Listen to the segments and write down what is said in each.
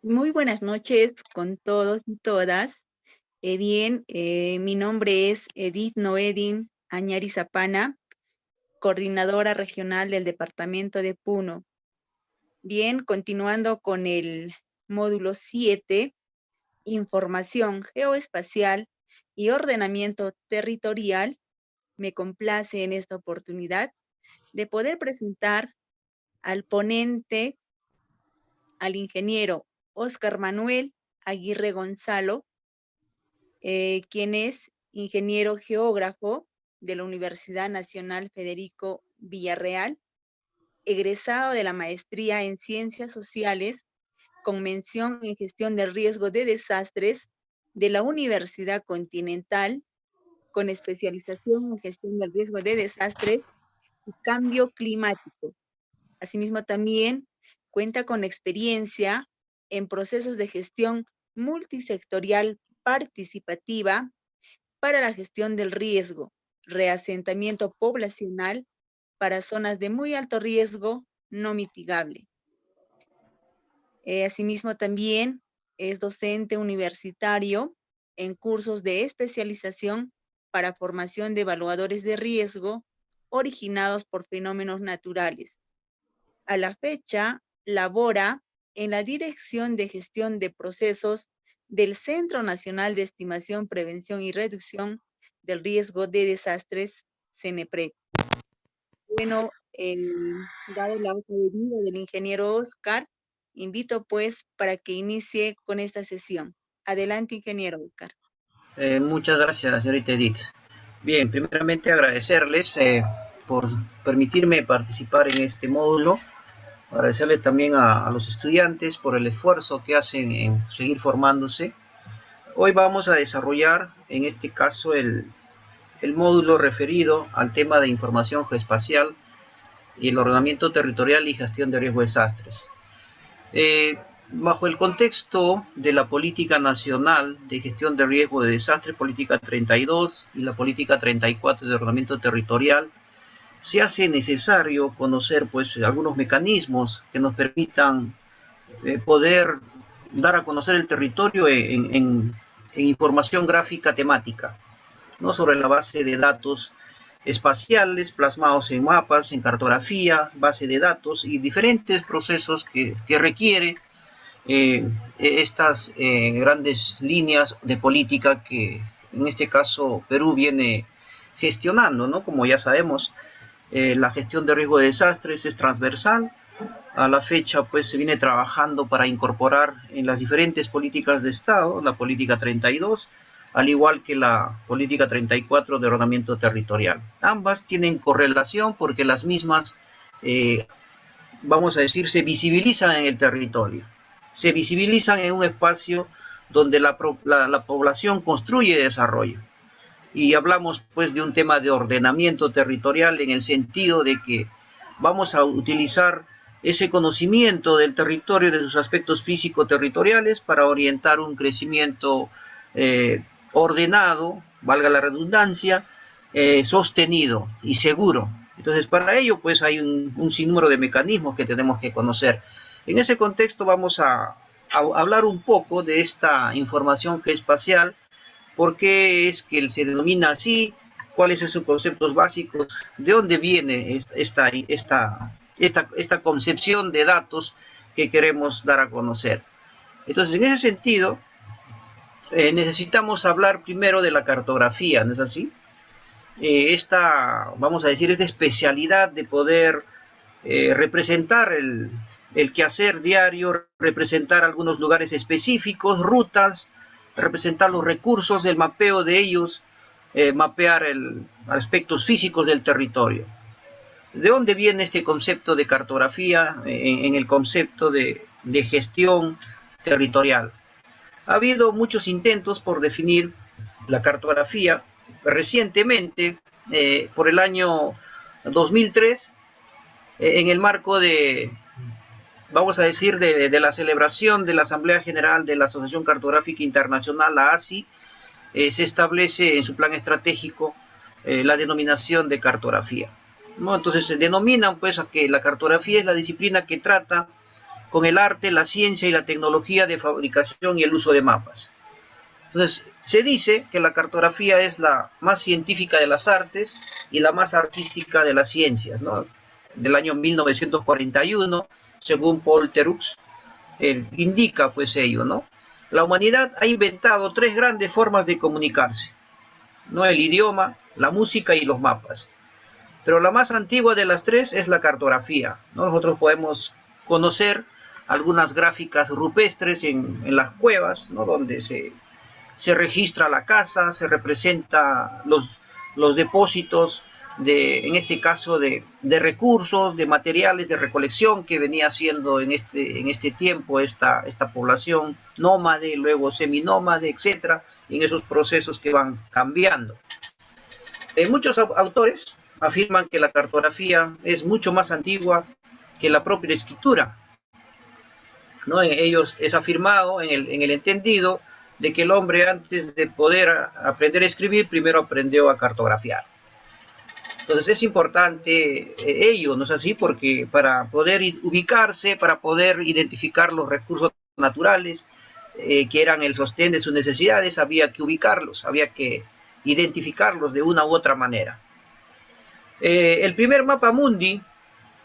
Muy buenas noches con todos y todas. Mi nombre es Edith Noedin Añari Zapana, coordinadora regional del departamento de Puno. Bien, continuando con el módulo 7, información geoespacial y ordenamiento territorial, me complace en esta oportunidad de poder presentar al ponente, al ingeniero Óscar Manuel Aguirre Gonzalo, quien es ingeniero geógrafo de la Universidad Nacional Federico Villarreal, egresado de la maestría en Ciencias Sociales con mención en Gestión del Riesgo de Desastres de la Universidad Continental, con especialización en Gestión del Riesgo de Desastres y Cambio Climático. Asimismo, también cuenta con experiencia en procesos de gestión multisectorial participativa para la gestión del riesgo, reasentamiento poblacional para zonas de muy alto riesgo no mitigable. Asimismo, también es docente universitario en cursos de especialización para formación de evaluadores de riesgo originados por fenómenos naturales. A la fecha, labora en la Dirección de Gestión de Procesos del Centro Nacional de Estimación, Prevención y Reducción del Riesgo de Desastres, CENEPRED. Bueno, dado la hoja de vida del ingeniero Oscar, invito pues para que inicie con esta sesión. Adelante, ingeniero Oscar. Muchas gracias, señorita Edith. Bien, primeramente agradecerles por permitirme participar en este módulo. Agradecerle también a los estudiantes por el esfuerzo que hacen en seguir formándose. Hoy vamos a desarrollar, en este caso, el módulo referido al tema de información geoespacial y el ordenamiento territorial y gestión de riesgo de desastres. Bajo el contexto de la Política Nacional de Gestión de Riesgo de Desastre, Política 32 y la Política 34 de Ordenamiento Territorial, se hace necesario conocer pues algunos mecanismos que nos permitan poder dar a conocer el territorio en información gráfica temática, ¿no? Sobre la base de datos espaciales plasmados en mapas, en cartografía, base de datos y diferentes procesos que requiere estas grandes líneas de política que en este caso Perú viene gestionando, ¿no? Como ya sabemos, la gestión de riesgo de desastres es transversal. A la fecha, pues se viene trabajando para incorporar en las diferentes políticas de Estado la política 32, al igual que la política 34 de ordenamiento territorial. Ambas tienen correlación porque las mismas, vamos a decir, se visibilizan en el territorio. Se visibilizan en un espacio donde la población construye desarrollo. Y hablamos pues de un tema de ordenamiento territorial en el sentido de que vamos a utilizar ese conocimiento del territorio, de sus aspectos físico-territoriales, para orientar un crecimiento ordenado, valga la redundancia, sostenido y seguro. Entonces, para ello, pues hay un sinnúmero de mecanismos que tenemos que conocer. En ese contexto vamos a hablar un poco de esta información geoespacial, por qué es que se denomina así, cuáles son sus conceptos básicos, de dónde viene esta concepción de datos que queremos dar a conocer. Entonces, en ese sentido, necesitamos hablar primero de la cartografía, ¿no es así? Vamos a decir, esta especialidad de poder representar el quehacer diario, representar algunos lugares específicos, rutas, representar los recursos, el mapeo de ellos, mapear aspectos físicos del territorio. ¿De dónde viene este concepto de cartografía en el concepto de gestión territorial? Ha habido muchos intentos por definir la cartografía. Recientemente, por el año 2003, en el marco de, vamos a decir, de la celebración de la Asamblea General de la Asociación Cartográfica Internacional, la ASI, se establece en su plan estratégico la denominación de cartografía, ¿no? Entonces se denominan pues a que la cartografía es la disciplina que trata con el arte, la ciencia y la tecnología de fabricación y el uso de mapas. Entonces, se dice que la cartografía es la más científica de las artes y la más artística de las ciencias, ¿no? Del año 1941, según Paul Terux, indica pues ello, ¿no? La humanidad ha inventado tres grandes formas de comunicarse, ¿no? El idioma, la música y los mapas. Pero la más antigua de las tres es la cartografía, ¿no? Nosotros podemos conocer algunas gráficas rupestres en las cuevas, ¿no? Donde se registra la casa, se representa los depósitos de, en este caso, de recursos, de materiales de recolección que venía haciendo en este tiempo esta población nómade, luego seminómade, etcétera, en esos procesos que van cambiando. Muchos autores afirman que la cartografía es mucho más antigua que la propia escritura, ¿no? Ellos es afirmado en el entendido de que el hombre, antes de poder aprender a escribir, primero aprendió a cartografiar. Entonces es importante ello, ¿no es así? Porque para poder ubicarse, para poder identificar los recursos naturales que eran el sostén de sus necesidades, había que ubicarlos, había que identificarlos de una u otra manera. El primer mapa mundi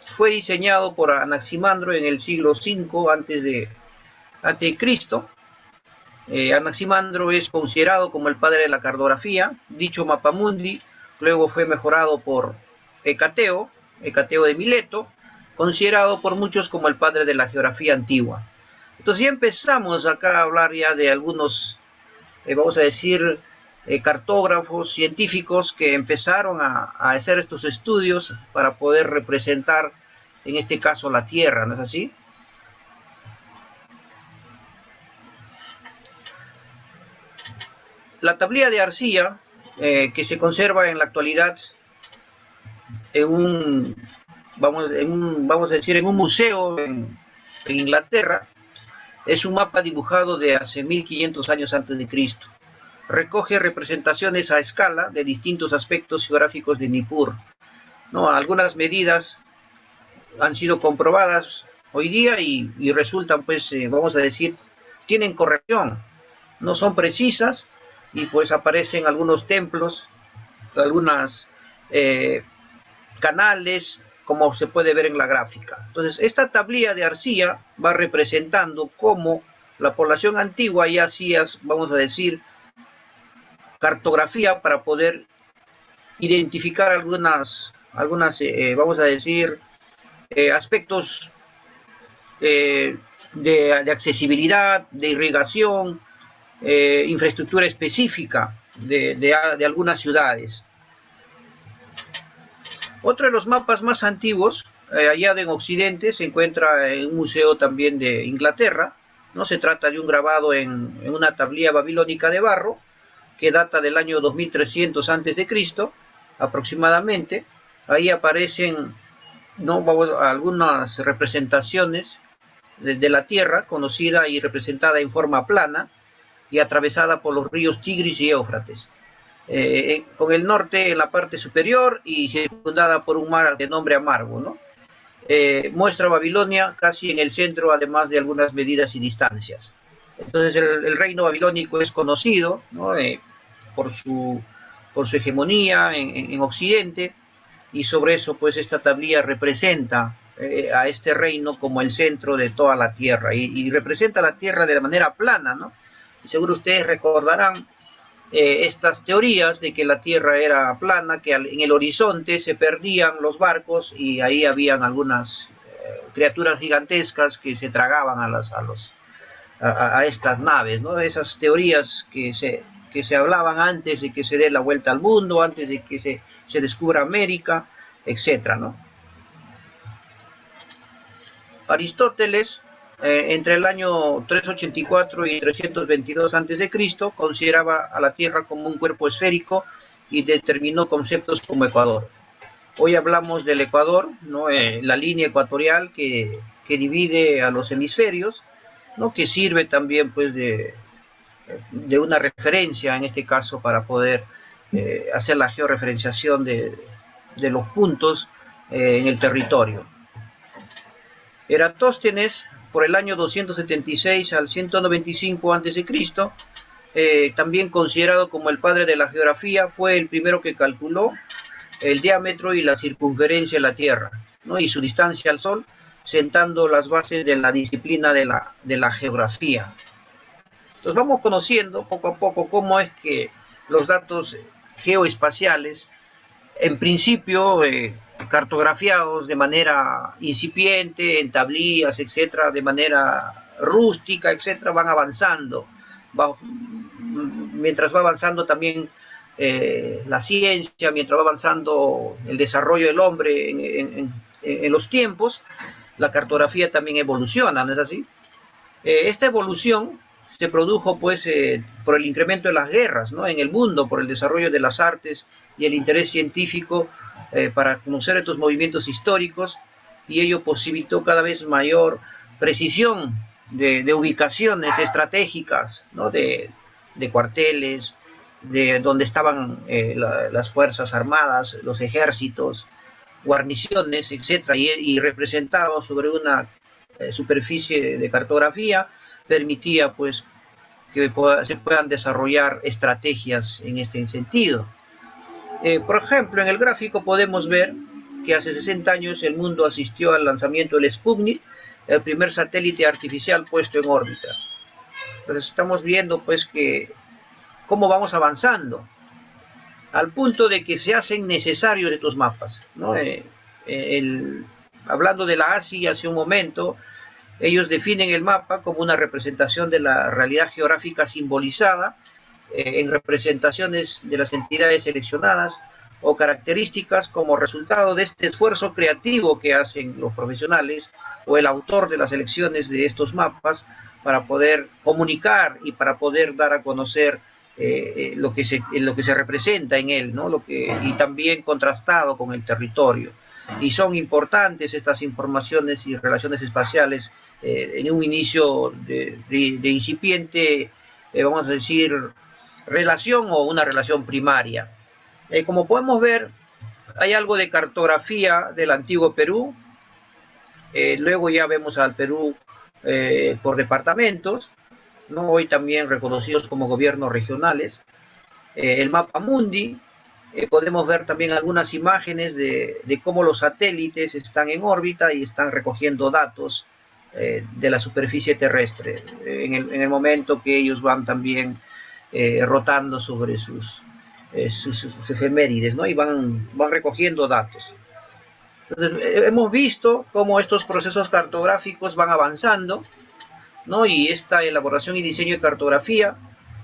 fue diseñado por Anaximandro en el siglo V antes de Cristo. Anaximandro es considerado como el padre de la cartografía. Dicho mapamundi luego fue mejorado por Hecateo de Mileto, considerado por muchos como el padre de la geografía antigua. Entonces ya empezamos acá a hablar ya de algunos, vamos a decir, cartógrafos científicos que empezaron a hacer estos estudios para poder representar, en este caso, la Tierra, ¿no es así? La tablilla de arcilla, que se conserva en la actualidad vamos a decir, en un museo en Inglaterra, es un mapa dibujado de hace 1500 años antes de Cristo. Recoge representaciones a escala de distintos aspectos geográficos de Nippur, ¿no? Algunas medidas han sido comprobadas hoy día y resultan, pues, vamos a decir, tienen corrección, no son precisas, y pues aparecen algunos templos, algunas canales, como se puede ver en la gráfica. Entonces, esta tablilla de arcilla va representando cómo la población antigua ya hacía, vamos a decir, cartografía para poder identificar algunas vamos a decir, aspectos de accesibilidad, de irrigación, infraestructura específica de algunas ciudades. Otro de los mapas más antiguos, allá en Occidente, se encuentra en un museo también de Inglaterra, ¿no? Se trata de un grabado en una tablilla babilónica de barro, que data del año 2300 a.C., aproximadamente. Ahí aparecen, ¿no?, algunas representaciones de la Tierra, conocida y representada en forma plana y atravesada por los ríos Tigris y Éufrates. Con el norte en la parte superior y circundada por un mar de nombre Amargo, ¿no? Muestra Babilonia casi en el centro, además de algunas medidas y distancias. Entonces el reino babilónico es conocido, ¿no?, por su hegemonía en Occidente, y sobre eso, pues, esta tablilla representa a este reino como el centro de toda la tierra, y representa la tierra de manera plana, ¿no? Y seguro ustedes recordarán estas teorías de que la Tierra era plana, que en el horizonte se perdían los barcos y ahí habían algunas criaturas gigantescas que se tragaban a estas naves, ¿no? Esas teorías que se hablaban antes de que se dé la vuelta al mundo, antes de que se descubra América, etcétera, ¿no? Aristóteles, entre el año 384 y 322 a.C., consideraba a la Tierra como un cuerpo esférico y determinó conceptos como ecuador. Hoy hablamos del ecuador, ¿no? La línea ecuatorial que divide a los hemisferios, ¿no?, que sirve también, pues, de una referencia, en este caso, para poder hacer la georreferenciación de los puntos en el territorio. Eratóstenes por el año 276 al 195 a.C., también considerado como el padre de la geografía, fue el primero que calculó el diámetro y la circunferencia de la Tierra, ¿no? Y su distancia al Sol, sentando las bases de la disciplina de la geografía. Entonces vamos conociendo poco a poco cómo es que los datos geoespaciales, en principio cartografiados de manera incipiente, en tablillas, etcétera, de manera rústica, etcétera, van avanzando. Mientras va avanzando también la ciencia, mientras va avanzando el desarrollo del hombre en los tiempos, la cartografía también evoluciona, ¿no es así? Esta evolución se produjo pues por el incremento de las guerras, ¿no?, en el mundo, por el desarrollo de las artes y el interés científico para conocer estos movimientos históricos, y ello posibilitó cada vez mayor precisión de ubicaciones estratégicas, ¿no?, de cuarteles, de donde estaban las fuerzas armadas, los ejércitos, guarniciones, etcétera, y representado sobre una superficie de cartografía, permitía pues que se puedan desarrollar estrategias en este sentido. Por ejemplo, en el gráfico podemos ver que hace 60 años el mundo asistió al lanzamiento del Sputnik, el primer satélite artificial puesto en órbita. Entonces estamos viendo pues que cómo vamos avanzando, al punto de que se hacen necesarios estos mapas, ¿no? Hablando de la ASI hace un momento, ellos definen el mapa como una representación de la realidad geográfica simbolizada en representaciones de las entidades seleccionadas o características como resultado de este esfuerzo creativo que hacen los profesionales o el autor de las selecciones de estos mapas para poder comunicar y para poder dar a conocer lo que se representa en él, ¿no? Y también contrastado con el territorio. Y son importantes estas informaciones y relaciones espaciales en un inicio de incipiente, vamos a decir, relación o una relación primaria. Como podemos ver, hay algo de cartografía del antiguo Perú. Luego ya vemos al Perú por departamentos, ¿no?, hoy también reconocidos como gobiernos regionales. El mapa mundi, podemos ver también algunas imágenes de cómo los satélites están en órbita y están recogiendo datos de la superficie terrestre en el momento que ellos van también rotando sobre sus efemérides, ¿no?, y van recogiendo datos. Entonces, hemos visto cómo estos procesos cartográficos van avanzando, ¿no?, y esta elaboración y diseño de cartografía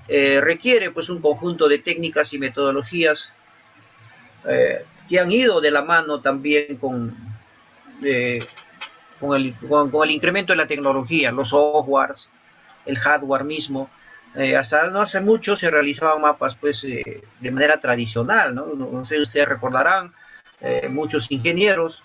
requiere pues un conjunto de técnicas y metodologías que han ido de la mano también con el incremento de la tecnología, los softwares, el hardware mismo. Hasta no hace mucho se realizaban mapas pues de manera tradicional, ¿no? No sé, ustedes recordarán muchos ingenieros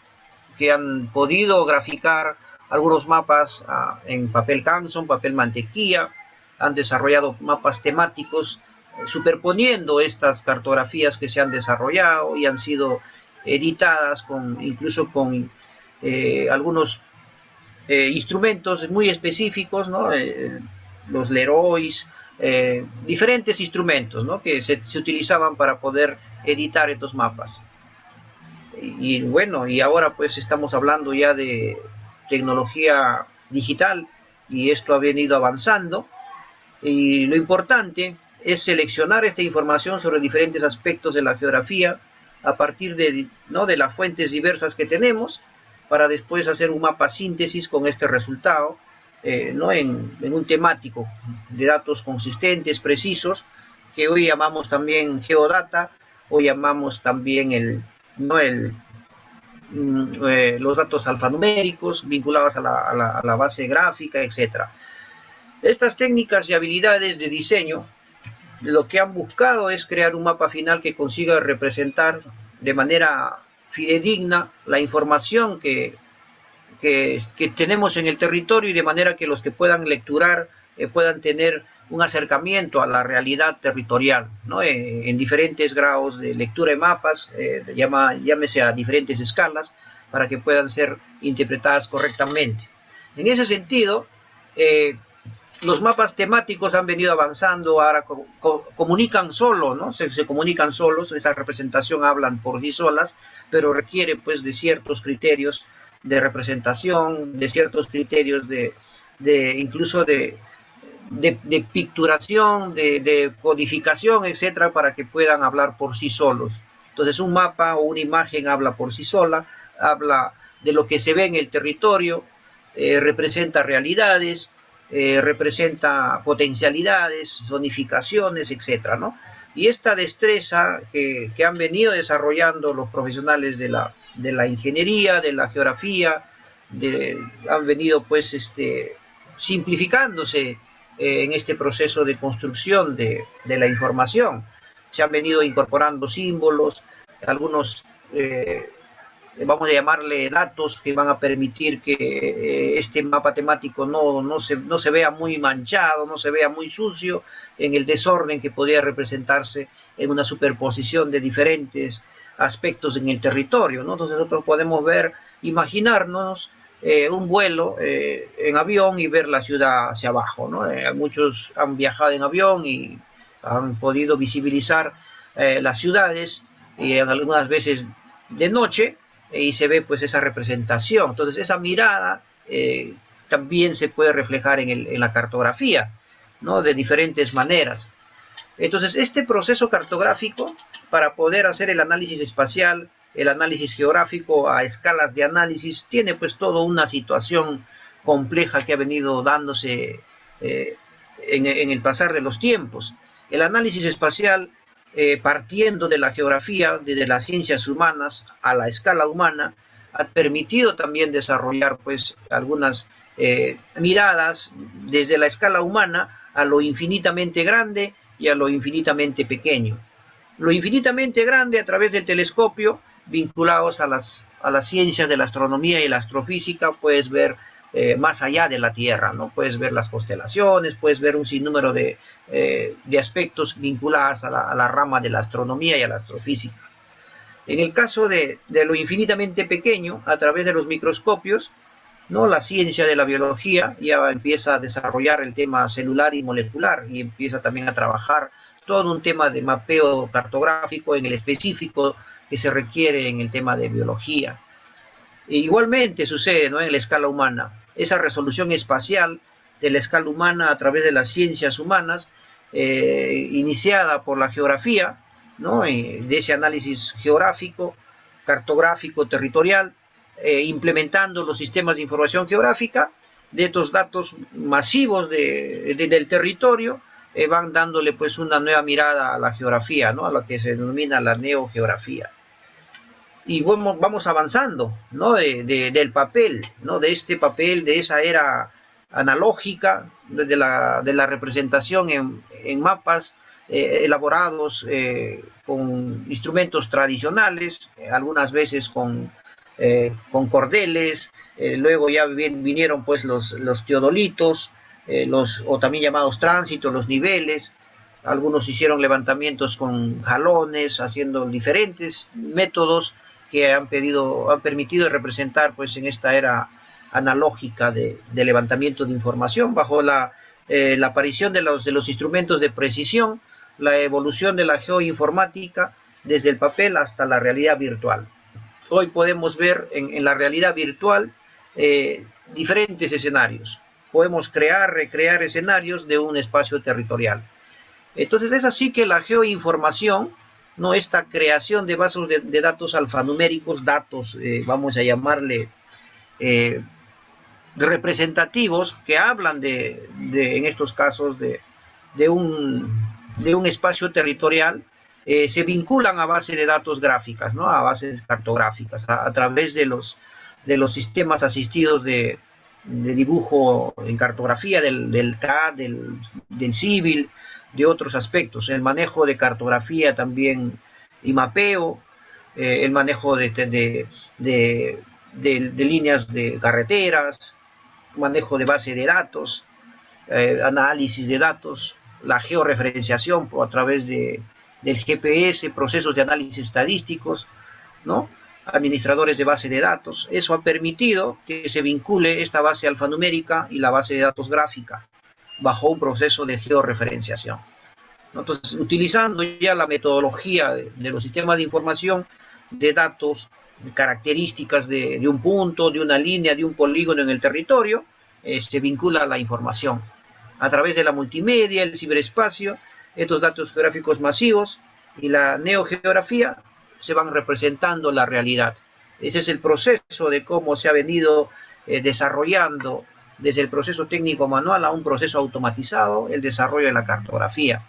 que han podido graficar algunos mapas en papel Canson, papel mantequilla, han desarrollado mapas temáticos superponiendo estas cartografías que se han desarrollado y han sido editadas incluso con algunos instrumentos muy específicos, ¿no? Los Leroys, diferentes instrumentos, ¿no?, que se utilizaban para poder editar estos mapas. Y bueno, y ahora pues estamos hablando ya de tecnología digital y esto ha venido avanzando, y lo importante es seleccionar esta información sobre diferentes aspectos de la geografía a partir ¿no?, de las fuentes diversas que tenemos, para después hacer un mapa síntesis con este resultado, ¿no?, en un temático de datos consistentes, precisos, que hoy llamamos también geodata, o llamamos también los datos alfanuméricos vinculados a la base gráfica, etc. Estas técnicas y habilidades de diseño lo que han buscado es crear un mapa final que consiga representar de manera fidedigna la información que tenemos en el territorio, y de manera que los que puedan lecturar puedan tener un acercamiento a la realidad territorial, ¿no?, en diferentes grados de lectura de mapas, llámese a diferentes escalas, para que puedan ser interpretadas correctamente. En ese sentido, los mapas temáticos han venido avanzando, ahora comunican solo, ¿no? Se comunican solos, esa representación hablan por sí solas, pero requiere pues de ciertos criterios de representación, de ciertos criterios incluso de picturación, de codificación, etcétera, para que puedan hablar por sí solos. Entonces un mapa o una imagen habla por sí sola, habla de lo que se ve en el territorio, representa realidades, representa potencialidades, zonificaciones, etcétera, ¿no? Y esta destreza que han venido desarrollando los profesionales de la ingeniería, de la geografía, han venido pues simplificándose en este proceso de construcción de la información. Se han venido incorporando símbolos, algunos vamos a llamarle datos que van a permitir que este mapa temático no se vea muy manchado, no se vea muy sucio en el desorden que podría representarse en una superposición de diferentes aspectos en el territorio, ¿no? Entonces nosotros podemos ver, imaginarnos un vuelo en avión y ver la ciudad hacia abajo, ¿no? Muchos han viajado en avión y han podido visibilizar las ciudades y algunas veces de noche, y se ve pues esa representación. Entonces esa mirada también se puede reflejar en la cartografía, ¿no? De diferentes maneras. Entonces este proceso cartográfico, para poder hacer el análisis espacial, el análisis geográfico a escalas de análisis, tiene pues toda una situación compleja que ha venido dándose en el pasar de los tiempos. El análisis espacial, partiendo de la geografía, de las ciencias humanas a la escala humana, ha permitido también desarrollar pues algunas miradas desde la escala humana a lo infinitamente grande y a lo infinitamente pequeño. Lo infinitamente grande a través del telescopio, vinculados a las ciencias de la astronomía y la astrofísica, puedes ver más allá de la Tierra, ¿no? Puedes ver las constelaciones, puedes ver un sinnúmero de aspectos vinculados a la rama de la astronomía y a la astrofísica. En el caso de lo infinitamente pequeño, a través de los microscopios, ¿no? La ciencia de la biología ya empieza a desarrollar el tema celular y molecular y empieza también a trabajar todo un tema de mapeo cartográfico en el específico que se requiere en el tema de biología. E igualmente sucede, ¿no? En la escala humana. Esa resolución espacial de la escala humana a través de las ciencias humanas, iniciada por la geografía, ¿no? De ese análisis geográfico, cartográfico, territorial, implementando los sistemas de información geográfica, de estos datos masivos del territorio, van dándole pues una nueva mirada a la geografía, ¿no? A lo que se denomina la neogeografía. Y vamos avanzando, ¿no? Del papel, ¿no? De este papel, de esa era analógica, de la representación en mapas elaborados con instrumentos tradicionales, algunas veces con cordeles, luego ya vinieron pues los teodolitos, o también llamados tránsitos, los niveles. Algunos hicieron levantamientos con jalones, haciendo diferentes métodos que han permitido representar pues en esta era analógica de levantamiento de información, bajo la aparición de los instrumentos de precisión, la evolución de la geoinformática desde el papel hasta la realidad virtual. Hoy podemos ver en la realidad virtual diferentes escenarios. Podemos recrear escenarios de un espacio territorial. Entonces es así que la geoinformación, ¿no? Esta creación de bases de datos alfanuméricos, datos, vamos a llamarle, representativos, que hablan en estos casos de un espacio territorial, se vinculan a base de datos gráficas, ¿no? A bases cartográficas, a través de los sistemas asistidos de dibujo en cartografía, del CAD, del Civil, de otros aspectos, el manejo de cartografía también y mapeo, el manejo de líneas de carreteras, manejo de base de datos, análisis de datos, la georreferenciación a través del GPS, procesos de análisis estadísticos, ¿no? administradores de base de datos. Eso ha permitido que se vincule esta base alfanumérica y la base de datos gráfica bajo un proceso de georreferenciación. Entonces, utilizando ya la metodología de los sistemas de información de datos, de características de un punto, de una línea, de un polígono en el territorio, se vincula la información. A través de la multimedia, el ciberespacio, estos datos geográficos masivos y la neogeografía se van representando la realidad. Ese es el proceso de cómo se ha venido desarrollando desde el proceso técnico manual a un proceso automatizado el desarrollo de la cartografía.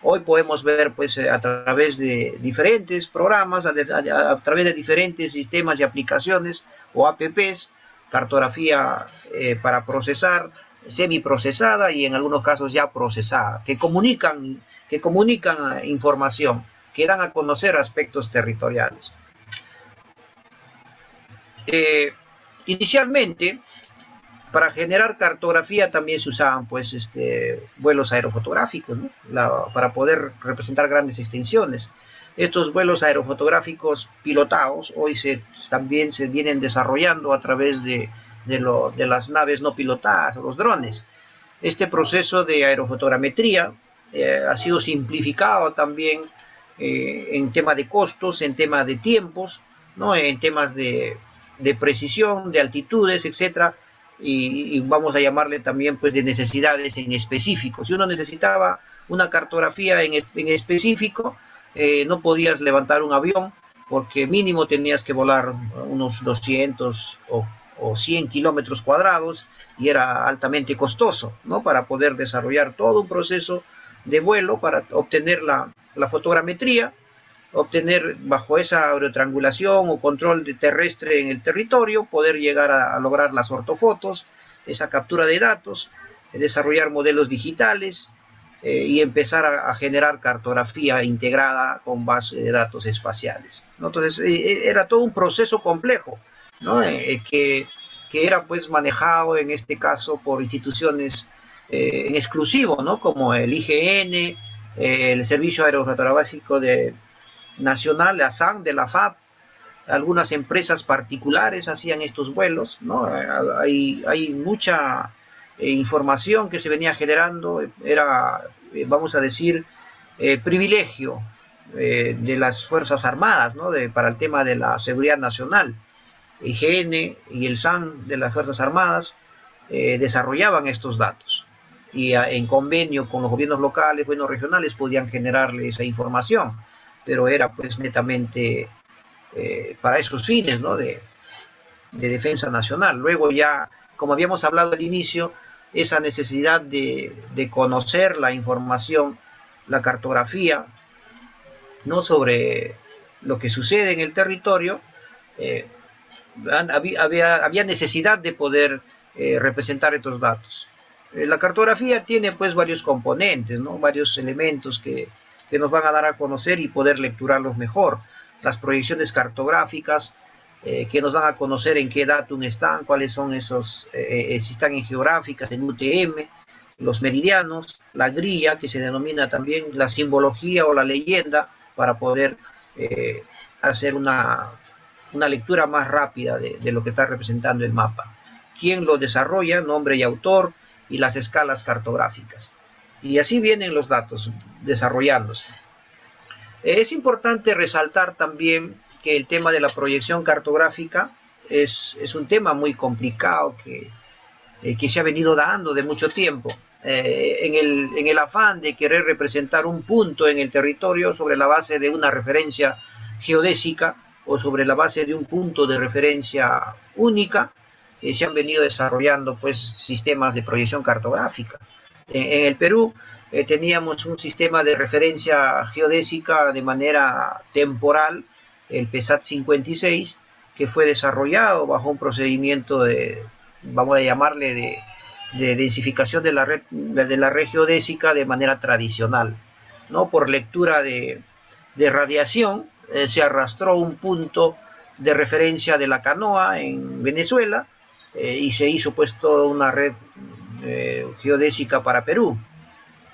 Hoy podemos ver pues a través de diferentes programas, a través de diferentes sistemas y aplicaciones o apps, cartografía para procesar, semiprocesada y en algunos casos ya procesada, que comunican información, que dan a conocer aspectos territoriales. Inicialmente, para generar cartografía también se usaban pues vuelos aerofotográficos, ¿no? Para poder representar grandes extensiones. Estos vuelos aerofotográficos pilotados hoy también se vienen desarrollando a través de las naves no pilotadas, los drones. Este proceso de aerofotogrametría ha sido simplificado también en tema de costos, en tema de tiempos, ¿no? En temas de precisión, de altitudes, etcétera. Y vamos a llamarle también pues de necesidades en específico. Si uno necesitaba una cartografía en específico, no podías levantar un avión porque mínimo tenías que volar unos 200 o 100 kilómetros cuadrados y era altamente costoso, ¿no? Para poder desarrollar todo un proceso de vuelo para obtener la fotogrametría, obtener bajo esa aerotriangulación o control terrestre en el territorio, poder llegar a lograr las ortofotos, esa captura de datos, desarrollar modelos digitales y empezar a generar cartografía integrada con base de datos espaciales, ¿no? Entonces era todo un proceso complejo, ¿no? Que era pues manejado en este caso por instituciones en exclusivo, ¿no? Como el IGN, el Servicio Aerofotográfico Nacional, la SAN, de la FAB. Algunas empresas particulares hacían estos vuelos, ¿no? Hay mucha información que se venía generando, era, vamos a decir, privilegio de las Fuerzas Armadas, ¿no? Para el tema de la seguridad nacional. IGN y el SAN de las Fuerzas Armadas desarrollaban estos datos y en convenio con los gobiernos locales, gobiernos regionales, podían generarle esa información, pero era pues netamente para esos fines, ¿no? de defensa nacional. Luego ya, como habíamos hablado al inicio, esa necesidad de conocer la información, la cartografía, ¿no? Sobre lo que sucede en el territorio, había necesidad de poder representar estos datos. La cartografía tiene pues varios componentes, ¿no? Varios elementos que nos van a dar a conocer y poder lecturarlos mejor. Las proyecciones cartográficas que nos dan a conocer en qué datum están, cuáles son esos, si están en geográficas, en UTM, los meridianos, la grilla, que se denomina también la simbología o la leyenda, para poder hacer una lectura más rápida de lo que está representando el mapa. ¿Quién lo desarrolla? Nombre y autor, y las escalas cartográficas. Y así vienen los datos desarrollándose. Es importante resaltar también que el tema de la proyección cartográfica es un tema muy complicado que se ha venido dando de mucho tiempo. En el afán de querer representar un punto en el territorio sobre la base de una referencia geodésica o sobre la base de un punto de referencia única, se han venido desarrollando pues sistemas de proyección cartográfica. En el Perú teníamos un sistema de referencia geodésica de manera temporal, el PESAT 56, que fue desarrollado bajo un procedimiento de, vamos a llamarle, de densificación de la red geodésica de manera tradicional, ¿no? Por lectura de radiación, se arrastró un punto de referencia de la canoa en Venezuela, y se hizo pues toda una red geodésica para Perú,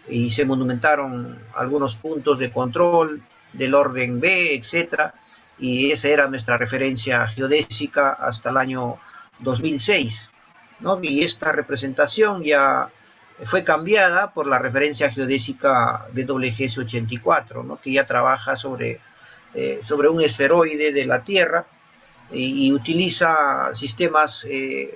y se monumentaron algunos puntos de control del orden B, etcétera, y esa era nuestra referencia geodésica hasta el año 2006, ¿no? Y esta representación ya fue cambiada por la referencia geodésica WGS84, ¿no? Que ya trabaja sobre un esferoide de la Tierra y utiliza sistemas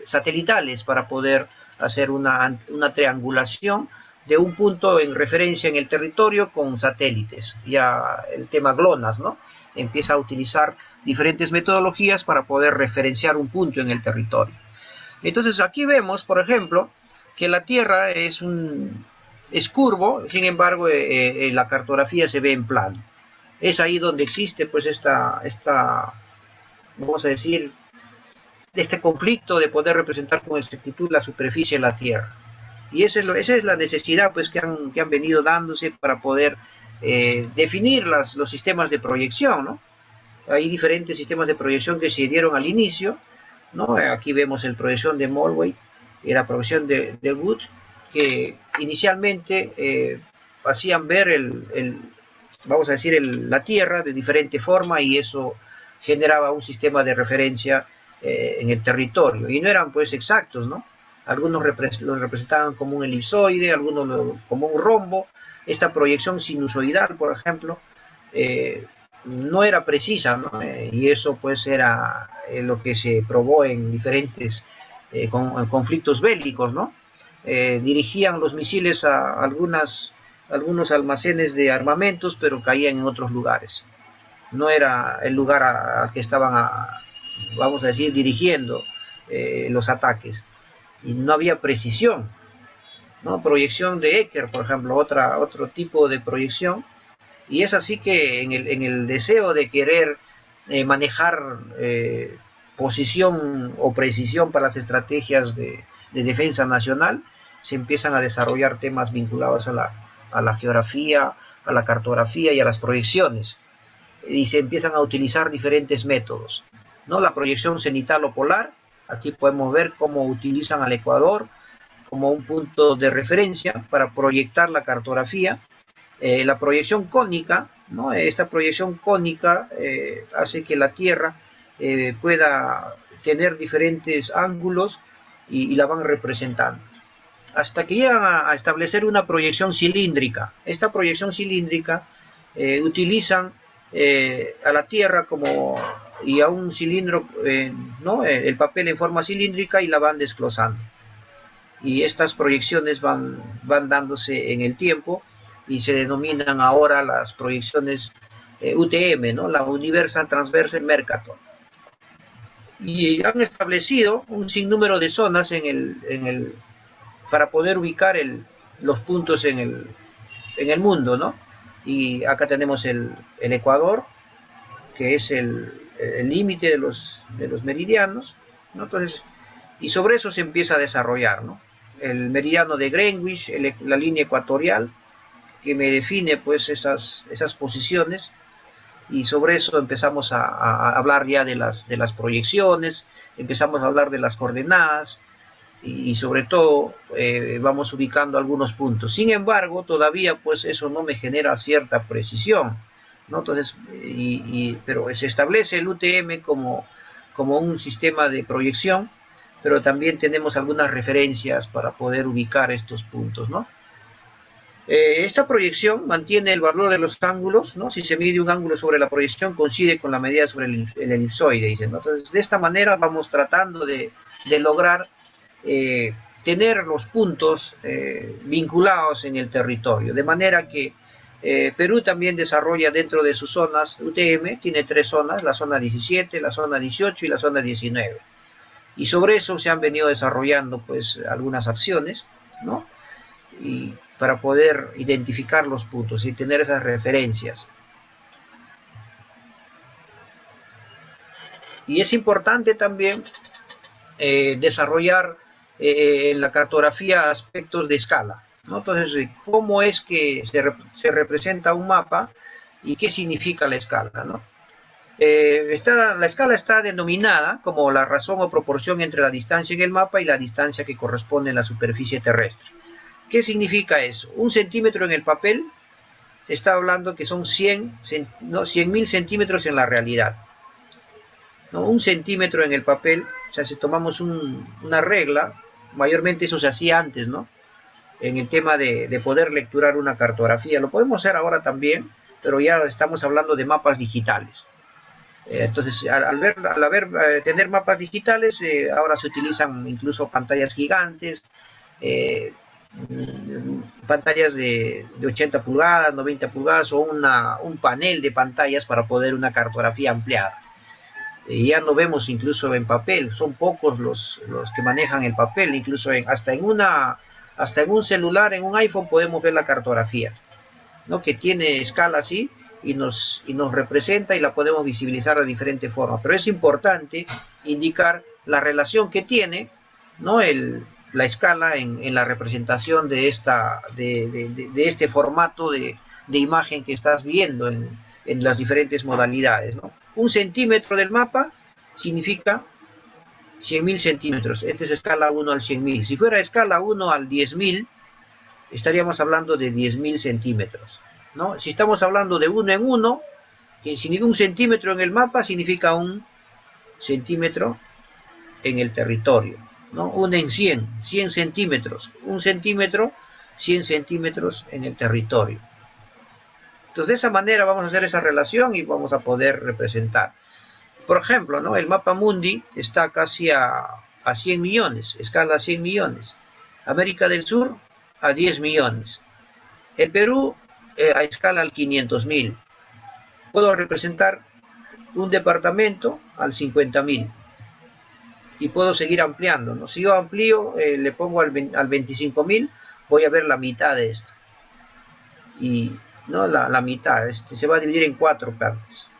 satelitales para poder hacer una triangulación de un punto en referencia en el territorio con satélites. Ya el tema GLONASS, ¿no? Empieza a utilizar diferentes metodologías para poder referenciar un punto en el territorio. Entonces aquí vemos, por ejemplo, que la Tierra es curvo, sin embargo la cartografía se ve en plano. Es ahí donde existe pues esta vamos a decir, este conflicto de poder representar con exactitud la superficie de la Tierra. Y esa es la necesidad pues, que han venido dándose para poder definir los sistemas de proyección, ¿no? Hay diferentes sistemas de proyección que se dieron al inicio, ¿no? Aquí vemos la proyección de Mollway y la proyección de Wood, que inicialmente hacían ver vamos a decir, la Tierra de diferente forma, y eso generaba un sistema de referencia en el territorio, y no eran pues exactos, ¿no? Algunos los representaban como un elipsoide, algunos como un rombo. Esta proyección sinusoidal, por ejemplo, no era precisa, ¿no? Y eso pues era lo que se probó en diferentes conflictos bélicos, ¿no? Dirigían los misiles a algunos almacenes de armamentos, pero caían en otros lugares. No era el lugar al que estaban, vamos a decir, dirigiendo los ataques. Y no había precisión, ¿no? Proyección de Ecker, por ejemplo, otro tipo de proyección. Y es así que en el deseo de querer manejar posición o precisión para las estrategias de defensa nacional, se empiezan a desarrollar temas vinculados a la geografía, a la cartografía y a las proyecciones. Y se empiezan a utilizar diferentes métodos, ¿no? La proyección cenital o polar, aquí podemos ver cómo utilizan al Ecuador como un punto de referencia para proyectar la cartografía. La proyección cónica, ¿no? Esta proyección cónica hace que la Tierra pueda tener diferentes ángulos y la van representando. Hasta que llegan a establecer una proyección cilíndrica. Esta proyección cilíndrica utilizan a la Tierra y a un cilindro, ¿no? El papel en forma cilíndrica, y la van desglosando. Y estas proyecciones van dándose en el tiempo y se denominan ahora las proyecciones UTM, ¿no? La Universal Transverse Mercator. Y han establecido un sinnúmero de zonas para poder ubicar los puntos en el mundo, ¿no? Y acá tenemos el Ecuador, que es el límite de los meridianos, ¿no? Entonces, y sobre eso se empieza a desarrollar, ¿no? El meridiano de Greenwich, la línea ecuatorial, que me define pues esas posiciones, y sobre eso empezamos a hablar ya de las proyecciones, empezamos a hablar de las coordenadas, y sobre todo vamos ubicando algunos puntos. Sin embargo, todavía pues eso no me genera cierta precisión, ¿no? Entonces, pero se establece el UTM como un sistema de proyección, pero también tenemos algunas referencias para poder ubicar estos puntos, ¿no? Esta proyección mantiene el valor de los ángulos, ¿no? Si se mide un ángulo sobre la proyección, coincide con la medida sobre el elipsoide, dicen, ¿no? Entonces, de esta manera vamos tratando de lograr tener los puntos vinculados en el territorio, de manera que Perú también desarrolla dentro de sus zonas UTM, tiene 3 zonas, la zona 17, la zona 18 y la zona 19. Y sobre eso se han venido desarrollando pues algunas acciones, ¿no? Y para poder identificar los puntos y tener esas referencias. Y es importante también desarrollar en la cartografía aspectos de escala, ¿no? Entonces, ¿cómo es que se representa un mapa y qué significa la escala, ¿no? La escala está denominada como la razón o proporción entre la distancia en el mapa y la distancia que corresponde en la superficie terrestre. ¿Qué significa eso? 1 centímetro en el papel está hablando que son 100.000 centímetros en la realidad. ¿no? 1 centímetro en el papel, o sea, si tomamos una regla, mayormente eso se hacía antes, ¿no? En el tema de poder lecturar una cartografía. Lo podemos hacer ahora también, pero ya estamos hablando de mapas digitales. Entonces, tener mapas digitales, ahora se utilizan incluso pantallas gigantes, eh, pantallas de 80 pulgadas, 90 pulgadas o un panel de pantallas para poder una cartografía ampliada. Ya no vemos incluso en papel, son pocos los que manejan el papel, incluso hasta en un celular, en un iPhone podemos ver la cartografía, ¿no? Que tiene escala así y nos representa y la podemos visibilizar de diferentes formas. Pero es importante indicar la relación que tiene, ¿no? La escala en la representación de este formato de imagen que estás viendo en las diferentes modalidades, ¿no? 1 centímetro del mapa significa 100.000 centímetros. Esta es escala 1 al 100.000. Si fuera escala 1 al 10.000, estaríamos hablando de 10.000 centímetros, ¿no? Si estamos hablando de 1 en 1, que significa 1 centímetro en el mapa, significa 1 centímetro en el territorio, ¿no? 1 en 100 centímetros. 1 centímetro, 100 centímetros en el territorio. Entonces, de esa manera vamos a hacer esa relación y vamos a poder representar. Por ejemplo, ¿no? El mapa mundi está casi a 100 millones, escala 100 millones. América del Sur a 10 millones. El Perú a escala al 500.000. Puedo representar un departamento al 50.000. Y puedo seguir ampliando, ¿no? Si yo amplío, le pongo al 25.000, voy a ver la mitad de esto. Y ¿no? La mitad, se va a dividir en 4 partes.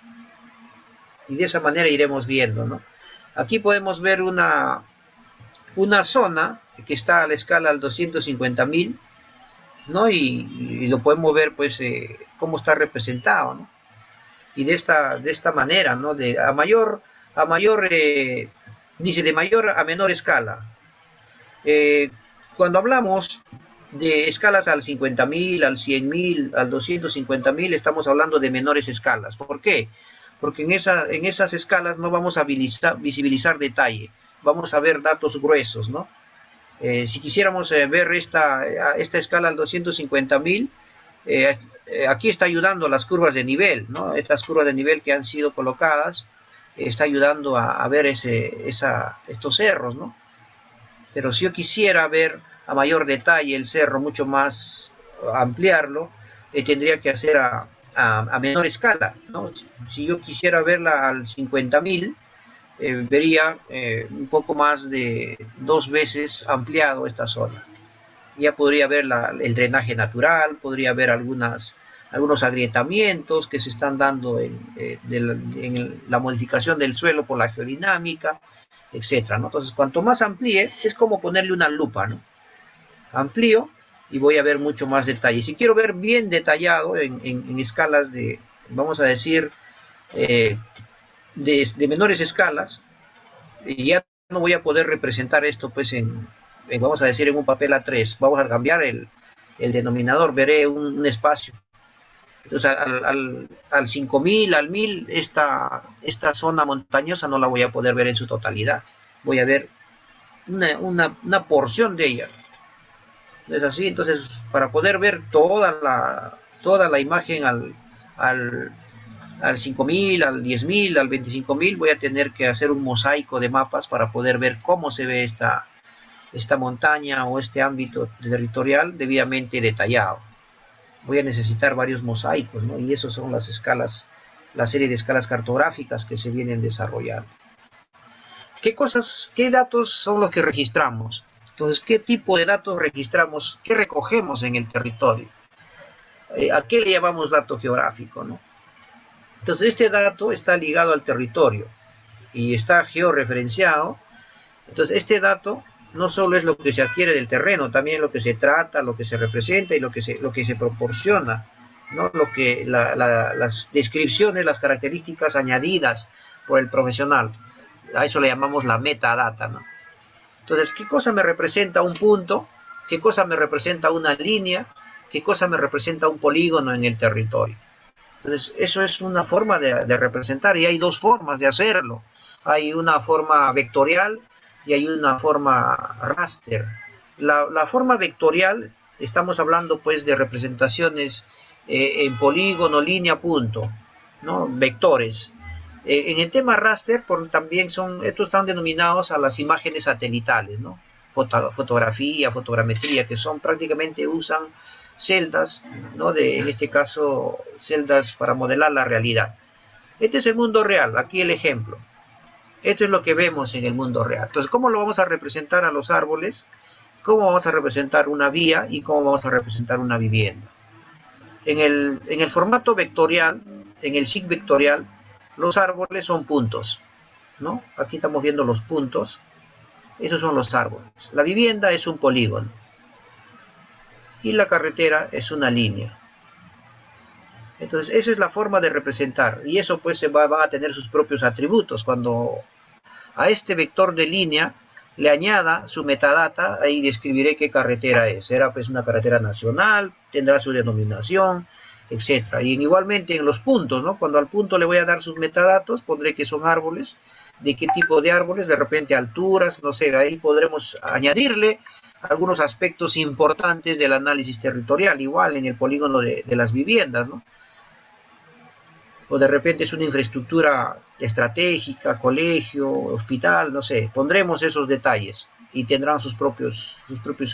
Y de esa manera iremos viendo, ¿no? Aquí podemos ver una zona que está a la escala al 250.000, ¿no? Y lo podemos ver, pues, cómo está representado, ¿no? Y de esta manera, ¿no? Dice de mayor a menor escala. Cuando hablamos de escalas al 50.000, al 100.000, al 250.000, estamos hablando de menores escalas. ¿Por qué? Porque en esas escalas no vamos a visibilizar detalle, vamos a ver datos gruesos, ¿no? Si quisiéramos ver esta escala al 250.000, aquí está ayudando las curvas de nivel, ¿no? Estas curvas de nivel que han sido colocadas, está ayudando a ver estos cerros, ¿no? Pero si yo quisiera ver a mayor detalle el cerro, mucho más, ampliarlo, tendría que hacer a menor escala, ¿no? Si yo quisiera verla al 50.000, vería un poco más de 2 veces ampliado esta zona. Ya podría ver el drenaje natural, podría ver algunos agrietamientos que se están dando en la modificación del suelo por la geodinámica, etcétera, ¿no? Entonces, cuanto más amplíe, es como ponerle una lupa, ¿no? Amplío y voy a ver mucho más detalle. Si quiero ver bien detallado en escalas vamos a decir, de menores escalas, ya no voy a poder representar esto, pues, vamos a decir, en un papel A3. Vamos a cambiar el denominador, veré un espacio. Entonces, al 5.000, al 1.000, esta zona montañosa no la voy a poder ver en su totalidad. Voy a ver una porción de ella. ¿No es así? Entonces, para poder ver toda la imagen al 5.000, al 10.000, al 25.000, voy a tener que hacer un mosaico de mapas para poder ver cómo se ve esta montaña o este ámbito territorial debidamente detallado. Voy a necesitar varios mosaicos, ¿no? Y esos son las escalas, la serie de escalas cartográficas que se vienen desarrollando. ¿Qué datos son los que registramos? Entonces, ¿qué tipo de datos registramos? ¿Qué recogemos en el territorio? ¿A qué le llamamos dato geográfico, no? Entonces, este dato está ligado al territorio y está georreferenciado. Entonces, este dato no solo es lo que se adquiere del terreno, también lo que se trata, lo que se representa y lo que se proporciona, ¿no? Las descripciones, las características añadidas por el profesional. A eso le llamamos la metadata, ¿no? Entonces, ¿qué cosa me representa un punto? ¿Qué cosa me representa una línea? ¿Qué cosa me representa un polígono en el territorio? Entonces, eso es una forma de representar y hay 2 formas de hacerlo. Hay una forma vectorial y hay una forma raster. La forma vectorial, estamos hablando pues de representaciones en polígono, línea, punto, ¿no? Vectores. En el tema raster, también estos están denominados a las imágenes satelitales, ¿no? Fotografía, fotogrametría, que son prácticamente usan celdas, ¿no? En este caso, celdas para modelar la realidad. Este es el mundo real, aquí el ejemplo. Esto es lo que vemos en el mundo real. Entonces, ¿cómo lo vamos a representar a los árboles? ¿Cómo vamos a representar una vía y cómo vamos a representar una vivienda? En el formato vectorial, en el SIG vectorial, los árboles son puntos, ¿no? Aquí estamos viendo los puntos. Esos son los árboles. La vivienda es un polígono. Y la carretera es una línea. Entonces, esa es la forma de representar. Y eso pues va a tener sus propios atributos. Cuando a este vector de línea le añada su metadata, ahí describiré qué carretera es. Será pues una carretera nacional, tendrá su denominación, etcétera. Y igualmente en los puntos, ¿no? Cuando al punto le voy a dar sus metadatos, pondré que son árboles, de qué tipo de árboles, de repente alturas, no sé, ahí podremos añadirle algunos aspectos importantes del análisis territorial, igual en el polígono de las viviendas, ¿no? O de repente es una infraestructura estratégica, colegio, hospital, no sé, pondremos esos detalles y tendrán sus propios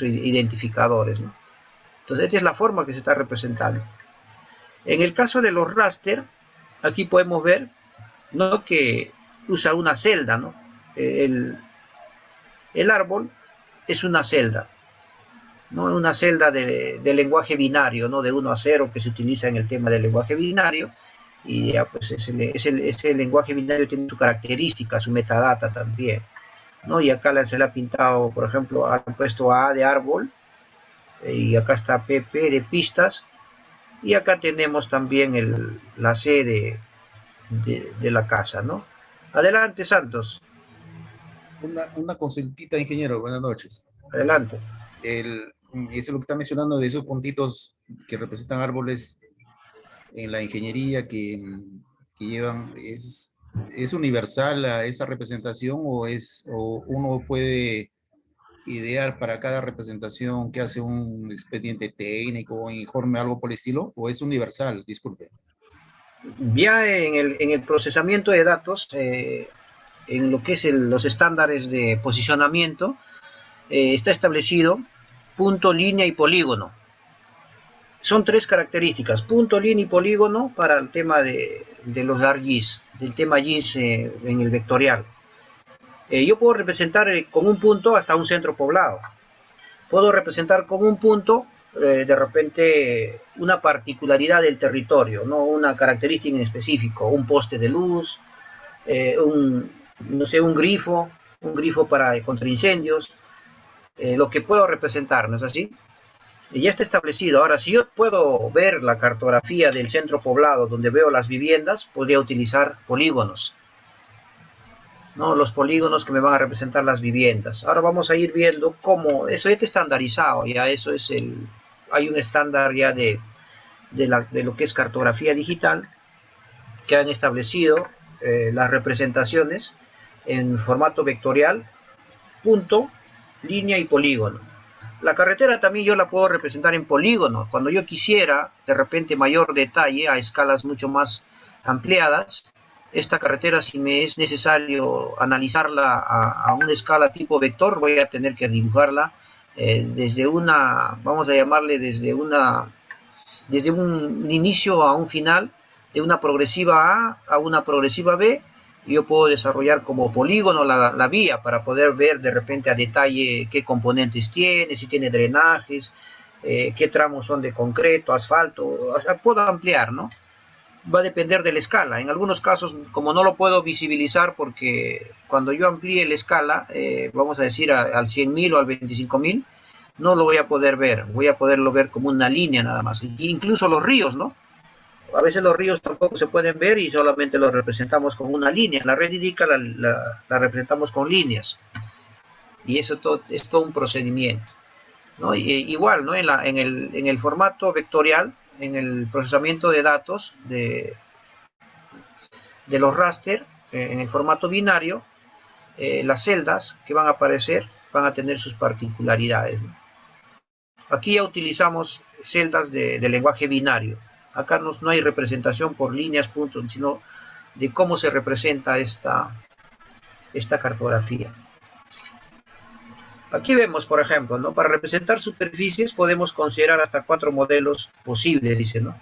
identificadores, ¿no? Entonces, esta es la forma que se está representando. En el caso de los raster, aquí podemos ver, ¿no?, que usa una celda, ¿no? El árbol es una celda, ¿no? Una celda de lenguaje binario, ¿no? De 1 a 0 que se utiliza en el tema del lenguaje binario. Y ya pues ese lenguaje binario tiene su característica, su metadata también, ¿no? Y acá se le ha pintado, por ejemplo, han puesto A de árbol, y acá está PP de pistas, y acá tenemos también la C de la casa, ¿no? Adelante, Santos. Una consultita, ingeniero. Buenas noches. Adelante. Eso lo que está mencionando de esos puntitos que representan árboles en la ingeniería que llevan, ¿es universal a esa representación o uno puede idear para cada representación que hace un expediente técnico o informe, algo por el estilo, o es universal? Disculpe. Ya en el procesamiento de datos, en lo que es los estándares de posicionamiento, está establecido punto, línea y polígono. Son 3 características: punto, línea y polígono para el tema de los ARGIS, del tema GIS en el vectorial. Yo puedo representar con un punto hasta un centro poblado. Puedo representar con un punto, de repente, una particularidad del territorio, no una característica en específico, un poste de luz, no sé, un grifo contra incendios, lo que puedo representar, ¿no es así? Y ya está establecido. Ahora, si yo puedo ver la cartografía del centro poblado donde veo las viviendas, podría utilizar polígonos, ¿no? Los polígonos que me van a representar las viviendas. Ahora vamos a ir viendo cómo eso ya está estandarizado. Ya eso es hay un estándar ya de lo que es cartografía digital, que han establecido las representaciones en formato vectorial, punto, línea y polígono. La carretera también yo la puedo representar en polígono. Cuando yo quisiera de repente mayor detalle a escalas mucho más ampliadas, esta carretera, si me es necesario analizarla a una escala tipo vector, voy a tener que dibujarla desde vamos a llamarle desde un inicio a un final, de una progresiva A una progresiva B. Yo puedo desarrollar como polígono la vía para poder ver de repente a detalle qué componentes tiene, si tiene drenajes, qué tramos son de concreto, asfalto, o sea, puedo ampliar, ¿no? Va a depender de la escala. En algunos casos, como no lo puedo visibilizar, porque cuando yo amplíe la escala, vamos a decir al 100.000 o al 25.000, no lo voy a poder ver, voy a poderlo ver como una línea nada más. Incluso los ríos, ¿no? A veces los ríos tampoco se pueden ver y solamente los representamos con una línea. La red hídrica la representamos con líneas. Y eso es todo un procedimiento, ¿no? Igual, ¿no? En el formato vectorial, en el procesamiento de datos de los raster, en el formato binario, las celdas que van a aparecer van a tener sus particularidades, ¿no? Aquí ya utilizamos celdas de lenguaje binario. Acá no hay representación por líneas, puntos, sino de cómo se representa esta cartografía. Aquí vemos, por ejemplo, ¿no? Para representar superficies podemos considerar hasta 4 modelos posibles, dice, ¿no?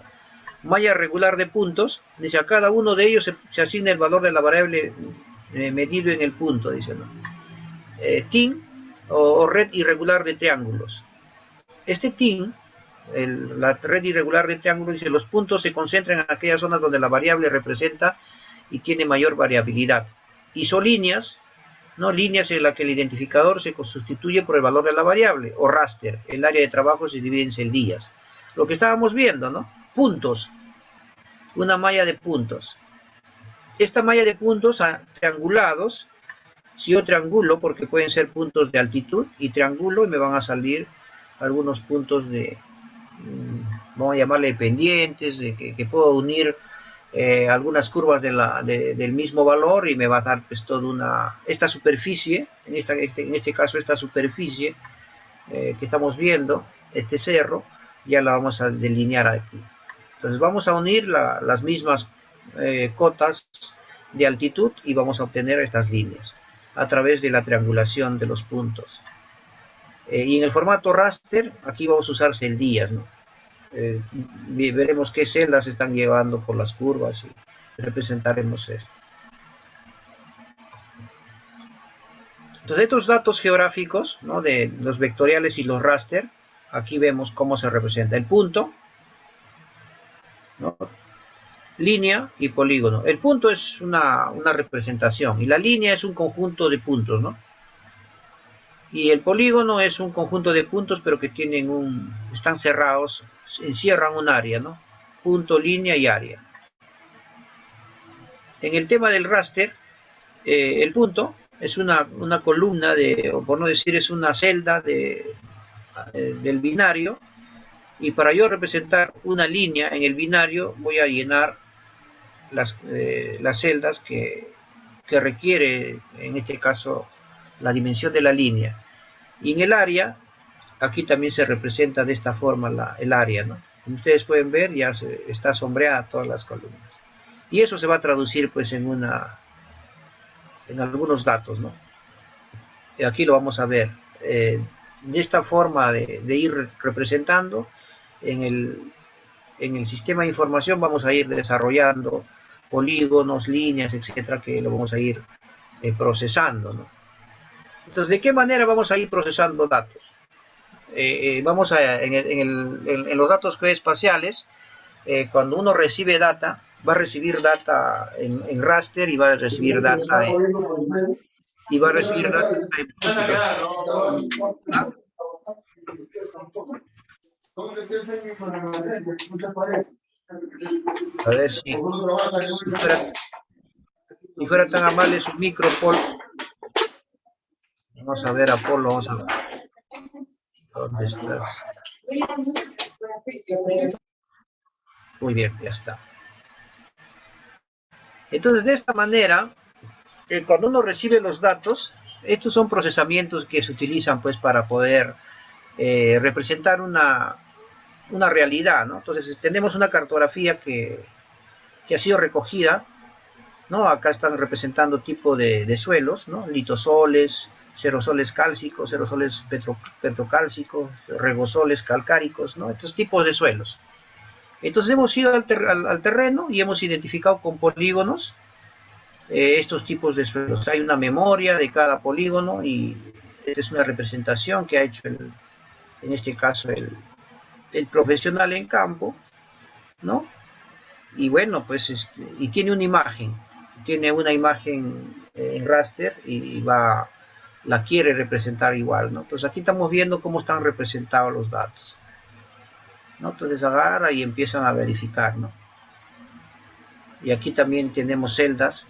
Malla regular de puntos, dice, a cada uno de ellos se asigna el valor de la variable medido en el punto, dice, ¿no? TIN o red irregular de triángulos. Este TIN, la red irregular de triángulos, dice, los puntos se concentran en aquellas zonas donde la variable representa y tiene mayor variabilidad. Isolíneas, ¿no? Líneas en las que el identificador se sustituye por el valor de la variable, o raster, el área de trabajo se divide en celdillas. Lo que estábamos viendo, ¿no? Puntos, una malla de puntos. Esta malla de puntos triangulados, si yo triangulo, porque pueden ser puntos de altitud, y triangulo y me van a salir algunos puntos de, vamos a llamarle pendientes, de que puedo unir algunas curvas del mismo valor y me va a dar pues toda esta superficie, en este caso esta superficie que estamos viendo, este cerro, ya la vamos a delinear aquí. Entonces vamos a unir las mismas cotas de altitud y vamos a obtener estas líneas a través de la triangulación de los puntos. Y en el formato raster, aquí vamos a usar celdillas, ¿no? Veremos qué celdas están llevando por las curvas y representaremos esto. Entonces estos datos geográficos, ¿no? De los vectoriales y los raster, aquí vemos cómo se representa el punto, ¿no? Línea y polígono. El punto es una representación y la línea es un conjunto de puntos, ¿no? Y el polígono es un conjunto de puntos, pero que tienen están cerrados, encierran un área, ¿no? Punto, línea y área. En el tema del raster, el punto es una columna o por no decir, es una celda del binario, y para yo representar una línea en el binario voy a llenar las celdas que requiere, en este caso, la dimensión de la línea. Y en el área, aquí también se representa de esta forma el área, ¿no? Como ustedes pueden ver, ya está sombreada todas las columnas. Y eso se va a traducir pues en algunos datos, ¿no? Y aquí lo vamos a ver. De esta forma de ir representando en el sistema de información vamos a ir desarrollando polígonos, líneas, etcétera, que lo vamos a ir procesando, ¿no? Entonces, ¿de qué manera vamos a ir procesando datos? Vamos en los datos geoespaciales, cuando uno recibe data, va a recibir data en raster y va a recibir data en a ver si fuera tan amable su micro, Paul. Vamos a ver a Paul, vamos a ver. ¿Dónde estás? Muy bien, ya está. Entonces, de esta manera, cuando uno recibe los datos, estos son procesamientos que se utilizan pues para poder representar una realidad, ¿no? Entonces, tenemos una cartografía que ha sido recogida, ¿no? Acá están representando tipo de suelos, ¿no? Litosoles, xerosoles cálcicos, xerosoles petrocálcicos, regosoles calcáricos, ¿no? Estos tipos de suelos. Entonces hemos ido al terreno y hemos identificado con polígonos estos tipos de suelos. Hay una memoria de cada polígono y esta es una representación que ha hecho en este caso el profesional en campo, ¿no? Y bueno, pues y tiene una imagen en raster y la quiere representar igual, ¿no? Entonces aquí estamos viendo cómo están representados los datos, ¿no? Entonces agarra y empiezan a verificar, ¿no? Y aquí también tenemos celdas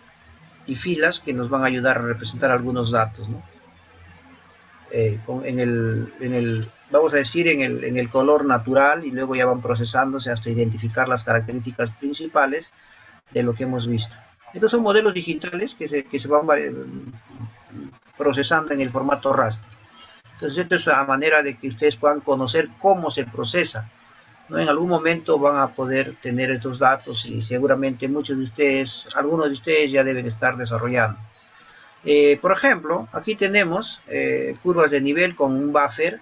y filas que nos van a ayudar a representar algunos datos, ¿no? Vamos a decir en el color natural, y luego ya van procesándose hasta identificar las características principales de lo que hemos visto. Estos son modelos digitales que se van procesando en el formato raster. Entonces, esto es a manera de que ustedes puedan conocer cómo se procesa, ¿no? En algún momento van a poder tener estos datos y seguramente muchos de ustedes, algunos de ustedes ya deben estar desarrollando. Por ejemplo, aquí tenemos curvas de nivel con un buffer,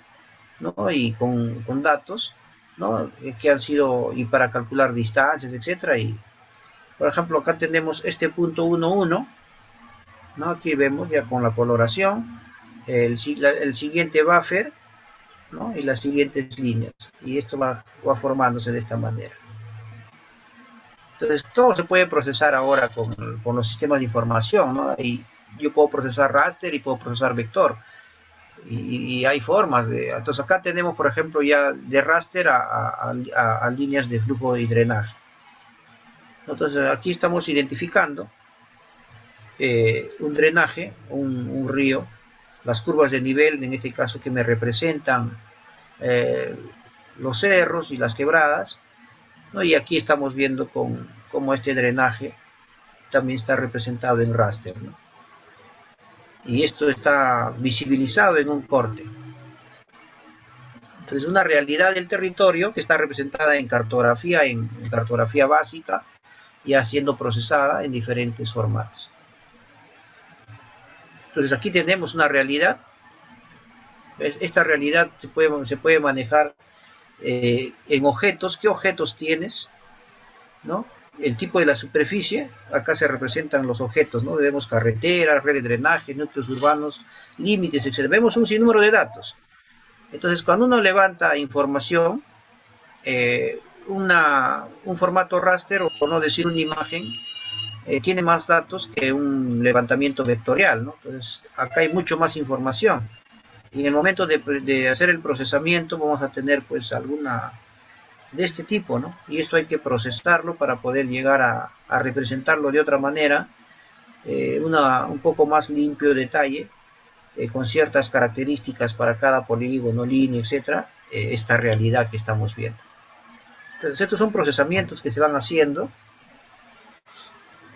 ¿no? Y con datos, ¿no? Que han sido, y para calcular distancias, etcétera. Y, por ejemplo, acá tenemos este punto 1,1, ¿no? Aquí vemos ya con la coloración el siguiente buffer, ¿no? Y las siguientes líneas. Y esto va formándose de esta manera. Entonces, todo se puede procesar ahora con los sistemas de información, ¿no? Y yo puedo procesar raster y puedo procesar vector. Y hay formas de... Entonces, acá tenemos, por ejemplo, ya de raster a líneas de flujo y drenaje. Entonces, aquí estamos identificando un drenaje, un río, las curvas de nivel, en este caso que me representan los cerros y las quebradas, ¿no? Y aquí estamos viendo cómo este drenaje también está representado en raster, ¿no? Y esto está visibilizado en un corte. Entonces, una realidad del territorio que está representada en cartografía básica, ya siendo procesada en diferentes formatos. Entonces, aquí tenemos una realidad. Esta realidad se puede manejar en objetos. ¿Qué objetos tienes? ¿No? El tipo de la superficie, acá se representan los objetos, ¿no? Vemos carreteras, red de drenaje, núcleos urbanos, límites, etc. Vemos un sinnúmero de datos. Entonces, cuando uno levanta información, un formato raster, o por no decir una imagen, tiene más datos que un levantamiento vectorial, ¿no? Entonces, acá hay mucho más información. Y en el momento de hacer el procesamiento, vamos a tener pues alguna de este tipo, ¿no? Y esto hay que procesarlo para poder llegar a representarlo de otra manera, un poco más limpio detalle, con ciertas características para cada polígono, línea, etcétera, esta realidad que estamos viendo. Entonces, estos son procesamientos que se van haciendo,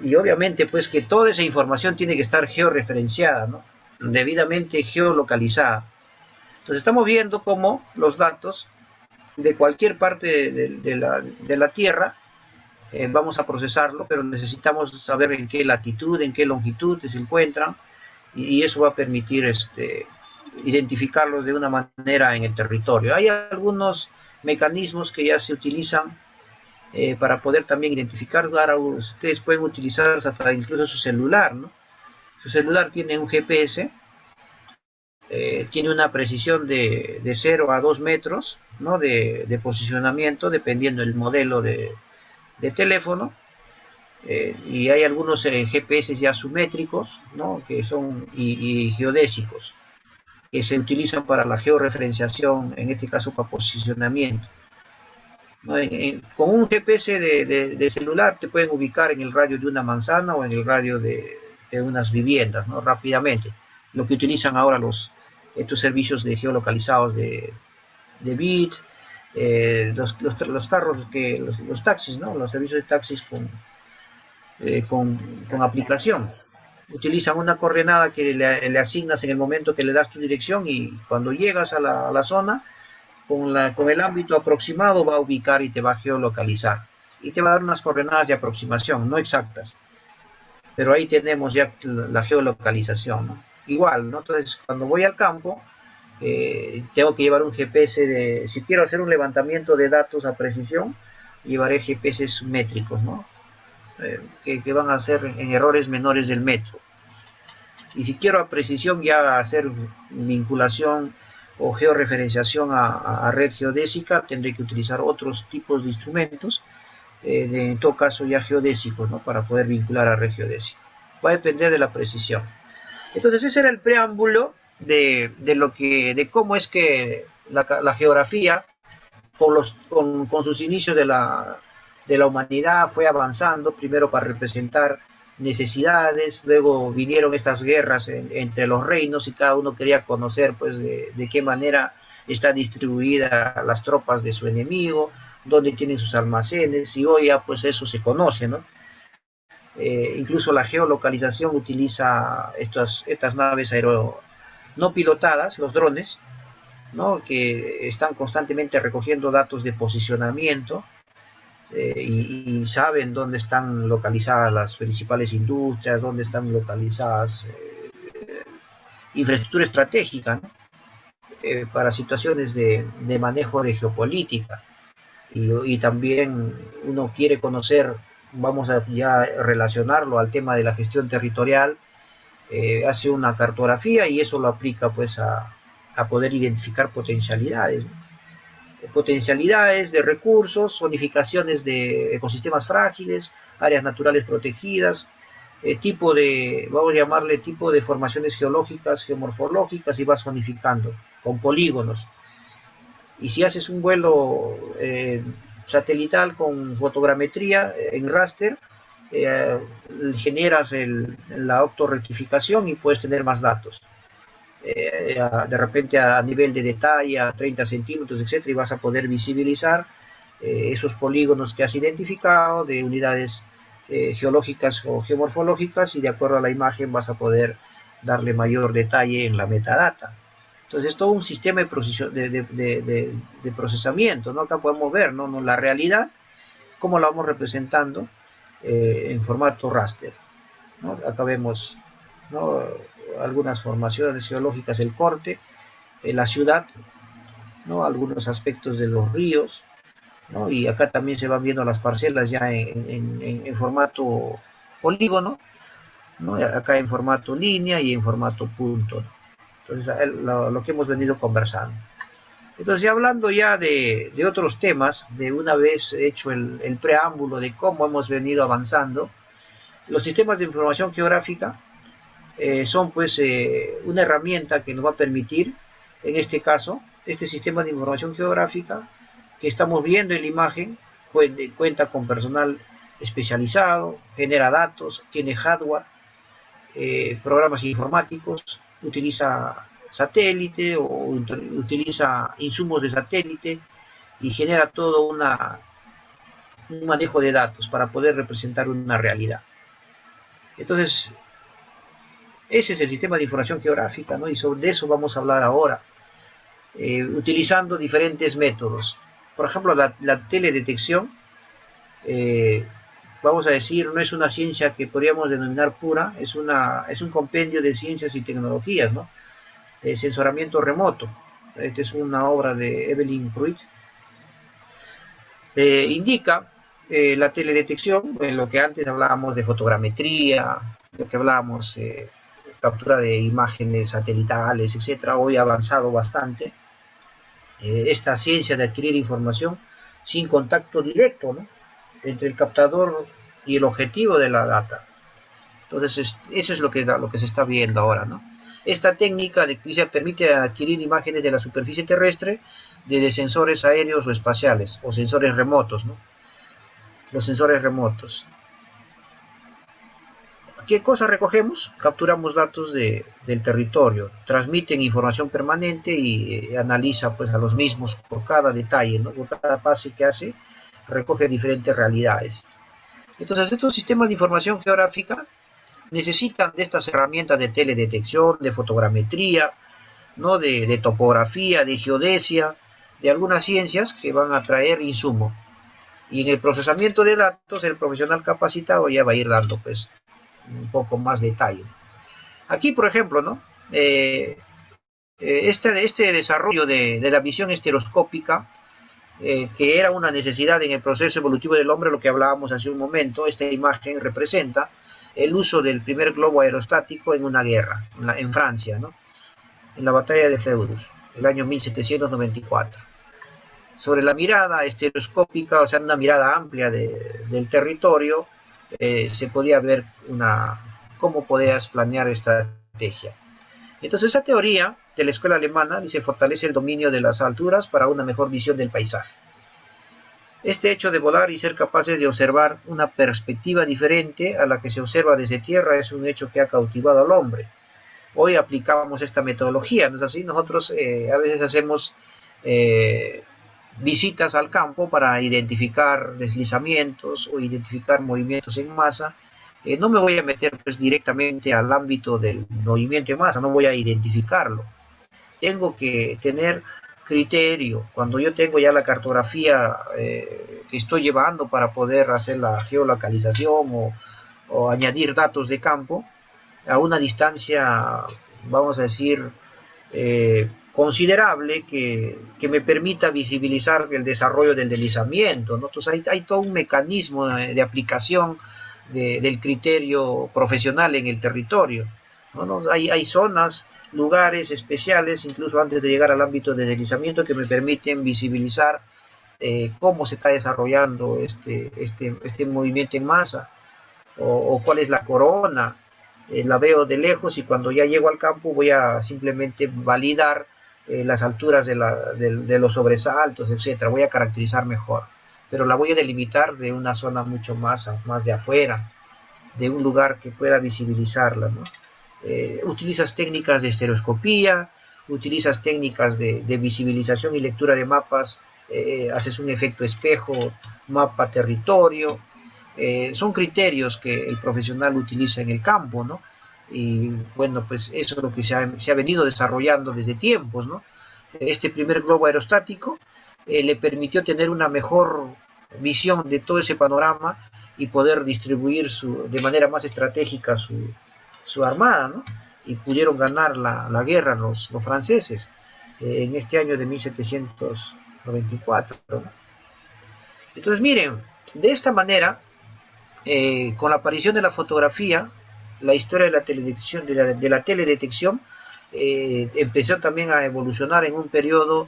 y obviamente pues que toda esa información tiene que estar georreferenciada, ¿no? Debidamente geolocalizada. Entonces estamos viendo cómo los datos de cualquier parte de la Tierra vamos a procesarlo, pero necesitamos saber en qué latitud, en qué longitud se encuentran, y eso va a permitir identificarlos de una manera en el territorio. Hay algunos mecanismos que ya se utilizan para poder también identificar. Ahora ustedes pueden utilizar hasta incluso su celular, ¿no? Su celular tiene un GPS, tiene una precisión de 0 a 2 metros, ¿no? de posicionamiento, dependiendo del modelo de teléfono. Y hay algunos GPS ya sumétricos, ¿no? Que son y geodésicos, que se utilizan para la georreferenciación, en este caso para posicionamiento, ¿no? Con un GPS de celular te pueden ubicar en el radio de una manzana o en el radio de unas viviendas, ¿no? Rápidamente. Lo que utilizan ahora estos servicios de geolocalizados de BIT, los carros, los taxis, ¿no? Los servicios de taxis con aplicación. Utilizan una coordenada que le asignas en el momento que le das tu dirección, y cuando llegas a la zona, con el ámbito aproximado va a ubicar y te va a geolocalizar. Y te va a dar unas coordenadas de aproximación, no exactas. Pero ahí tenemos ya la geolocalización, ¿no? Igual, ¿no? Entonces, cuando voy al campo, tengo que llevar un GPS si quiero hacer un levantamiento de datos a precisión, llevaré GPS métricos, ¿no? Que van a ser en errores menores del metro. Y si quiero a precisión ya hacer vinculación o georreferenciación a red geodésica, tendré que utilizar otros tipos de instrumentos, en todo caso ya geodésicos, ¿no? Para poder vincular a red geodésica. Va a depender de la precisión. Entonces ese era el preámbulo de cómo es que la geografía, con sus inicios de la humanidad, fue avanzando, primero para representar necesidades, luego vinieron estas guerras entre los reinos, y cada uno quería conocer pues de qué manera está distribuida las tropas de su enemigo, dónde tienen sus almacenes, y hoy ya pues eso se conoce, ¿no? Incluso la geolocalización utiliza estas naves no pilotadas, los drones, ¿no? Que están constantemente recogiendo datos de posicionamiento, y saben dónde están localizadas las principales industrias, dónde están localizadas infraestructura estratégica, ¿no? Para situaciones de manejo de geopolítica. Y también uno quiere conocer, vamos a ya relacionarlo al tema de la gestión territorial, hace una cartografía y eso lo aplica pues a poder identificar potencialidades, ¿no? Potencialidades de recursos, zonificaciones de ecosistemas frágiles, áreas naturales protegidas, vamos a llamarle tipo de formaciones geológicas, geomorfológicas, y vas zonificando con polígonos. Y si haces un vuelo satelital con fotogrametría en raster, generas la autorrectificación y puedes tener más datos. De repente a nivel de detalle, a 30 centímetros, etcétera, y vas a poder visibilizar esos polígonos que has identificado de unidades geológicas o geomorfológicas, y de acuerdo a la imagen vas a poder darle mayor detalle en la metadata. Entonces es todo un sistema de procesamiento, ¿no? Acá podemos ver, ¿no? La realidad, cómo la vamos representando en formato raster, ¿no? Acá vemos, ¿no? Algunas formaciones geológicas, el corte, la ciudad, ¿no? Algunos aspectos de los ríos, ¿no? Y acá también se van viendo las parcelas ya en formato polígono, ¿no? Acá en formato línea y en formato punto, ¿no? Entonces, lo que hemos venido conversando. Entonces, ya hablando ya de otros temas, de una vez hecho el preámbulo de cómo hemos venido avanzando, los sistemas de información geográfica son pues una herramienta que nos va a permitir, en este caso, este sistema de información geográfica que estamos viendo en la imagen, cuenta con personal especializado, genera datos, tiene hardware, programas informáticos, utiliza satélite o utiliza insumos de satélite y genera todo un manejo de datos para poder representar una realidad. Entonces, ese es el sistema de información geográfica, ¿no? Y de eso vamos a hablar ahora, utilizando diferentes métodos. Por ejemplo, la teledetección, vamos a decir, no es una ciencia que podríamos denominar pura, es un compendio de ciencias y tecnologías, ¿no? Sensoramiento remoto. Esta es una obra de Evelyn Pruitt. Indica la teledetección, en lo que antes hablábamos de fotogrametría, lo que hablábamos captura de imágenes satelitales, etcétera. Hoy ha avanzado bastante esta ciencia de adquirir información sin contacto directo, ¿no? Entre el captador y el objetivo de la data. Entonces, eso es lo que se está viendo ahora, ¿no? Esta técnica permite adquirir imágenes de la superficie terrestre de sensores aéreos o espaciales, o sensores remotos, ¿no? Los sensores remotos. ¿Qué cosa recogemos? Capturamos datos del territorio, transmiten información permanente y analiza pues a los mismos por cada detalle, ¿no? Por cada pase que hace, recoge diferentes realidades. Entonces, estos sistemas de información geográfica necesitan de estas herramientas de teledetección, de fotogrametría, ¿no? De topografía, de geodesia, de algunas ciencias que van a traer insumo. Y en el procesamiento de datos, el profesional capacitado ya va a ir dando pues un poco más detalle. Aquí, por ejemplo, ¿no? Este desarrollo de la visión estereoscópica, que era una necesidad en el proceso evolutivo del hombre, lo que hablábamos hace un momento, esta imagen representa el uso del primer globo aerostático en una guerra, en Francia, ¿no? En la batalla de Fleurus, el año 1794. Sobre la mirada estereoscópica, o sea, una mirada amplia del territorio, se podía ver cómo podías planear estrategia. Entonces, esa teoría de la escuela alemana dice fortalece el dominio de las alturas para una mejor visión del paisaje. Este hecho de volar y ser capaces de observar una perspectiva diferente a la que se observa desde tierra es un hecho que ha cautivado al hombre. Hoy aplicamos esta metodología, ¿no es así? Nosotros a veces hacemos visitas al campo para identificar deslizamientos o identificar movimientos en masa no me voy a meter pues directamente al ámbito del movimiento de masa, no voy a identificarlo. Tengo que tener criterio. Cuando yo tengo ya la cartografía que estoy llevando para poder hacer la geolocalización o añadir datos de campo a una distancia, vamos a decir, considerable que me permita visibilizar el desarrollo del deslizamiento, ¿no? Entonces hay todo un mecanismo de aplicación del criterio profesional en el territorio, ¿no? Hay zonas, lugares especiales, incluso antes de llegar al ámbito de deslizamiento, que me permiten visibilizar cómo se está desarrollando este movimiento en masa, o cuál es la corona. La veo de lejos y cuando ya llego al campo voy a simplemente validar las alturas de los sobresaltos, etcétera. Voy a caracterizar mejor, pero la voy a delimitar de una zona mucho más de afuera, de un lugar que pueda visibilizarla, ¿no? Utilizas técnicas de estereoscopía, utilizas técnicas de visibilización y lectura de mapas, haces un efecto espejo, mapa territorio. Son criterios que el profesional utiliza en el campo, ¿no? Y bueno, pues eso es lo que se ha venido desarrollando desde tiempos, ¿no? Este primer globo aerostático le permitió tener una mejor visión de todo ese panorama y poder distribuir de manera más estratégica su armada, ¿no? Y pudieron ganar la guerra los franceses en este año de 1794, ¿no? Entonces miren, de esta manera, con la aparición de la fotografía, la historia de la teledetección, empezó también a evolucionar en un periodo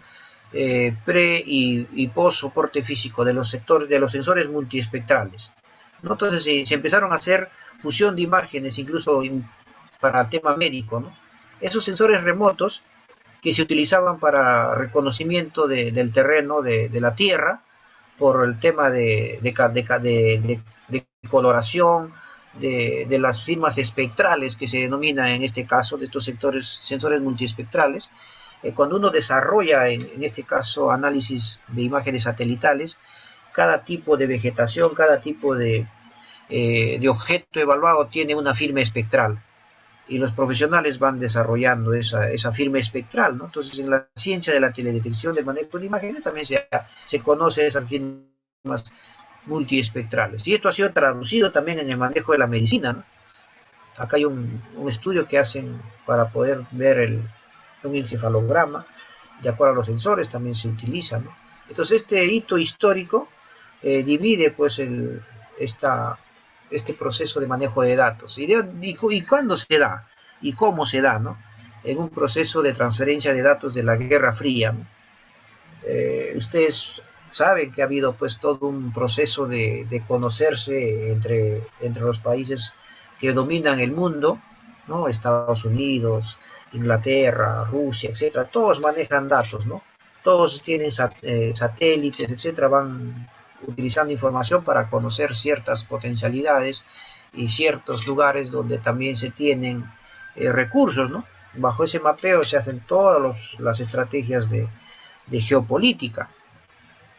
pre y post soporte físico de los sensores multiespectrales, ¿no? Entonces se empezaron a hacer fusión de imágenes, incluso para el tema médico, ¿no? Esos sensores remotos que se utilizaban para reconocimiento del terreno, de la Tierra, por el tema de coloración, de las firmas espectrales que se denomina en este caso, de estos sensores multiespectrales. Cuando uno desarrolla, en este caso, análisis de imágenes satelitales, cada tipo de vegetación, cada tipo de objeto evaluado tiene una firma espectral, y los profesionales van desarrollando esa firma espectral, ¿no? Entonces, en la ciencia de la teledetección de manejo de imágenes también se conoce esas firmas multiespectrales. Y esto ha sido traducido también en el manejo de la medicina, ¿no? Acá hay un estudio que hacen para poder ver un encefalograma, de acuerdo a los sensores también se utiliza, ¿no? Entonces, este hito histórico divide pues este proceso de manejo de datos. ¿Y cuándo se da? ¿Y cómo se da, no? En un proceso de transferencia de datos de la Guerra Fría, ¿no? Ustedes saben que ha habido pues todo un proceso de conocerse entre los países que dominan el mundo, ¿no? Estados Unidos, Inglaterra, Rusia, etcétera. Todos manejan datos, ¿no? Todos tienen satélites, etcétera, van utilizando información para conocer ciertas potencialidades y ciertos lugares donde también se tienen recursos, ¿no? Bajo ese mapeo se hacen todas las estrategias de geopolítica,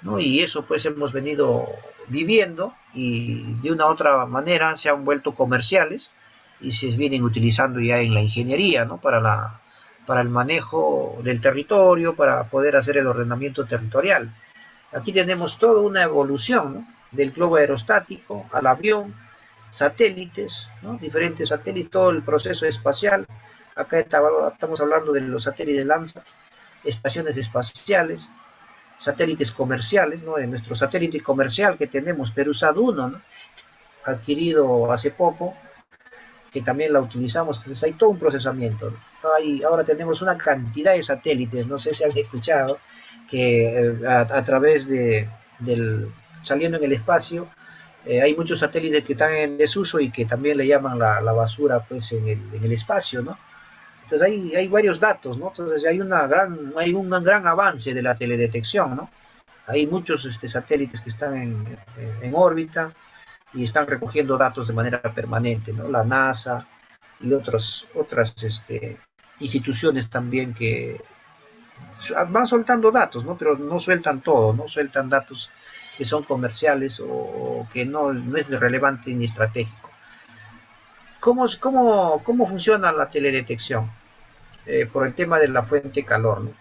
¿no? Y eso pues hemos venido viviendo, y de una u otra manera se han vuelto comerciales y se vienen utilizando ya en la ingeniería, ¿no? Para el manejo del territorio, para poder hacer el ordenamiento territorial. Aquí tenemos toda una evolución, ¿no? Del globo aerostático al avión, satélites, ¿no? Diferentes satélites, todo el proceso espacial. Acá estamos hablando de los satélites Landsat, estaciones espaciales, satélites comerciales, ¿no? En nuestro satélite comercial que tenemos, Perusat-1, ¿no? Adquirido hace poco, que también la utilizamos. Entonces hay todo un procesamiento, ¿no? Ahora tenemos una cantidad de satélites, no sé si han escuchado, que a través saliendo en el espacio, hay muchos satélites que están en desuso y que también le llaman la basura pues en el espacio, ¿no? Entonces hay varios datos, ¿no? Entonces hay un gran avance de la teledetección, ¿no? Hay muchos satélites que están en órbita y están recogiendo datos de manera permanente, ¿no? La NASA y otras instituciones también que van soltando datos, ¿no? Pero no sueltan todo, ¿no? Sueltan datos que son comerciales o que no es relevante ni estratégico. ¿Cómo funciona la teledetección? Por el tema de la fuente calor, ¿no?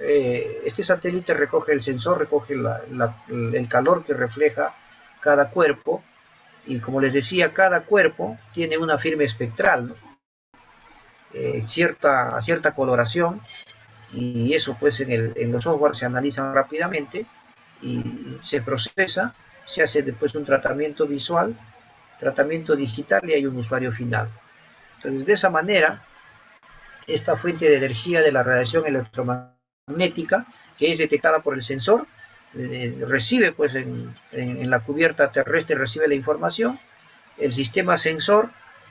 Este satélite recoge el sensor, recoge el calor que refleja cada cuerpo, y como les decía, cada cuerpo tiene una firma espectral, ¿no? Cierta coloración, y eso pues en los software se analizan rápidamente y se procesa, se hace después un tratamiento visual, tratamiento digital, y hay un usuario final. Entonces, de esa manera, esta fuente de energía de la radiación electromagnética, que es detectada por el sensor, recibe pues en la cubierta terrestre, recibe la información, el sistema sensor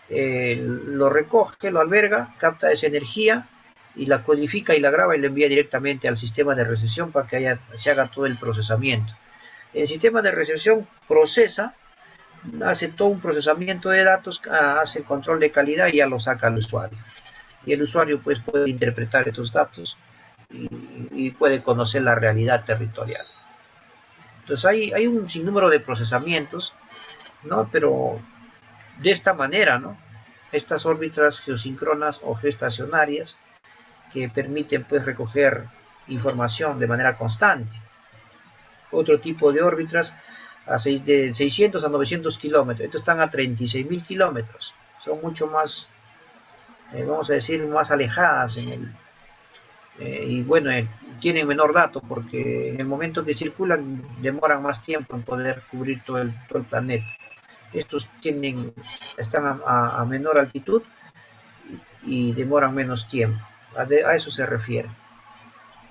lo recoge, lo alberga, capta esa energía y la codifica y la graba y la envía directamente al sistema de recepción para que se haga todo el procesamiento. El sistema de recepción procesa, hace todo un procesamiento de datos, hace el control de calidad y ya lo saca al usuario. Y el usuario pues puede interpretar estos datos y puede conocer la realidad territorial. Entonces hay un sinnúmero de procesamientos, ¿no? Pero de esta manera, ¿no? Estas órbitas geosíncronas o geoestacionarias que permiten pues recoger información de manera constante. Otro tipo de órbitas de 600 a 900 kilómetros, estos están a 36.000 kilómetros, son mucho más, vamos a decir, más alejadas y bueno, tienen menor dato porque en el momento que circulan demoran más tiempo en poder cubrir todo el planeta. Estos están a menor altitud y demoran menos tiempo. A eso se refiere.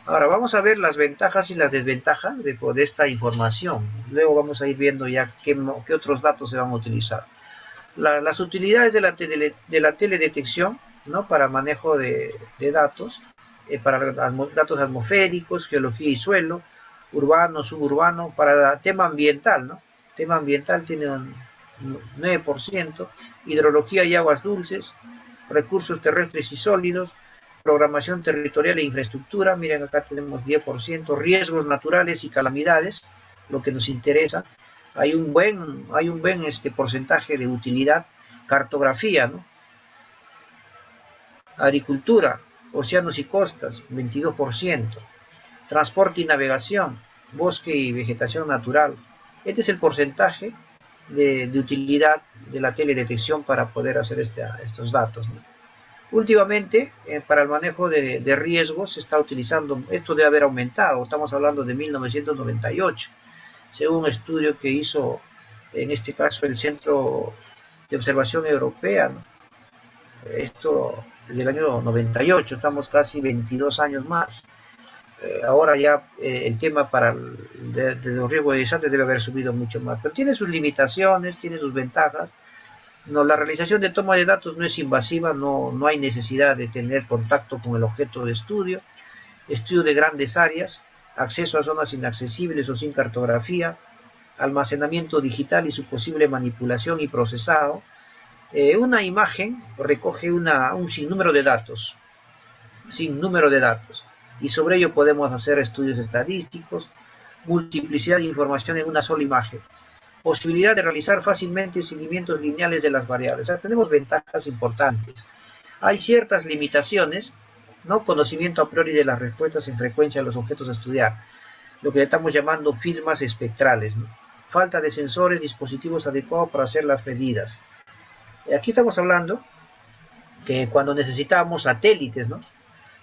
Ahora vamos a ver las ventajas y las desventajas de esta información. Luego vamos a ir viendo ya qué otros datos se van a utilizar. Las utilidades de la teledetección, ¿no? Para manejo de datos, para datos atmosféricos, geología y suelo, urbano, suburbano, para el tema ambiental, ¿no? Tema ambiental tiene un 9%, hidrología y aguas dulces, recursos terrestres y sólidos, programación territorial e infraestructura, miren acá tenemos 10%, riesgos naturales y calamidades, lo que nos interesa, hay un buen porcentaje de utilidad, cartografía, ¿no? Agricultura, océanos y costas, 22%, transporte y navegación, bosque y vegetación natural. Este es el porcentaje de utilidad de la teledetección para poder hacer estos datos, ¿no? Últimamente, para el manejo de riesgos se está utilizando, esto debe haber aumentado, estamos hablando de 1998, según un estudio que hizo, en este caso, el Centro de Observación Europea, ¿no? Esto del año 98, estamos casi 22 años más. Ahora ya el tema de los riesgos de desastres debe haber subido mucho más, pero tiene sus limitaciones, tiene sus ventajas. No, la realización de toma de datos no es invasiva, no hay necesidad de tener contacto con el objeto de estudio de grandes áreas, acceso a zonas inaccesibles o sin cartografía, almacenamiento digital y su posible manipulación y procesado. Una imagen recoge un sinnúmero de datos, y sobre ello podemos hacer estudios estadísticos, multiplicidad de información en una sola imagen, posibilidad de realizar fácilmente seguimientos lineales de las variables. O sea, tenemos ventajas importantes. Hay ciertas limitaciones, ¿no? Conocimiento a priori de las respuestas en frecuencia de los objetos a estudiar, lo que le estamos llamando firmas espectrales, ¿no? Falta de sensores, dispositivos adecuados para hacer las medidas. Aquí estamos hablando que cuando necesitábamos satélites, ¿no?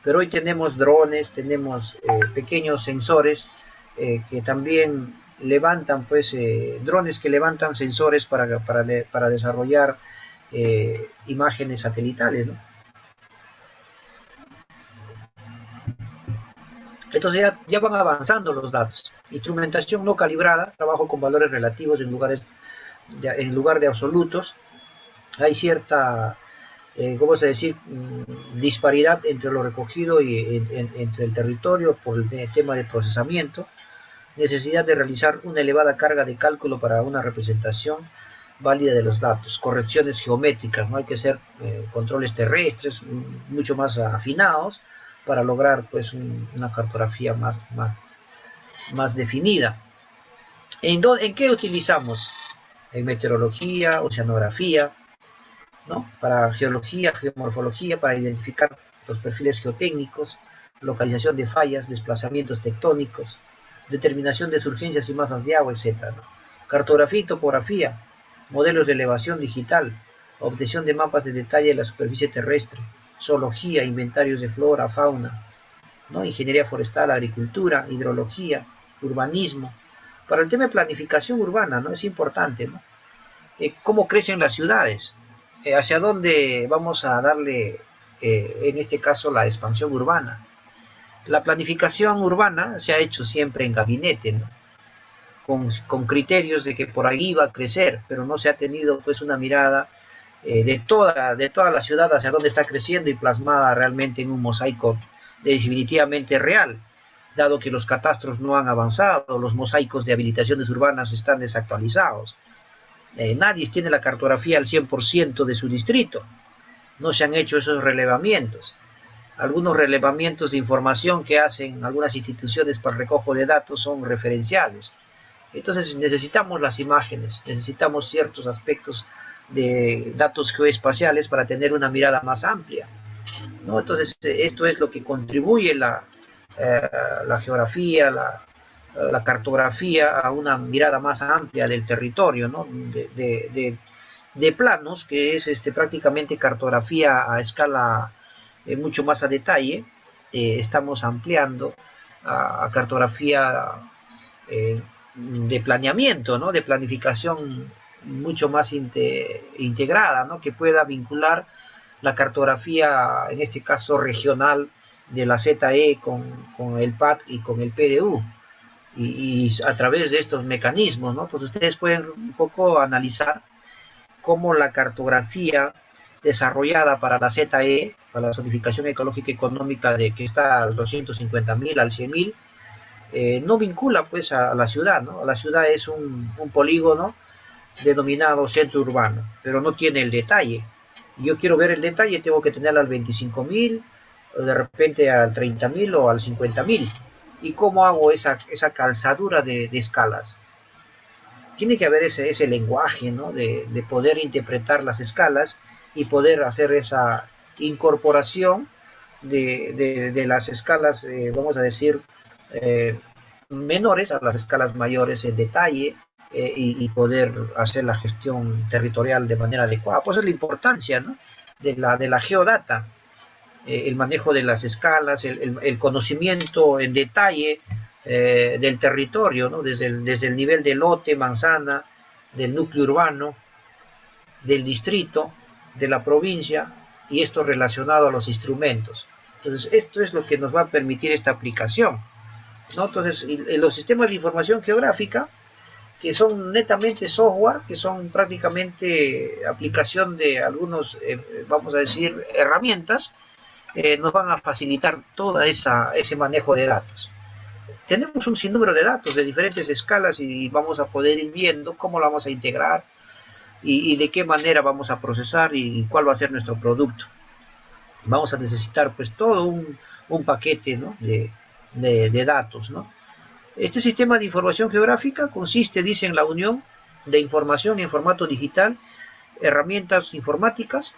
Pero hoy tenemos drones, tenemos pequeños sensores que también levantan, pues, drones que levantan sensores para desarrollar imágenes satelitales, ¿no? Entonces ya van avanzando los datos. Instrumentación no calibrada, trabajo con valores relativos en lugar de absolutos. Hay cierta, ¿cómo se decir?, disparidad entre lo recogido y entre el territorio por el tema de procesamiento. Necesidad de realizar una elevada carga de cálculo para una representación válida de los datos. Correcciones geométricas, ¿no? Hay que hacer controles terrestres mucho más afinados para lograr, pues, una cartografía más definida. ¿En qué utilizamos? En meteorología, oceanografía, ¿no? Para geología, geomorfología, para identificar los perfiles geotécnicos, localización de fallas, desplazamientos tectónicos, determinación de surgencias y masas de agua, etc., ¿no? Cartografía y topografía, modelos de elevación digital, obtención de mapas de detalle de la superficie terrestre, zoología, inventarios de flora, fauna, ¿no? Ingeniería forestal, agricultura, hidrología, urbanismo. Para el tema de planificación urbana, ¿no? Es importante, ¿no? Cómo crecen las ciudades, hacia dónde vamos a darle, en este caso, la expansión urbana. La planificación urbana se ha hecho siempre en gabinete, ¿no? Con criterios de que por ahí va a crecer, pero no se ha tenido pues una mirada de toda la ciudad hacia dónde está creciendo y plasmada realmente en un mosaico definitivamente real, dado que los catastros no han avanzado, los mosaicos de habilitaciones urbanas están desactualizados. Nadie tiene la cartografía al 100% de su distrito, no se han hecho esos relevamientos. Algunos relevamientos de información que hacen algunas instituciones para el recojo de datos son referenciales. Entonces necesitamos las imágenes, necesitamos ciertos aspectos de datos geoespaciales para tener una mirada más amplia, ¿no? Entonces esto es lo que contribuye la geografía, la cartografía a una mirada más amplia del territorio, ¿no? De planos, que es prácticamente cartografía a escala mucho más a detalle. Estamos ampliando a cartografía de planeamiento, ¿no? De planificación mucho más integrada, ¿no? Que pueda vincular la cartografía, en este caso regional, de la ZE con el PAT y con el PDU, y a través de estos mecanismos, ¿no? Entonces ustedes pueden un poco analizar cómo la cartografía desarrollada para la ZE, para la zonificación ecológica y económica, de que está al 250.000, al 100.000, no vincula pues a la ciudad, ¿no? La ciudad es un polígono denominado centro urbano, pero no tiene el detalle. Yo quiero ver el detalle, tengo que tenerla al 25.000, o de repente al 30.000 o al 50.000. ¿Y cómo hago esa calzadura de escalas? Tiene que haber ese lenguaje, ¿no? De poder interpretar las escalas y poder hacer esa incorporación de las escalas, vamos a decir, menores a las escalas mayores en detalle, y poder hacer la gestión territorial de manera adecuada. Pues es la importancia, ¿no? de la geodata, el manejo de las escalas, el conocimiento en detalle del territorio, ¿no? Desde el nivel de lote, manzana, del núcleo urbano, del distrito, de la provincia, y esto relacionado a los instrumentos. Entonces, esto es lo que nos va a permitir esta aplicación, ¿no? Entonces, los sistemas de información geográfica, que son netamente software, que son prácticamente aplicación de algunos, vamos a decir, herramientas, nos van a facilitar todo ese manejo de datos. Tenemos un sinnúmero de datos de diferentes escalas y vamos a poder ir viendo cómo lo vamos a integrar y de qué manera vamos a procesar y cuál va a ser nuestro producto. Vamos a necesitar pues todo un paquete, ¿no? de datos, ¿no? Este sistema de información geográfica consiste, dice, en la unión de información en formato digital, herramientas informáticas,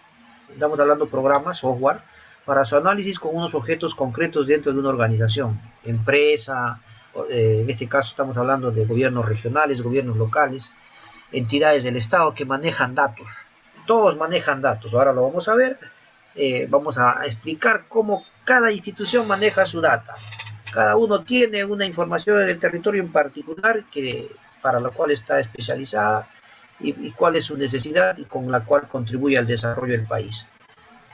estamos hablando programas, software, para su análisis con unos objetos concretos dentro de una organización, empresa, en este caso estamos hablando de gobiernos regionales, gobiernos locales, entidades del Estado que manejan datos. Todos manejan datos, ahora lo vamos a ver, vamos a explicar cómo cada institución maneja su data. Cada uno tiene una información del territorio en particular para la cual está especializada y cuál es su necesidad y con la cual contribuye al desarrollo del país.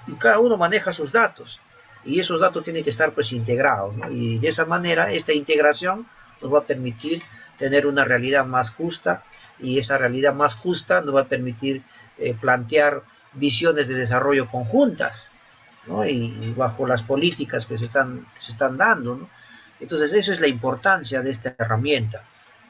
Y cada uno maneja sus datos y esos datos tienen que estar pues integrados, ¿no? Y de esa manera esta integración nos va a permitir tener una realidad más justa, y esa realidad más justa nos va a permitir plantear visiones de desarrollo conjuntas, ¿no? Y bajo las políticas que se están dando, ¿no? Entonces, eso es la importancia de esta herramienta.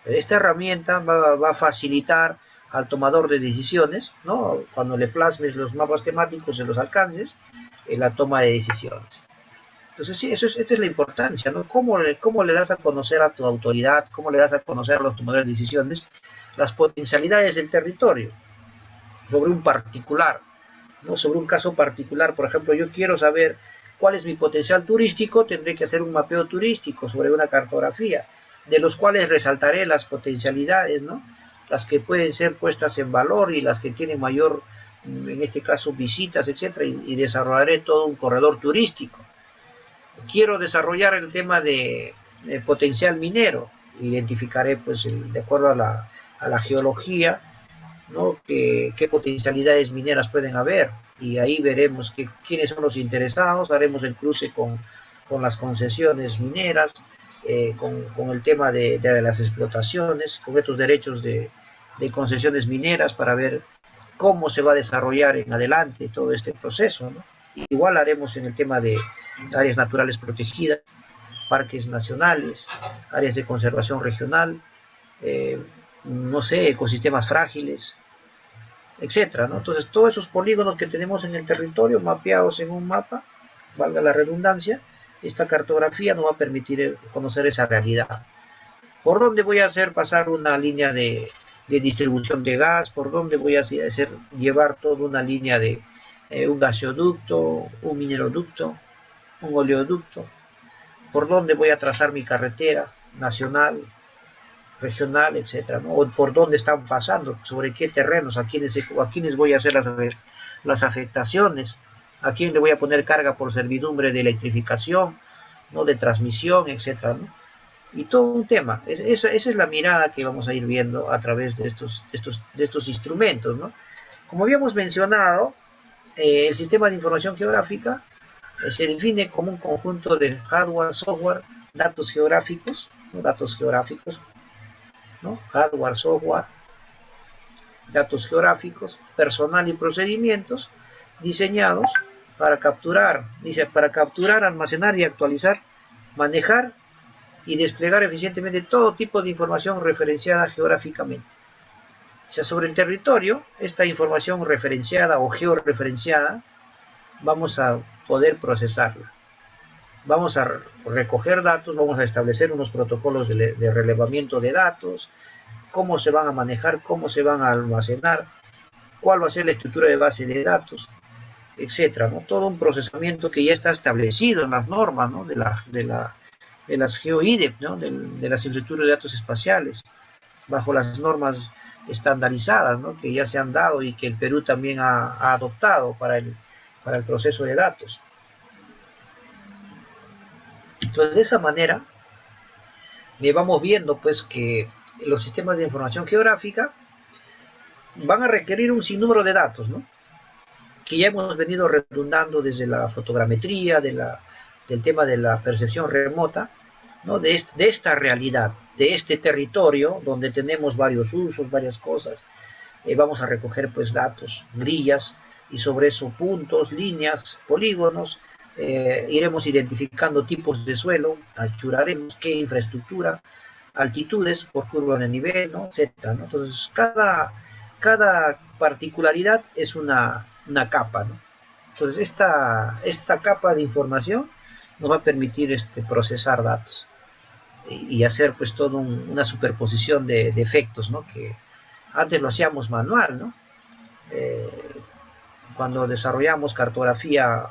Esta herramienta va a facilitar al tomador de decisiones, ¿no? Cuando le plasmes los mapas temáticos en los alcances, en la toma de decisiones. Entonces, sí, esta es la importancia, ¿no? ¿Cómo le das a conocer a tu autoridad, cómo le das a conocer a los tomadores de decisiones las potencialidades del territorio sobre un particular? ¿no? Sobre un caso particular, por ejemplo, yo quiero saber cuál es mi potencial turístico, tendré que hacer un mapeo turístico sobre una cartografía, de los cuales resaltaré las potencialidades, ¿no? Las que pueden ser puestas en valor y las que tienen mayor, en este caso, visitas, etcétera, y desarrollaré todo un corredor turístico. Quiero desarrollar el tema de potencial minero, identificaré, pues, de acuerdo a la geología, ¿no? Qué potencialidades mineras pueden haber, y ahí veremos quiénes son los interesados, haremos el cruce con las concesiones mineras, con el tema de las explotaciones, con estos derechos de concesiones mineras para ver cómo se va a desarrollar en adelante todo este proceso, ¿no? Igual haremos en el tema de áreas naturales protegidas, parques nacionales, áreas de conservación regional, no sé, ecosistemas frágiles, etcétera, ¿no? Entonces, todos esos polígonos que tenemos en el territorio mapeados en un mapa, valga la redundancia, esta cartografía nos va a permitir conocer esa realidad. ¿Por dónde voy a hacer pasar una línea de distribución de gas? ¿Por dónde voy a llevar toda una línea de un gasoducto, un mineroducto, un oleoducto? ¿Por dónde voy a trazar mi carretera nacional, regional, etcétera, ¿no? O por dónde están pasando, sobre qué terrenos, a quiénes voy a hacer las afectaciones, a quién le voy a poner carga por servidumbre de electrificación, ¿no? De transmisión, etcétera, ¿no? Y todo un tema. Esa es la mirada que vamos a ir viendo a través de estos instrumentos, ¿no? Como habíamos mencionado, el sistema de información geográfica se define como un conjunto de hardware, software, datos geográficos, ¿no? Datos geográficos, ¿no? Hardware, software, datos geográficos, personal y procedimientos diseñados para capturar, almacenar y actualizar, manejar y desplegar eficientemente todo tipo de información referenciada geográficamente. O sea, sobre el territorio, esta información referenciada o georreferenciada, vamos a poder procesarla. Vamos a recoger datos, vamos a establecer unos protocolos de relevamiento de datos, cómo se van a manejar, cómo se van a almacenar, cuál va a ser la estructura de base de datos, etcétera, ¿no? Todo un procesamiento que ya está establecido en las normas, ¿no? de las GeoIDEP, ¿no? de las infraestructuras de datos espaciales, bajo las normas estandarizadas, ¿no? Que ya se han dado y que el Perú también ha adoptado para el proceso de datos. Entonces, de esa manera, vamos viendo, pues, que los sistemas de información geográfica van a requerir un sinnúmero de datos, ¿no? Que ya hemos venido redundando desde la fotogrametría, del tema de la percepción remota, ¿no? De esta realidad, de este territorio donde tenemos varios usos, varias cosas. Vamos a recoger, pues, datos, grillas, y sobre eso puntos, líneas, polígonos. Iremos identificando tipos de suelo, achuraremos qué infraestructura, altitudes por curva de nivel, ¿no? Etcétera, ¿no? Entonces, cada particularidad es una capa, ¿no? Entonces, esta capa de información nos va a permitir procesar datos y hacer, pues, toda una superposición de efectos, ¿no? Que antes lo hacíamos manual, ¿no? Cuando desarrollamos cartografía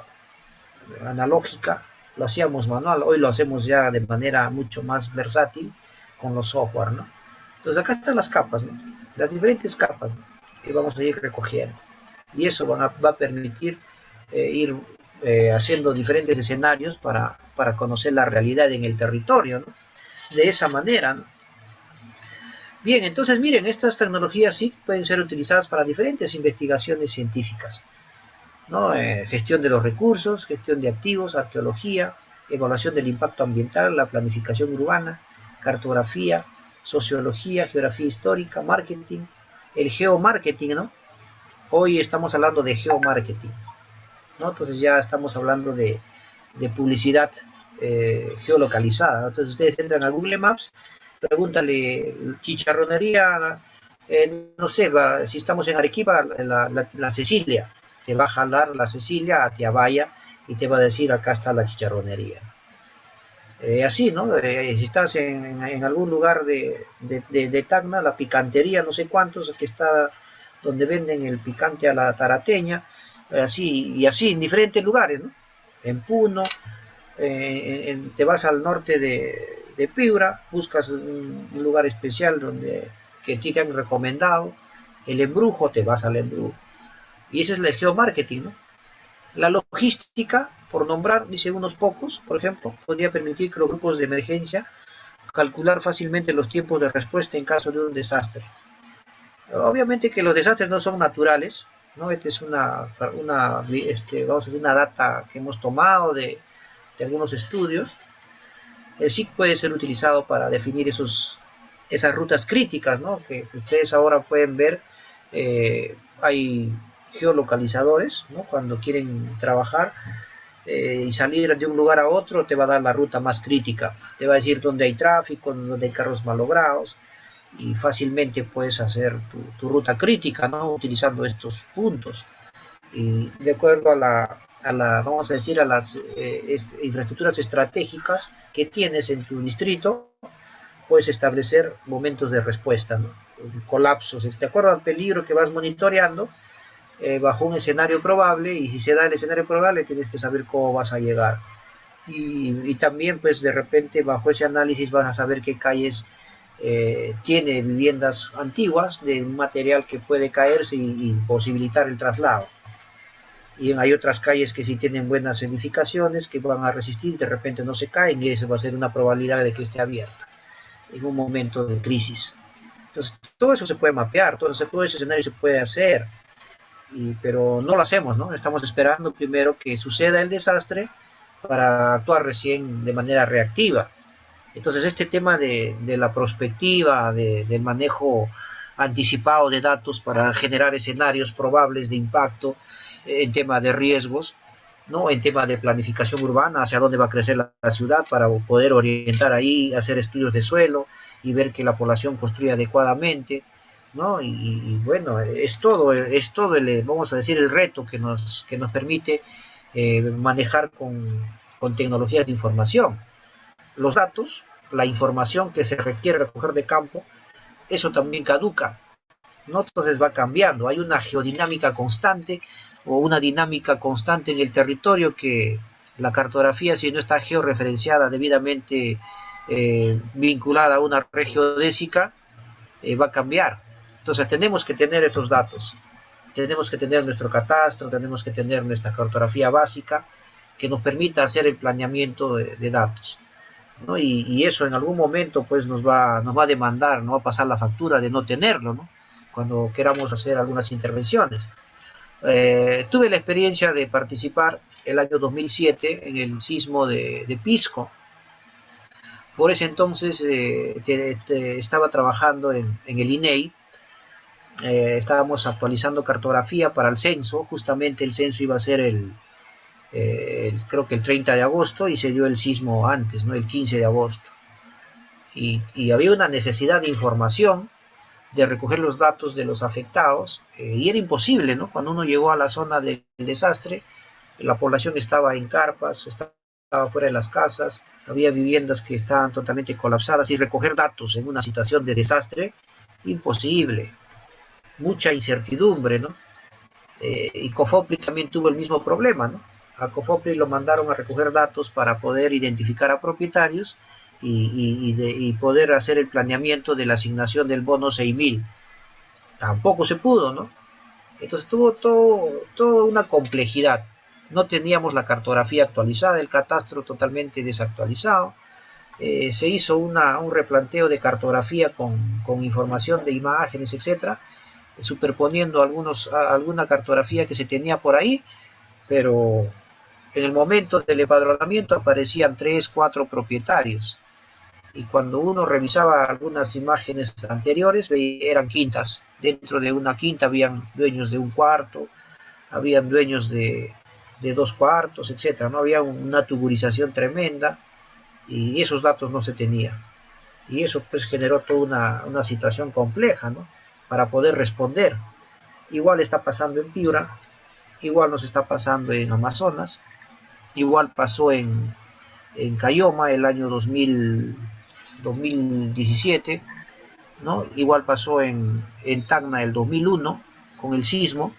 analógica, lo hacíamos manual, hoy lo hacemos ya de manera mucho más versátil con los software, ¿no? Entonces, acá están las capas, ¿no? Las diferentes capas, ¿no? Que vamos a ir recogiendo, y eso va a permitir ir haciendo diferentes escenarios para conocer la realidad en el territorio, ¿no? De esa manera, ¿no? Bien, entonces miren, estas tecnologías sí pueden ser utilizadas para diferentes investigaciones científicas, ¿no? Gestión de los recursos, gestión de activos, arqueología, evaluación del impacto ambiental, la planificación urbana, cartografía, sociología, geografía histórica, marketing, el geomarketing, ¿no? Hoy estamos hablando de geomarketing, ¿no? Entonces ya estamos hablando de publicidad geolocalizada. Entonces ustedes entran a Google Maps, pregúntale chicharronería, no sé, si estamos en Arequipa, la Cecilia, te va a jalar la Cecilia a Tiabaya y te va a decir, acá está la chicharronería. Así, ¿no? Si estás en algún lugar de Tacna, la picantería, no sé cuántos, que está donde venden el picante a la tarateña, así y así en diferentes lugares, ¿no? En Puno, te vas al norte de Piura, buscas un lugar especial donde que te han recomendado, el embrujo, te vas al embrujo. Y ese es el geomarketing, ¿no? La logística, por nombrar, dice unos pocos, por ejemplo, podría permitir que los grupos de emergencia calcular fácilmente los tiempos de respuesta en caso de un desastre. Obviamente que los desastres no son naturales, ¿no? Esta es vamos a decir, una data que hemos tomado de algunos estudios. El SIC puede ser utilizado para definir esas rutas críticas, ¿no? Que ustedes ahora pueden ver, hay geolocalizadores, ¿no? Cuando quieren trabajar y salir de un lugar a otro, te va a dar la ruta más crítica, te va a decir dónde hay tráfico, dónde hay carros malogrados, y fácilmente puedes hacer tu ruta crítica, ¿no? Utilizando estos puntos. Y de acuerdo vamos a decir, a las infraestructuras estratégicas que tienes en tu distrito, puedes establecer momentos de respuesta, ¿no? Colapsos, de acuerdo al peligro que vas monitoreando, bajo un escenario probable, y si se da el escenario probable tienes que saber cómo vas a llegar. Y también pues de repente bajo ese análisis vas a saber qué calles tiene viviendas antiguas de un material que puede caerse y posibilitar el traslado. Y hay otras calles que sí tienen buenas edificaciones que van a resistir, de repente no se caen, y eso va a ser una probabilidad de que esté abierta en un momento de crisis. Entonces todo eso se puede mapear, todo ese escenario se puede hacer, pero no lo hacemos, ¿no? Estamos esperando primero que suceda el desastre para actuar recién de manera reactiva. Entonces este tema de la prospectiva, del manejo anticipado de datos para generar escenarios probables de impacto en tema de riesgos, ¿no? En tema de planificación urbana, hacia dónde va a crecer la ciudad, para poder orientar ahí, hacer estudios de suelo y ver que la población construya adecuadamente, ¿no? Y bueno, es todo vamos a decir, el reto que nos permite manejar con tecnologías de información. Los datos, la información que se requiere recoger de campo, eso también caduca, ¿no? Entonces va cambiando, hay una geodinámica constante o una dinámica constante en el territorio, que la cartografía, si no está georreferenciada, debidamente vinculada a una red geodésica, va a cambiar. Entonces tenemos que tener estos datos, tenemos que tener nuestro catastro, tenemos que tener nuestra cartografía básica que nos permita hacer el planeamiento de datos, ¿no? Y eso en algún momento pues nos va a demandar, nos va a pasar la factura de no tenerlo, ¿no? Cuando queramos hacer algunas intervenciones. Tuve la experiencia de participar el año 2007 en el sismo de Pisco. Por ese entonces estaba trabajando en el INEI. Estábamos actualizando cartografía para el censo. Justamente el censo iba a ser creo que el 30 de agosto, y se dio el sismo antes, ¿no? El 15 de agosto. Y había una necesidad de información, de recoger los datos de los afectados, y era imposible, ¿no? Cuando uno llegó a la zona del desastre, la población estaba en carpas, estaba fuera de las casas, había viviendas que estaban totalmente colapsadas, y recoger datos en una situación de desastre, imposible, mucha incertidumbre, ¿no? Y COFOPRI también tuvo el mismo problema, ¿no? A COFOPRI lo mandaron a recoger datos para poder identificar a propietarios y poder hacer el planeamiento de la asignación del bono 6.000. Tampoco se pudo, ¿no? Entonces tuvo toda una complejidad. No teníamos la cartografía actualizada, el catastro totalmente desactualizado. Se hizo un replanteo de cartografía con información de imágenes, etcétera, superponiendo alguna cartografía que se tenía por ahí, pero en el momento del empadronamiento aparecían 3, 4 propietarios, y cuando uno revisaba algunas imágenes anteriores, eran quintas. Dentro de una quinta habían dueños de un cuarto, habían dueños de 2 cuartos, etcétera. No había una tuburización tremenda, y esos datos no se tenían. Y eso pues generó toda una situación compleja, ¿no? Para poder responder. Igual está pasando en Piura, igual nos está pasando en Amazonas, igual pasó en Cayoma el año 2017, ¿no? Igual pasó en Tacna el 2001 con el sismo,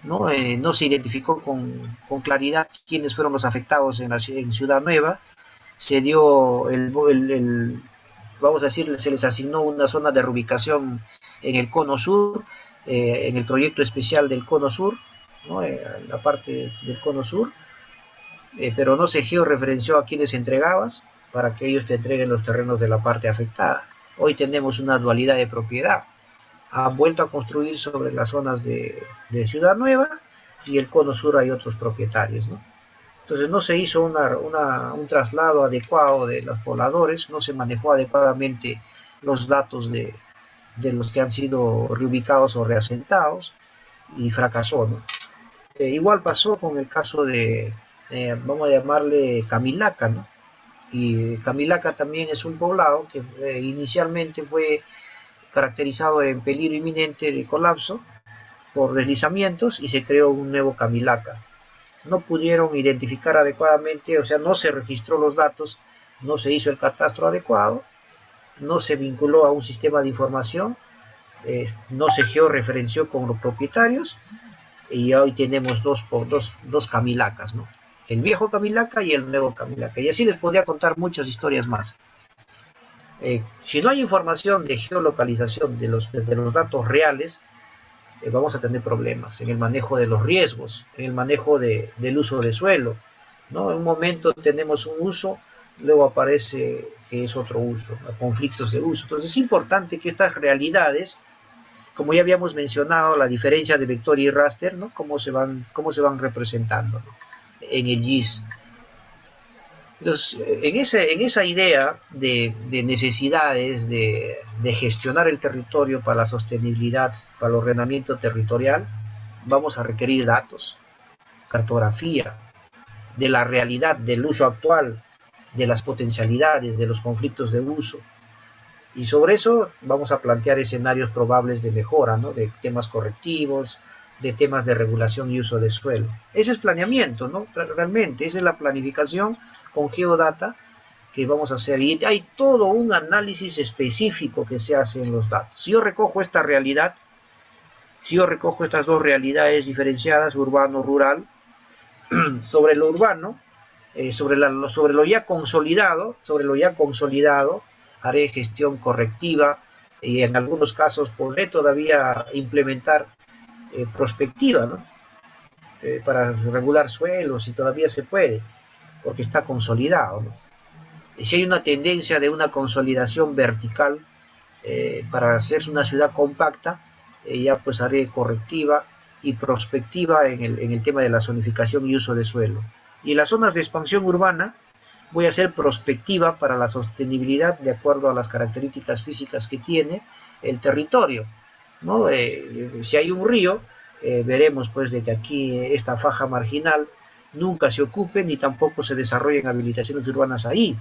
¿no? No se identificó con claridad quiénes fueron los afectados en Ciudad Nueva. Se dio vamos a decir, se les asignó una zona de reubicación en el Cono Sur, en el proyecto especial del Cono Sur, ¿no? La parte del Cono Sur, pero no se georreferenció a quienes entregabas para que ellos te entreguen los terrenos de la parte afectada. Hoy tenemos una dualidad de propiedad. Han vuelto a construir sobre las zonas de Ciudad Nueva y el Cono Sur hay otros propietarios, ¿no? Entonces no se hizo un traslado adecuado de los pobladores, no se manejó adecuadamente los datos de los que han sido reubicados o reasentados y fracasó, ¿no? Igual pasó con el caso de, vamos a llamarle Camilaca, ¿no? Y Camilaca también es un poblado que inicialmente fue caracterizado en peligro inminente de colapso por deslizamientos y se creó un nuevo Camilaca. No pudieron identificar adecuadamente, o sea, no se registró los datos, no se hizo el catastro adecuado, no se vinculó a un sistema de información, no se georreferenció con los propietarios y hoy tenemos dos Camilacas, ¿no? El viejo Camilaca y el nuevo Camilaca. Y así les podría contar muchas historias más. Si no hay información de geolocalización de los datos reales, vamos a tener problemas en el manejo de los riesgos, en el manejo del uso de suelo, ¿no? En un momento tenemos un uso, luego aparece que es otro uso, ¿no? Conflictos de uso. Entonces es importante que estas realidades, como ya habíamos mencionado, la diferencia de vector y raster, ¿no? Cómo se van representando, ¿no? En el GIS. Entonces, en esa idea de necesidades de gestionar el territorio para la sostenibilidad, para el ordenamiento territorial, vamos a requerir datos, cartografía, de la realidad, del uso actual, de las potencialidades, de los conflictos de uso. Y sobre eso vamos a plantear escenarios probables de mejora, ¿no? De temas correctivos, de temas de regulación y uso de suelo. Ese es planeamiento, ¿no? Realmente, esa es la planificación con geodata que vamos a hacer. Y hay todo un análisis específico que se hace en los datos. Si yo recojo esta realidad, si yo recojo estas dos realidades diferenciadas, urbano-rural, sobre lo urbano, sobre lo ya consolidado, haré gestión correctiva y en algunos casos podré todavía implementar prospectiva, ¿no? Para regular suelos y todavía se puede, porque está consolidado, ¿no? Y si hay una tendencia de una consolidación vertical para hacerse una ciudad compacta, ya pues haré correctiva y prospectiva en el tema de la zonificación y uso de suelo. Y en las zonas de expansión urbana voy a hacer prospectiva para la sostenibilidad de acuerdo a las características físicas que tiene el territorio, ¿no? Si hay un río, veremos pues de que aquí esta faja marginal nunca se ocupe ni tampoco se desarrollen habilitaciones urbanas ahí,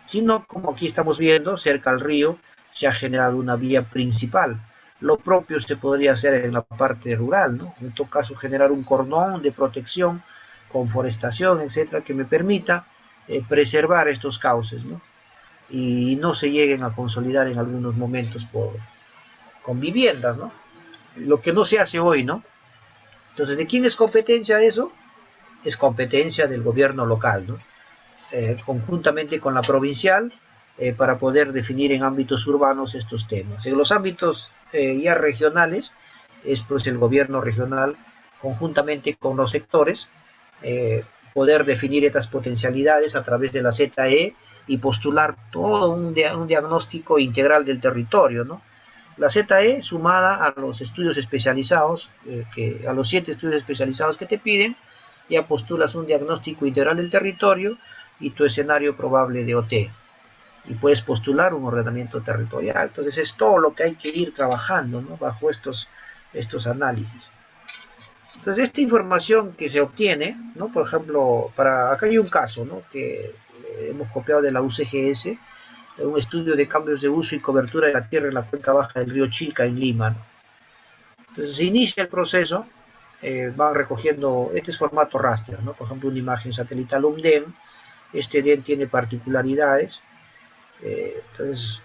sino como aquí estamos viendo, cerca al río se ha generado una vía principal. Lo propio se podría hacer en la parte rural, ¿no? En todo caso generar un cordón de protección con forestación, etcétera, que me permita preservar estos cauces, ¿no? Y no se lleguen a consolidar en algunos momentos con viviendas, ¿no? Lo que no se hace hoy, ¿no? Entonces, ¿de quién es competencia eso? Es competencia del gobierno local, ¿no? Conjuntamente con la provincial, para poder definir en ámbitos urbanos estos temas. En los ámbitos ya regionales, es pues el gobierno regional, conjuntamente con los sectores, poder definir estas potencialidades a través de la ZE y postular todo un diagnóstico integral del territorio, ¿no? La ZE sumada a los estudios especializados, a los 7 estudios especializados que te piden, ya postulas un diagnóstico integral del territorio y tu escenario probable de OT. Y puedes postular un ordenamiento territorial. Entonces es todo lo que hay que ir trabajando, ¿no? Bajo estos análisis. Entonces esta información que se obtiene, ¿no? Por ejemplo, acá hay un caso, ¿no? Que hemos copiado de la UCGS, un estudio de cambios de uso y cobertura de la tierra en la cuenca baja del río Chilca en Lima, ¿no? Entonces se inicia el proceso, van recogiendo, este es formato raster, ¿no? Por ejemplo, una imagen satelital UMDEN, este DEN tiene particularidades, entonces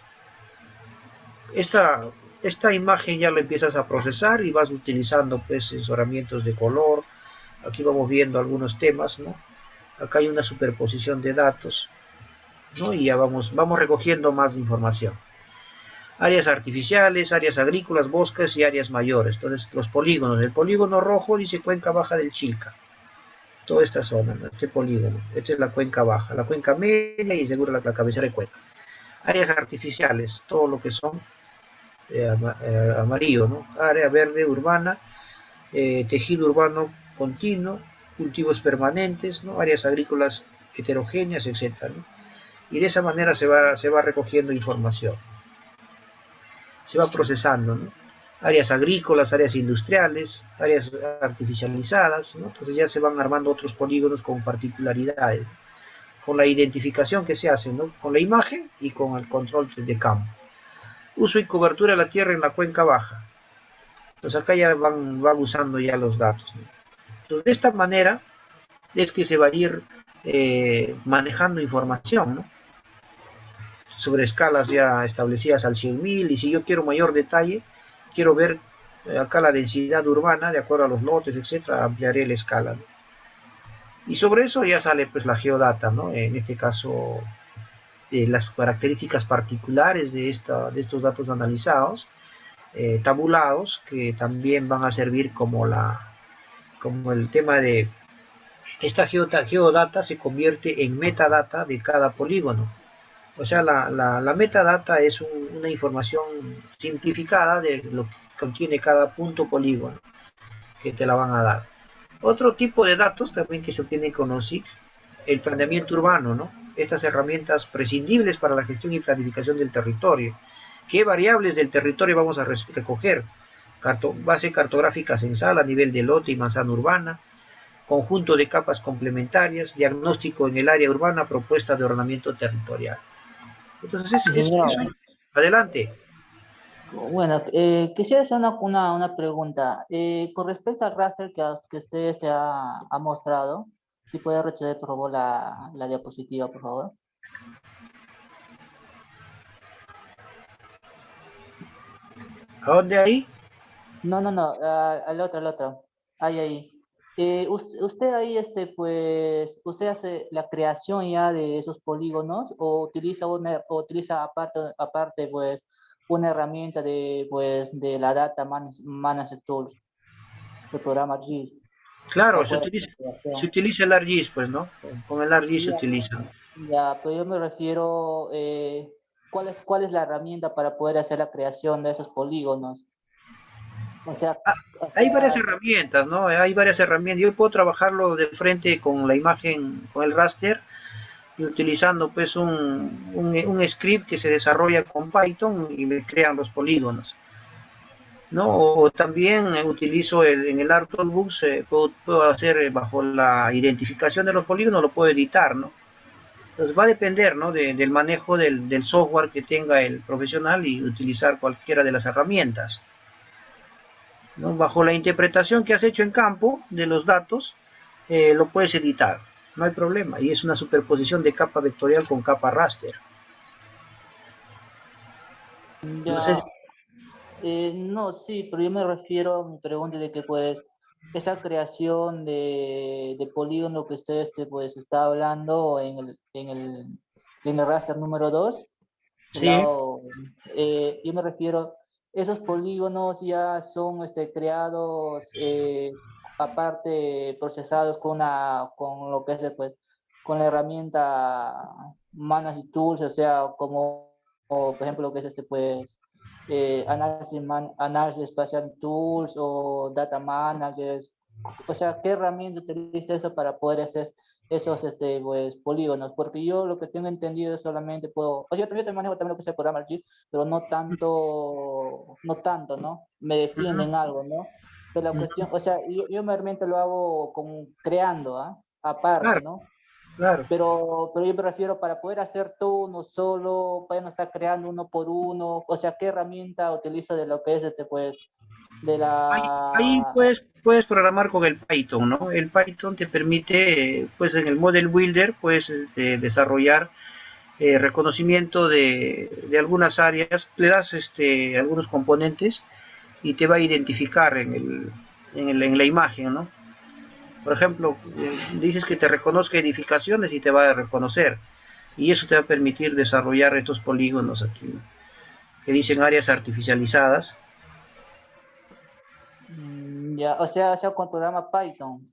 esta imagen ya la empiezas a procesar y vas utilizando pues sensoramientos de color. Aquí vamos viendo algunos temas, ¿no? Acá hay una superposición de datos, ¿no? Y ya vamos recogiendo más información. Áreas artificiales, áreas agrícolas, bosques y áreas mayores. Entonces, los polígonos. El polígono rojo dice cuenca baja del Chilca. Toda esta zona, ¿no? Este polígono. Esta es la cuenca baja. La cuenca media y seguro la cabecera de cuenca. Áreas artificiales, todo lo que son amarillo, ¿no? Área verde urbana, tejido urbano continuo, cultivos permanentes, ¿no? Áreas agrícolas heterogéneas, etcétera, ¿no? Y de esa manera se va recogiendo información, se va procesando, ¿no? Áreas agrícolas, áreas industriales, áreas artificializadas, ¿no? Entonces ya se van armando otros polígonos con particularidades, ¿no? Con la identificación que se hace, ¿no? Con la imagen y con el control de campo. Uso y cobertura de la tierra en la cuenca baja. Entonces acá ya van usando ya los datos, ¿no? Entonces de esta manera es que se va a ir manejando información, ¿no? Sobre escalas ya establecidas al 100.000, y si yo quiero mayor detalle, quiero ver acá la densidad urbana de acuerdo a los lotes, etcétera, ampliaré la escala, ¿no? Y sobre eso ya sale pues la geodata, ¿no? En este caso las características particulares de estos datos analizados, tabulados, que también van a servir como el tema de esta geodata se convierte en metadata de cada polígono. O sea, la metadata es una información simplificada de lo que contiene cada punto polígono que te la van a dar. Otro tipo de datos también que se obtienen con OSIC, el planeamiento urbano, ¿no? Estas herramientas prescindibles para la gestión y planificación del territorio. ¿Qué variables del territorio vamos a recoger? Base cartográfica censal a nivel de lote y manzana urbana, conjunto de capas complementarias, diagnóstico en el área urbana, propuesta de ordenamiento territorial. Entonces, adelante. Bueno, quisiera hacer una pregunta. Con respecto al raster que usted ha mostrado, si puede retroceder, por favor, la diapositiva, por favor. ¿A dónde ahí? No, al otro. Ahí. Usted ahí, pues, usted hace la creación ya de esos polígonos o utiliza aparte, pues, una herramienta de la Data Management Tools, el programa GIS. Claro, se utiliza el ArcGIS, pues, ¿no? Con el ArcGIS se utiliza. Ya, pero yo me refiero, ¿cuál es la herramienta para poder hacer la creación de esos polígonos? O sea, hay varias herramientas, ¿no? Hay varias herramientas. Yo puedo trabajarlo de frente con la imagen, con el raster, y utilizando pues un script que se desarrolla con Python y me crean los polígonos, ¿no? O también utilizo en el ArcToolbox, puedo hacer bajo la identificación de los polígonos, lo puedo editar, ¿no? Entonces va a depender, ¿no? Del manejo del software que tenga el profesional y utilizar cualquiera de las herramientas, ¿no? Bajo la interpretación que has hecho en campo de los datos, lo puedes editar, no hay problema, y es una superposición de capa vectorial con capa raster. Entonces, no, sí, pero yo me refiero a mi pregunta de que, pues, esa creación de polígono que usted pues, está hablando en el raster número 2, sí. Yo me refiero, esos polígonos ya son creados, aparte procesados con lo que es pues, con la herramienta Manage Tools, o sea, por ejemplo lo que es pues análisis espacial tools o data managers. O sea, ¿qué herramienta utiliza eso para poder hacer esos pues, polígonos? Porque yo lo que tengo entendido es solamente o sea, yo también manejo también lo que es el programa ArcGIS, pero no tanto, ¿no? Me defienden algo, ¿no? Pero la cuestión, o sea, yo realmente lo hago creando, aparte, claro, ¿no? Claro. Pero yo me refiero para poder hacer todo uno solo, para no estar creando uno por uno, o sea, ¿qué herramienta utilizo de lo que es pues, de la... Ahí puedes programar con el Python, ¿no? El Python te permite, pues en el Model Builder, puedes desarrollar reconocimiento de algunas áreas, le das algunos componentes y te va a identificar en la imagen, ¿no? Por ejemplo, dices que te reconozca edificaciones y te va a reconocer. Y eso te va a permitir desarrollar estos polígonos aquí, ¿no? Que dicen áreas artificializadas. Ya, o sea, con programa Python.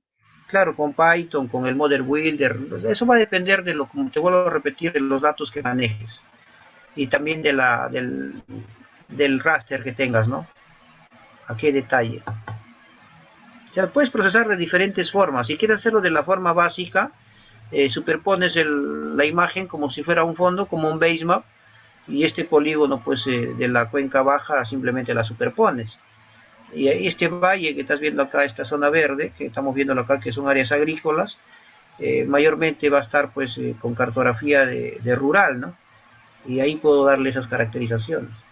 Claro, con Python, con el Model Builder. Eso va a depender de como te vuelvo a repetir, de los datos que manejes. Y también del raster que tengas, ¿no? A qué detalle. O sea, puedes procesar de diferentes formas. Si quieres hacerlo de la forma básica, superpones la imagen como si fuera un fondo, como un basemap, y este polígono pues de la cuenca baja simplemente la superpones. Y este valle que estás viendo acá, esta zona verde, que estamos viendo acá, que son áreas agrícolas, mayormente va a estar pues con cartografía de rural, ¿no? Y ahí puedo darle esas caracterizaciones.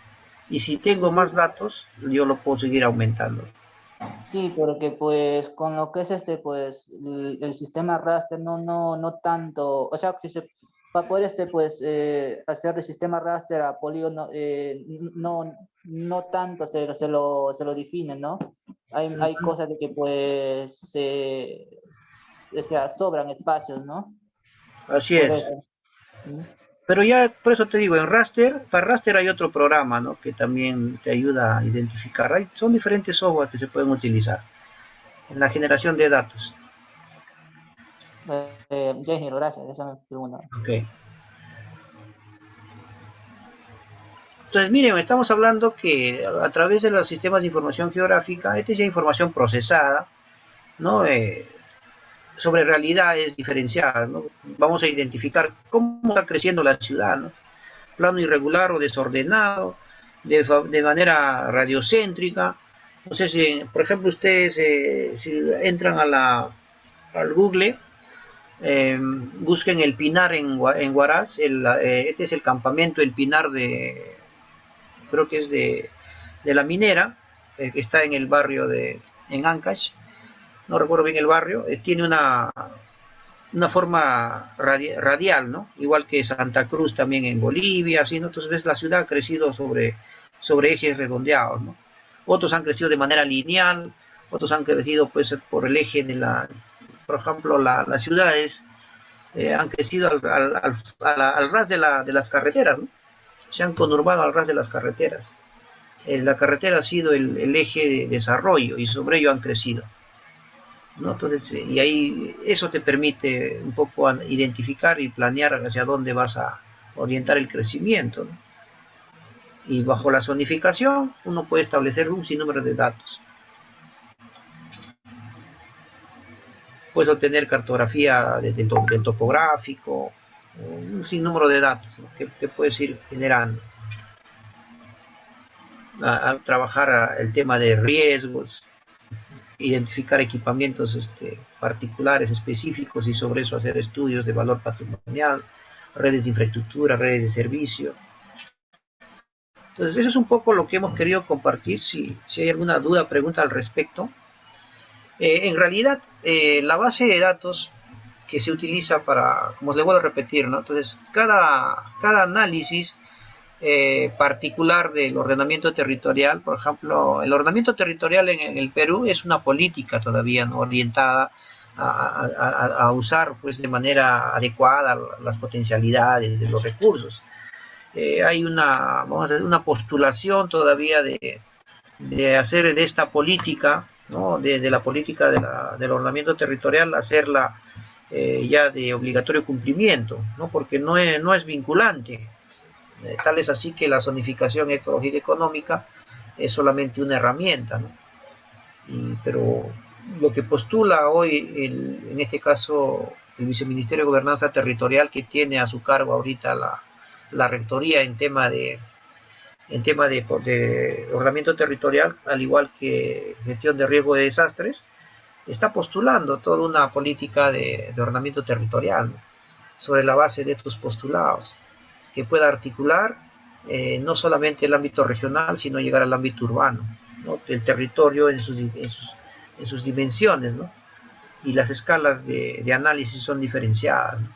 Y si tengo Sí, más sí. datos, yo lo puedo seguir aumentando. Sí, porque pues con lo que es pues el sistema raster no tanto, o sea, si se, para poder pues hacer de sistema raster a polígono, no tanto se lo define, ¿no? Hay cosas de que pues o sea, sobran espacios, ¿no? Así Por es. eso. ¿Mm? Pero ya, por eso te digo, en raster, para raster hay otro programa, ¿no? Que también te ayuda a identificar. Son diferentes software que se pueden utilizar en la generación de datos. Ya, ingeniero, gracias, esa es mi pregunta. Ok. Entonces, miren, estamos hablando que a través de los sistemas de información geográfica, esta es ya información procesada, ¿no? Sobre realidades diferenciadas, ¿no? Vamos a identificar cómo está creciendo la ciudad, ¿no? Plano irregular o desordenado, de manera radiocéntrica. No sé si, por ejemplo, ustedes si entran al Google, busquen el Pinar en Huaraz, este es el campamento El Pinar creo que es de la minera, que está en el barrio en Ancash, no recuerdo bien el barrio, tiene una forma radial, ¿no? Igual que Santa Cruz también en Bolivia, así, ¿no? Entonces ves la ciudad ha crecido sobre ejes redondeados, ¿no? Otros han crecido de manera lineal, otros han crecido pues por el eje por ejemplo, las ciudades han crecido al ras de las carreteras, ¿no? Se han conurbado al ras de las carreteras. La carretera ha sido el eje de desarrollo y sobre ello han crecido, ¿no? Entonces, y ahí eso te permite un poco identificar y planear hacia dónde vas a orientar el crecimiento, ¿no? Y bajo la zonificación uno puede establecer un sinnúmero de datos. Puedes obtener cartografía del topográfico, un sinnúmero de datos, ¿no? que puedes ir generando. A trabajar el tema de riesgos, identificar equipamientos particulares específicos y sobre eso hacer estudios de valor patrimonial, redes de infraestructura, redes de servicio. Entonces, eso es un poco lo que hemos querido compartir. Si hay alguna duda, pregunta al respecto. En realidad, la base de datos que se utiliza para, como les vuelvo a repetir, ¿no? Entonces, cada análisis particular del ordenamiento territorial, por ejemplo, el ordenamiento territorial en el Perú es una política todavía, ¿no? Orientada a usar pues, de manera adecuada las potencialidades de los recursos. Hay vamos a decir, una postulación todavía de hacer de esta política, ¿no? de la política del ordenamiento territorial, hacerla ya de obligatorio cumplimiento, ¿no? Porque no es vinculante. Tal es así que la zonificación ecológica económica es solamente una herramienta, ¿no? Pero lo que postula hoy, en este caso, el Viceministerio de Gobernanza Territorial, que tiene a su cargo ahorita la rectoría en tema de ordenamiento territorial, al igual que gestión de riesgo de desastres, está postulando toda una política de ordenamiento territorial, ¿no? Sobre la base de estos postulados, que pueda articular no solamente el ámbito regional, sino llegar al ámbito urbano, ¿no? El territorio en sus dimensiones, ¿no? Y las escalas de análisis son diferenciadas, ¿no?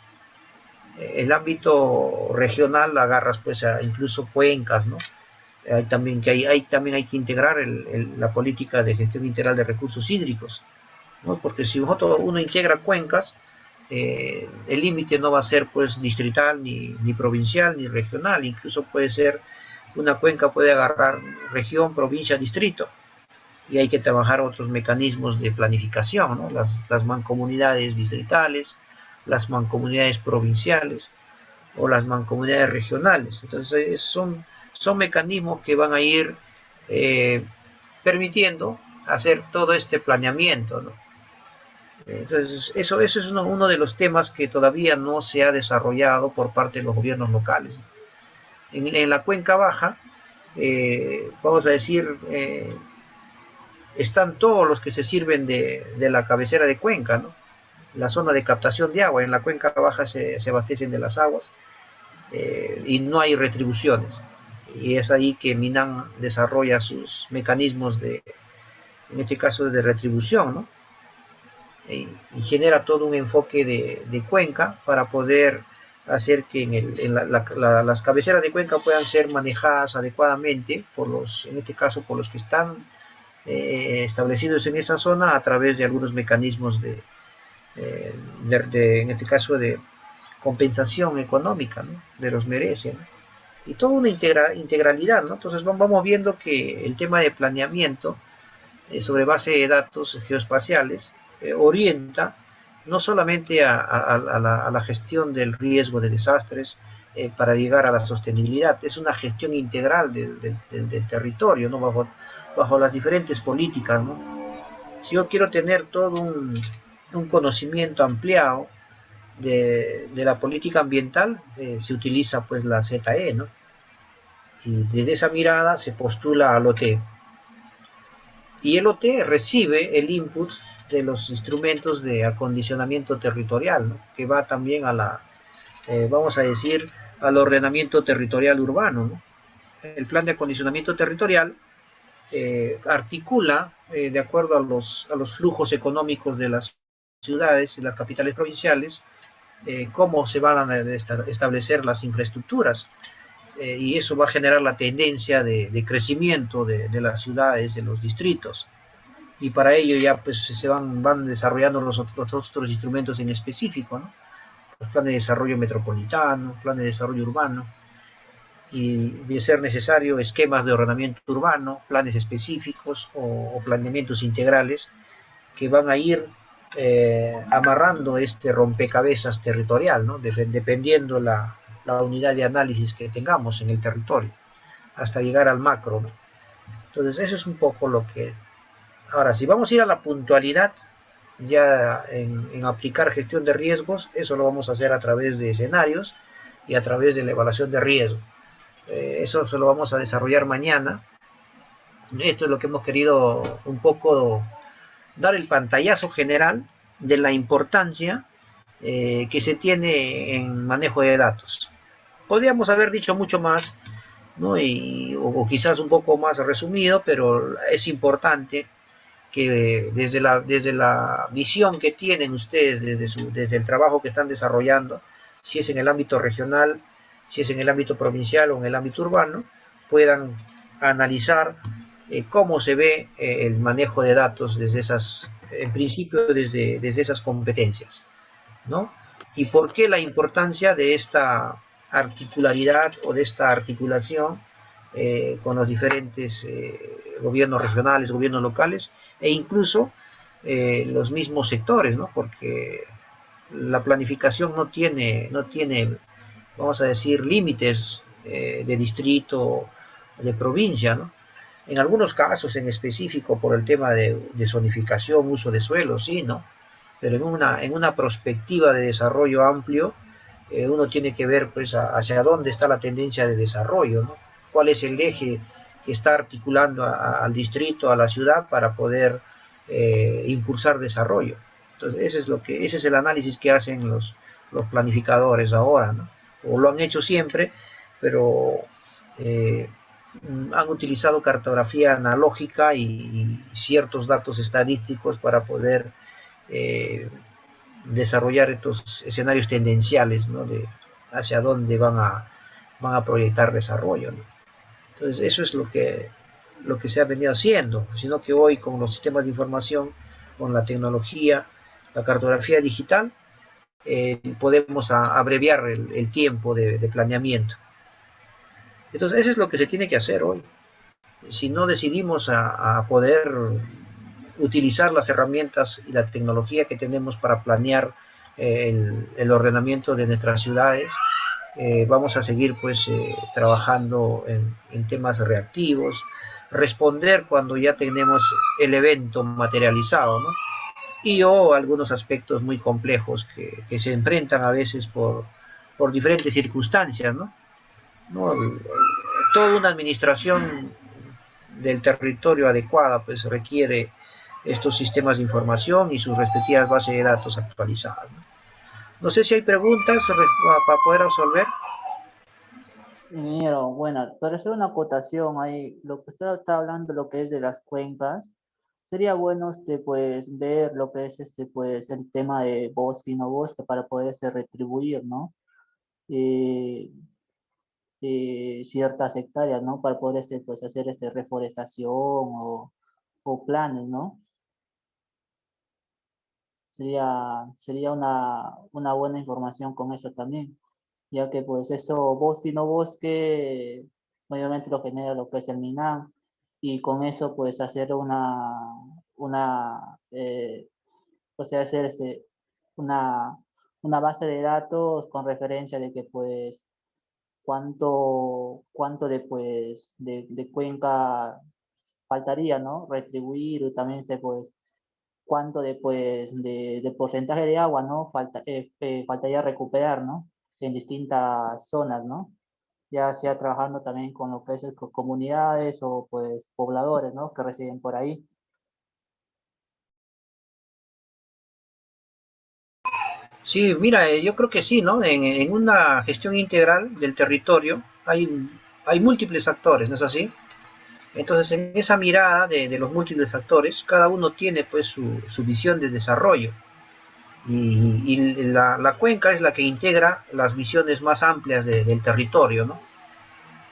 El ámbito regional agarras pues a incluso cuencas, ¿no? Hay también hay que integrar la política de gestión integral de recursos hídricos, ¿no? Porque si uno integra cuencas, el límite no va a ser pues distrital, ni provincial, ni regional, incluso puede ser, una cuenca puede agarrar región, provincia, distrito, y hay que trabajar otros mecanismos de planificación, ¿no? Las mancomunidades distritales, las mancomunidades provinciales o las mancomunidades regionales. Entonces son mecanismos que van a ir permitiendo hacer todo este planeamiento, ¿no? Entonces eso es uno de los temas que todavía no se ha desarrollado por parte de los gobiernos locales. En la cuenca baja, vamos a decir, están todos los que se sirven de la cabecera de cuenca, ¿no? La zona de captación de agua. En la cuenca baja se abastecen de las aguas, y no hay retribuciones. Y es ahí que Minan desarrolla sus mecanismos en este caso, de retribución, ¿no? Y genera todo un enfoque de cuenca para poder hacer que las cabeceras de cuenca puedan ser manejadas adecuadamente en este caso, por los que están establecidos en esa zona a través de algunos mecanismos en este caso, de compensación económica, ¿no? De los merece, ¿no? Y toda una integralidad, ¿no? Entonces vamos viendo que el tema de planeamiento sobre base de datos geoespaciales orienta no solamente a la gestión del riesgo de desastres para llegar a la sostenibilidad, es una gestión integral del territorio, ¿no? Bajo las diferentes políticas, ¿no? Si yo quiero tener todo un conocimiento ampliado de la política ambiental, se utiliza pues la ZE, ¿no? Y desde esa mirada se postula al OT. Y el OT recibe el input de los instrumentos de acondicionamiento territorial, ¿no? Que va también vamos a decir, al ordenamiento territorial urbano, ¿no? El plan de acondicionamiento territorial articula, de acuerdo a los flujos económicos de las ciudades y las capitales provinciales, cómo se van a establecer las infraestructuras, y eso va a generar la tendencia de crecimiento de las ciudades, de los distritos, y para ello ya pues se van desarrollando los otros instrumentos en específico, ¿no? Los planes de desarrollo metropolitano, planes de desarrollo urbano, y de ser necesario esquemas de ordenamiento urbano, planes específicos o planeamientos integrales que van a ir amarrando este rompecabezas territorial, ¿no? Dependiendo la unidad de análisis que tengamos en el territorio, hasta llegar al macro, ¿no? Entonces eso es un poco lo que... Ahora, si vamos a ir a la puntualidad, ya en aplicar gestión de riesgos, eso lo vamos a hacer a través de escenarios y a través de la evaluación de riesgo. Eso se lo vamos a desarrollar mañana. Esto es lo que hemos querido un poco dar el pantallazo general de la importancia que se tiene en manejo de datos. Podríamos haber dicho mucho más, ¿no? O quizás un poco más resumido, pero es importante que desde la visión que tienen ustedes, desde el trabajo que están desarrollando, si es en el ámbito regional, si es en el ámbito provincial o en el ámbito urbano, puedan analizar cómo se ve el manejo de datos en principio desde esas competencias, ¿no? Y por qué la importancia de esta articularidad o de esta articulación con los diferentes gobiernos regionales, gobiernos locales e incluso los mismos sectores, ¿no? Porque la planificación no tiene, vamos a decir, límites de distrito, de provincia, ¿no? En algunos casos en específico por el tema de zonificación, uso de suelo, sí, ¿no? Pero en una perspectiva de desarrollo amplio, uno tiene que ver pues hacia dónde está la tendencia de desarrollo, ¿no? Cuál es el eje que está articulando al distrito, a la ciudad para poder impulsar desarrollo. Entonces ese es el análisis que hacen los planificadores ahora, ¿no? O lo han hecho siempre, pero han utilizado cartografía analógica y ciertos datos estadísticos para poder desarrollar estos escenarios tendenciales, ¿no? hacia dónde van a proyectar desarrollo, ¿no? Entonces eso es lo que se ha venido haciendo, sino que hoy con los sistemas de información, con la tecnología, la cartografía digital, podemos abreviar el tiempo de planeamiento. Entonces eso es lo que se tiene que hacer hoy. Si no decidimos a poder utilizar las herramientas y la tecnología que tenemos para planear el ordenamiento de nuestras ciudades, vamos a seguir pues trabajando en temas reactivos, responder cuando ya tenemos el evento materializado, ¿no? Y o algunos aspectos muy complejos que se enfrentan a veces por diferentes circunstancias, ¿no? ¿No? Toda una administración del territorio adecuada pues requiere estos sistemas de información y sus respectivas bases de datos actualizadas, ¿no? No sé si hay preguntas para poder resolver. Ingeniero, bueno, para hacer una acotación ahí, lo que usted está hablando, lo que es de las cuencas, sería bueno pues ver lo que es pues el tema de bosque y no bosque para poderse retribuir, ¿no? Eh, Ciertas hectáreas, ¿no? Para poder pues hacer reforestación o planes, ¿no? Sería una buena información con eso también, ya que pues eso, bosque y no bosque, obviamente lo genera lo que es el MINAM, y con eso pues hacer o sea, hacer una, una base de datos con referencia de que pues cuánto de pues de cuenca faltaría, ¿no? Retribuir, y también pues cuánto de, pues, de porcentaje de agua, ¿no? Faltaría recuperar, ¿no? En distintas zonas, ¿no? Ya sea trabajando también con lo que es comunidades o pues pobladores, ¿no? Que residen por ahí. Sí, mira, yo creo que sí, ¿no? En una gestión integral del territorio hay múltiples actores, ¿no es así? Entonces, en esa mirada de los múltiples actores, cada uno tiene pues su visión de desarrollo. Y la cuenca es la que integra las visiones más amplias del territorio, ¿no?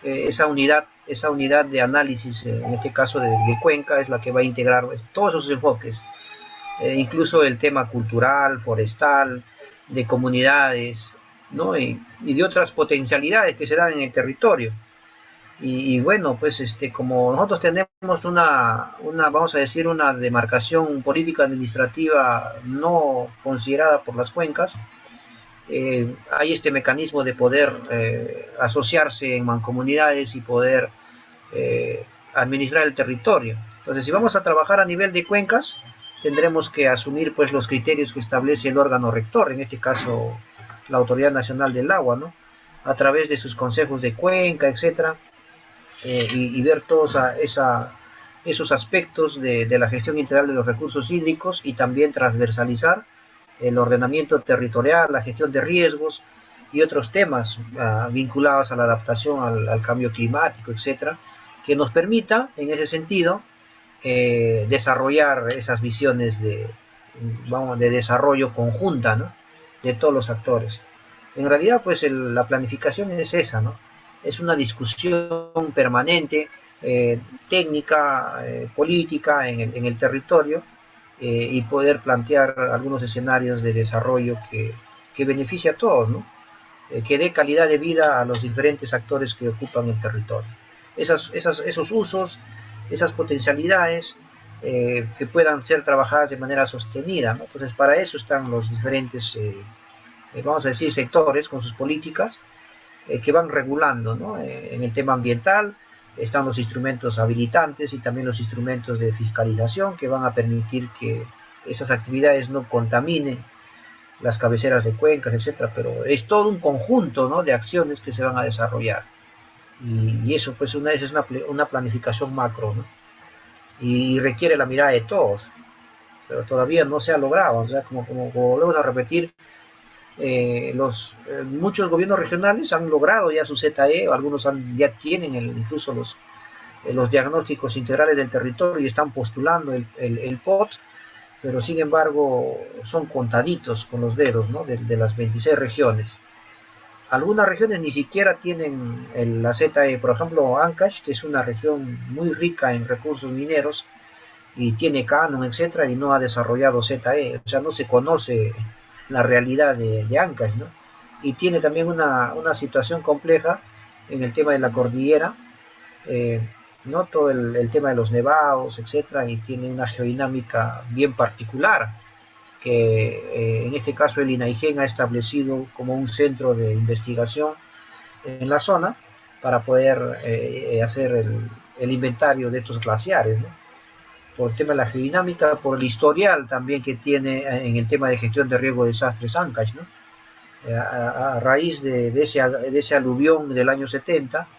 Esa unidad de análisis, en este caso de cuenca, es la que va a integrar pues, todos esos enfoques, incluso el tema cultural, forestal, de comunidades, ¿no? Y de otras potencialidades que se dan en el territorio. Y bueno, pues como nosotros tenemos vamos a decir, una demarcación política administrativa no considerada por las cuencas, hay este mecanismo de poder asociarse en mancomunidades y poder administrar el territorio. Entonces, si vamos a trabajar a nivel de cuencas, tendremos que asumir pues los criterios que establece el órgano rector, en este caso la Autoridad Nacional del Agua, ¿no? A través de sus consejos de cuenca, etcétera, y ver todos esos aspectos de la gestión integral de los recursos hídricos y también transversalizar el ordenamiento territorial, la gestión de riesgos y otros temas vinculados a la adaptación al cambio climático, etcétera, que nos permita, en ese sentido, desarrollar esas visiones de desarrollo conjunta, ¿no? De todos los actores. En realidad, pues la planificación es esa, ¿no? Es una discusión permanente, técnica, política en el territorio, y poder plantear algunos escenarios de desarrollo que beneficie a todos, ¿no? Que dé calidad de vida a los diferentes actores que ocupan el territorio. Esos usos, esas potencialidades que puedan ser trabajadas de manera sostenida, ¿no? Entonces, para eso están los diferentes, vamos a decir, sectores con sus políticas que van regulando, ¿no? En el tema ambiental están los instrumentos habilitantes y también los instrumentos de fiscalización que van a permitir que esas actividades no contaminen las cabeceras de cuencas, etcétera, pero es todo un conjunto, ¿no? De acciones que se van a desarrollar. Y eso pues esa es una planificación macro, ¿no? Y requiere la mirada de todos, pero todavía no se ha logrado. O sea, como volvemos a repetir, muchos gobiernos regionales han logrado ya su ZE, algunos ya tienen incluso los diagnósticos integrales del territorio y están postulando el POT, pero sin embargo son contaditos con los dedos, ¿no? de las 26 regiones. algunas regiones ni siquiera tienen la ZE, por ejemplo, Ancash, que es una región muy rica en recursos mineros y tiene canon, etcétera, y no ha desarrollado ZE, o sea, no se conoce la realidad de Ancash, ¿no? Y tiene también una situación compleja en el tema de la cordillera, ¿no? Todo el tema de los nevados, etcétera, y tiene una geodinámica bien particular que en este caso el INAIGEN ha establecido como un centro de investigación en la zona para poder hacer el inventario de estos glaciares, ¿no? Por el tema de la geodinámica, por el historial también que tiene en el tema de gestión de riesgo de desastres Ancash, ¿no? A raíz de ese aluvión del año 70,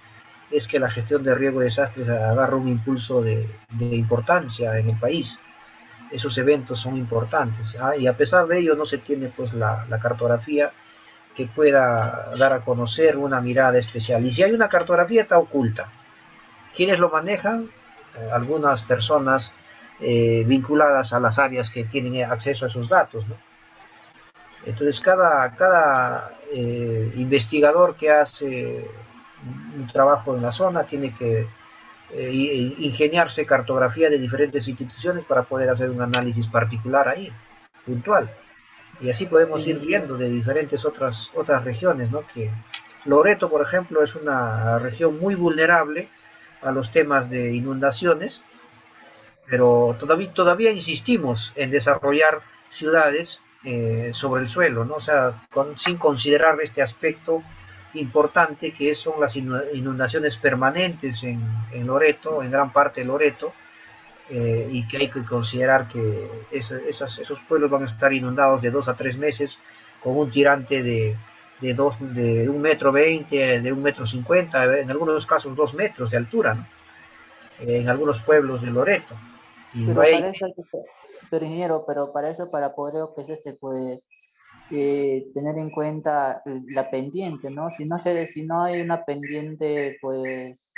es que la gestión de riesgo de desastres agarra un impulso de importancia en el país. Esos eventos son importantes, ¿ah? Y a pesar de ello no se tiene pues la cartografía que pueda dar a conocer una mirada especial. Y si hay una cartografía, está oculta. ¿Quiénes lo manejan? Algunas personas vinculadas a las áreas que tienen acceso a esos datos, ¿no? Entonces cada investigador que hace un trabajo en la zona tiene que ingeniarse cartografía de diferentes instituciones para poder hacer un análisis particular ahí, puntual. Y así podemos ir viendo de diferentes otras regiones, ¿no? Que Loreto, por ejemplo, es una región muy vulnerable a los temas de inundaciones, pero todavía insistimos en desarrollar ciudades sobre el suelo, ¿no? O sea, sin considerar este aspecto importante que son las inundaciones permanentes en Loreto, en gran parte de Loreto, y que hay que considerar que esos pueblos van a estar inundados de 2 a 3 meses con un tirante de 1,20 m, de 1,50 m, en algunos casos 2 metros de altura, ¿no? En algunos pueblos de Loreto. Y Pero para eso, pero ingeniero, pero para eso, para poder que es pues tener en cuenta la pendiente, ¿no? Si no hay una pendiente, pues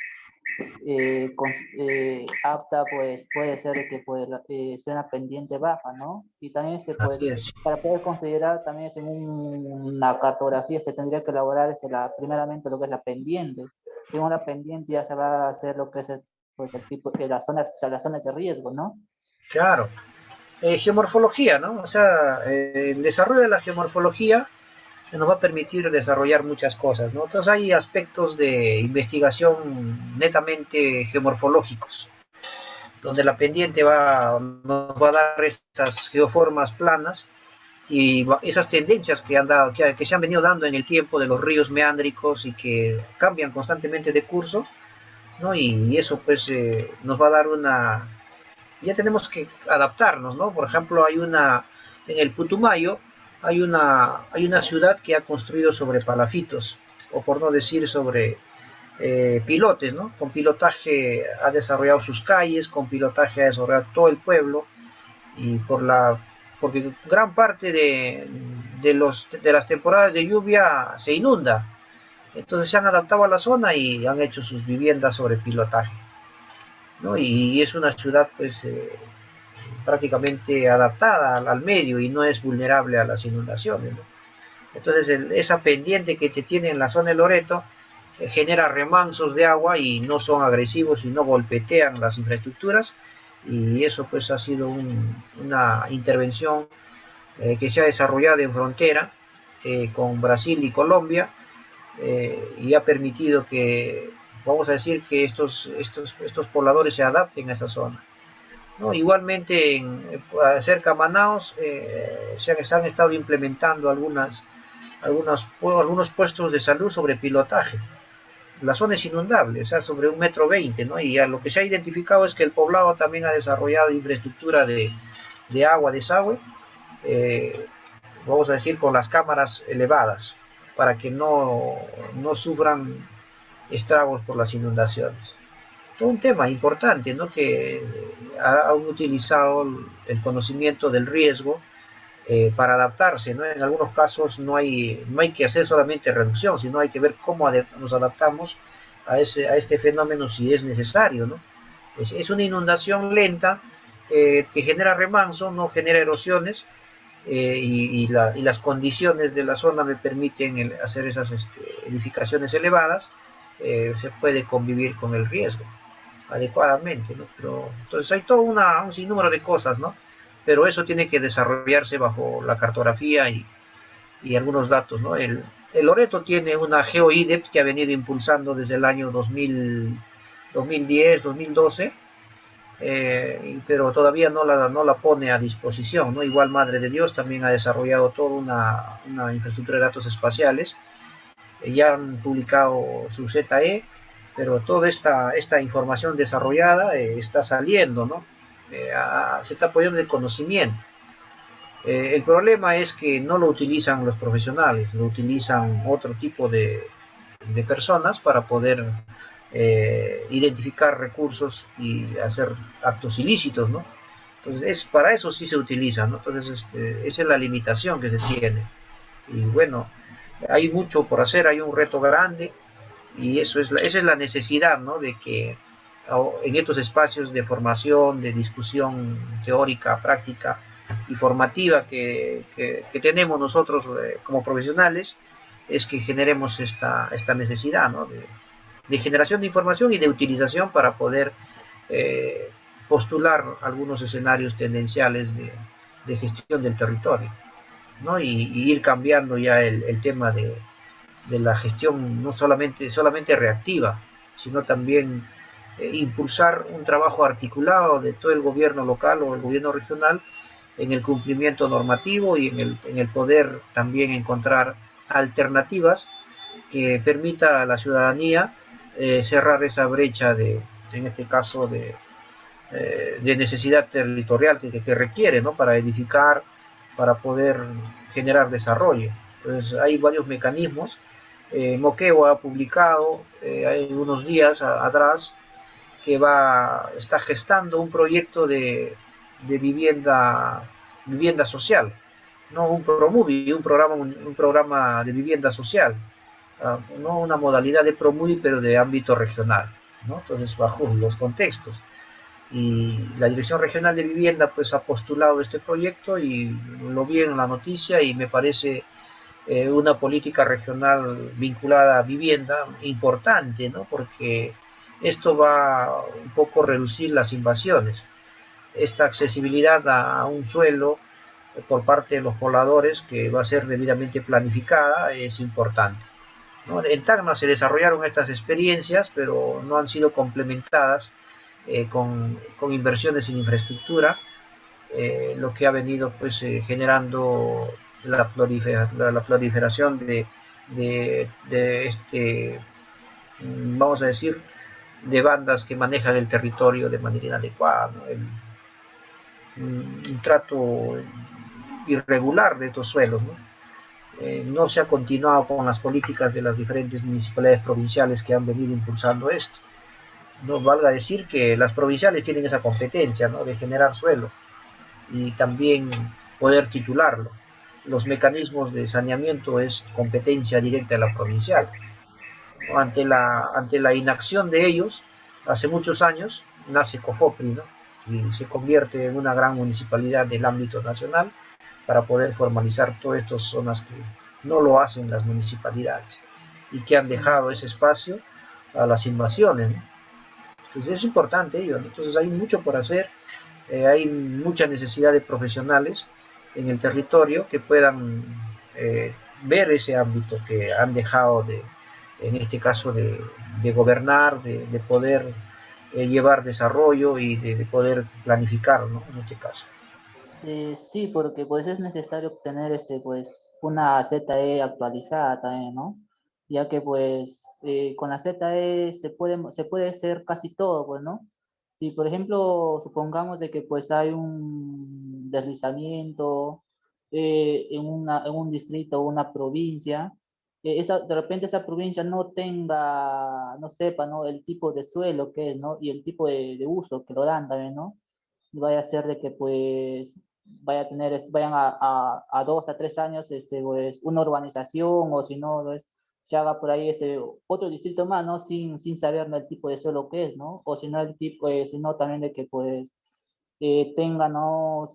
apta, pues puede ser que sea una pendiente baja, ¿no? Y también pues, para poder considerar también en una cartografía se tendría que elaborar primeramente lo que es la pendiente. Según la pendiente ya se va a hacer lo que es pues el tipo de las zonas de riesgo, ¿no? Claro. Geomorfología, ¿no? O sea, el desarrollo de la geomorfología nos va a permitir desarrollar muchas cosas, ¿no? Entonces hay aspectos de investigación netamente geomorfológicos, donde la pendiente nos va a dar esas geoformas planas y esas tendencias que se han venido dando en el tiempo de los ríos meándricos y que cambian constantemente de curso, ¿no? Y eso pues nos va a dar ya tenemos que adaptarnos, ¿no? Por ejemplo, en el Putumayo hay una ciudad que ha construido sobre palafitos, o por no decir sobre pilotes, ¿no? Con pilotaje ha desarrollado sus calles, con pilotaje ha desarrollado todo el pueblo, y porque gran parte de las temporadas de lluvia se inunda. Entonces se han adaptado a la zona y han hecho sus viviendas sobre pilotaje, ¿no? Y es una ciudad pues prácticamente adaptada al medio y no es vulnerable a las inundaciones, ¿no? Entonces esa pendiente que te tiene en la zona de Loreto genera remansos de agua y no son agresivos y no golpetean las infraestructuras, y eso pues ha sido una intervención que se ha desarrollado en frontera con Brasil y Colombia, y ha permitido que, vamos a decir, que estos pobladores se adapten a esa zona, ¿no? Igualmente cerca de Manaos se han estado implementando algunos puestos de salud sobre pilotaje. La zona es inundable, o sea, sobre 1,20 m, ¿no? Y lo que se ha identificado es que el poblado también ha desarrollado infraestructura de agua, desagüe, vamos a decir, con las cámaras elevadas, para que no sufran estragos por las inundaciones. Todo un tema importante, ¿no? Que han utilizado el conocimiento del riesgo para adaptarse, ¿no? En algunos casos no hay que hacer solamente reducción, sino hay que ver cómo nos adaptamos a este fenómeno si es necesario, ¿no? Es una inundación lenta que genera remanso, no genera erosiones, y las condiciones de la zona me permiten hacer esas edificaciones elevadas, se puede convivir con el riesgo adecuadamente, ¿no? Pero entonces hay todo un sinnúmero de cosas, ¿no? Pero eso tiene que desarrollarse bajo la cartografía y algunos datos, ¿no? El Loreto tiene una GeoIDEP que ha venido impulsando desde el año 2010, 2012, pero todavía no la pone a disposición, ¿no? Igual Madre de Dios también ha desarrollado toda una infraestructura de datos espaciales, ya han publicado su ZE, pero toda esta información desarrollada está saliendo, ¿no? Se está poniendo el conocimiento. El problema es que no lo utilizan los profesionales, lo utilizan otro tipo de personas para poder identificar recursos y hacer actos ilícitos, ¿no? Entonces, para eso sí se utiliza, ¿no? Entonces, esa es la limitación que se tiene. Y bueno, hay mucho por hacer, hay un reto grande y esa es la necesidad, ¿no? De que en estos espacios de formación, de discusión teórica, práctica y formativa que tenemos nosotros como profesionales, es que generemos esta necesidad, ¿no? De generación de información y de utilización para poder eh, postular algunos escenarios tendenciales de gestión del territorio, ¿no? Y ir cambiando ya el tema de la gestión no solamente reactiva, sino también impulsar un trabajo articulado de todo el gobierno local o el gobierno regional en el cumplimiento normativo y en el poder también encontrar alternativas que permita a la ciudadanía cerrar esa brecha en este caso, de necesidad territorial que requiere, ¿no? Para edificar, para poder generar desarrollo. Entonces hay varios mecanismos. Moquegua ha publicado hay unos días atrás que está gestando un proyecto de vivienda social, no un Promovi, un programa de vivienda social, no una modalidad de Promovi, pero de ámbito regional, ¿no? Entonces, bajo los contextos. Y la Dirección Regional de Vivienda pues ha postulado este proyecto y lo vi en la noticia y me parece una política regional vinculada a vivienda importante, ¿no? Porque esto va un poco a reducir las invasiones. Esta accesibilidad a un suelo por parte de los pobladores, que va a ser debidamente planificada, es importante, ¿no? En Tacna se desarrollaron estas experiencias, pero no han sido complementadas con inversiones en infraestructura, lo que ha venido pues generando la proliferación vamos a decir, de bandas que manejan el territorio de manera inadecuada, ¿no? Un trato irregular de estos suelos, ¿no? No se ha continuado con las políticas de las diferentes municipalidades provinciales que han venido impulsando esto. No valga decir que las provinciales tienen esa competencia, ¿no? De generar suelo y también poder titularlo. Los mecanismos de saneamiento es competencia directa de la provincial. Ante la inacción de ellos, hace muchos años nace COFOPRI, ¿no? Y se convierte en una gran municipalidad del ámbito nacional para poder formalizar todas estas zonas que no lo hacen las municipalidades y que han dejado ese espacio a las invasiones, ¿no? Entonces es importante ello, ¿no? Entonces hay mucho por hacer, hay mucha necesidad de profesionales en el territorio que puedan ver ese ámbito que han dejado en este caso de gobernar, de poder llevar desarrollo y de poder planificar, ¿no? En este caso. Sí, porque pues es necesario tener pues una ZE actualizada también, ¿no? Ya que pues con la ZE se puede hacer casi todo, pues, ¿no? Si por ejemplo supongamos de que pues hay un deslizamiento en un distrito o una provincia, de repente esa provincia no sepa, ¿no? El tipo de suelo que es, ¿no? Y el tipo de uso que lo dan también, ¿no? Vaya a ser de que pues vayan a 2 a 3 años pues, una urbanización o si no pues, se haga por ahí otro distrito más, ¿no? Sin saber, ¿no? El tipo de suelo que es, ¿no? O si no, sino también de que pues tenga no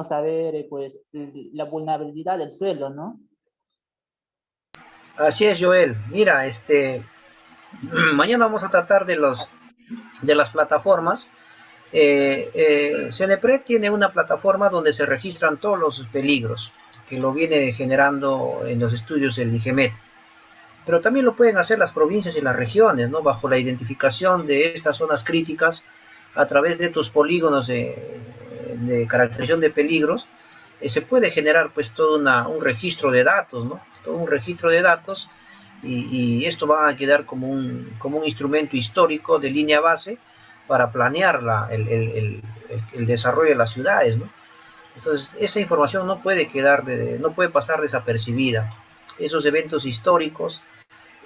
saber pues la vulnerabilidad del suelo, ¿no? Así es, Joel. Mira, mañana vamos a tratar de las plataformas. Cenepred tiene una plataforma donde se registran todos los peligros que lo viene generando en los estudios el IGEMET. Pero también lo pueden hacer las provincias y las regiones, ¿no? Bajo la identificación de estas zonas críticas a través de estos polígonos de caracterización de peligros, se puede generar pues todo un registro de datos, ¿no? Todo un registro de datos y esto va a quedar como un instrumento histórico de línea base para planear el desarrollo de las ciudades, ¿no? Entonces, esa información no puede pasar desapercibida. Esos eventos históricos,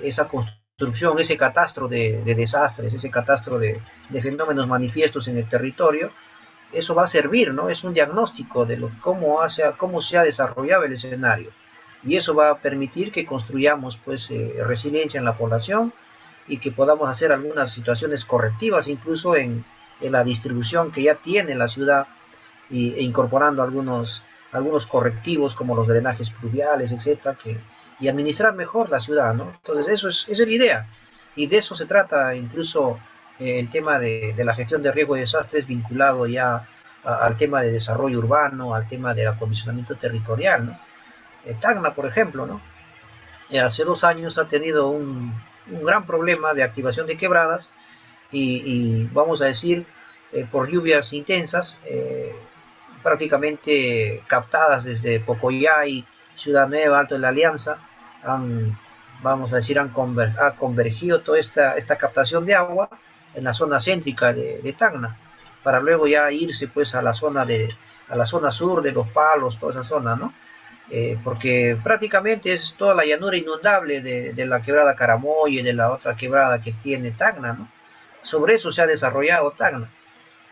esa construcción, ese catastro de desastres, ese catastro de fenómenos manifiestos en el territorio, eso va a servir, ¿no? Es un diagnóstico de cómo se ha desarrollado el escenario. Y eso va a permitir que construyamos pues resiliencia en la población y que podamos hacer algunas situaciones correctivas, incluso en la distribución que ya tiene la ciudad e incorporando algunos correctivos como los drenajes pluviales, etcétera, y administrar mejor la ciudad, ¿no? Entonces, esa es la idea. Y de eso se trata incluso el tema de la gestión de riesgo y desastres vinculado ya al tema de desarrollo urbano, al tema del acondicionamiento territorial, ¿no? Tacna, por ejemplo, ¿no? Hace 2 años ha tenido un gran problema de activación de quebradas y vamos a decir, por lluvias intensas, prácticamente captadas desde Pocoyay, Ciudad Nueva, Alto de la Alianza, vamos a decir, ha convergido toda esta captación de agua en la zona céntrica de Tacna, para luego ya irse pues a la zona sur de Los Palos, toda esa zona, ¿no? Porque prácticamente es toda la llanura inundable de la quebrada Caramoye, de la otra quebrada que tiene Tacna, ¿no? Sobre eso se ha desarrollado Tacna.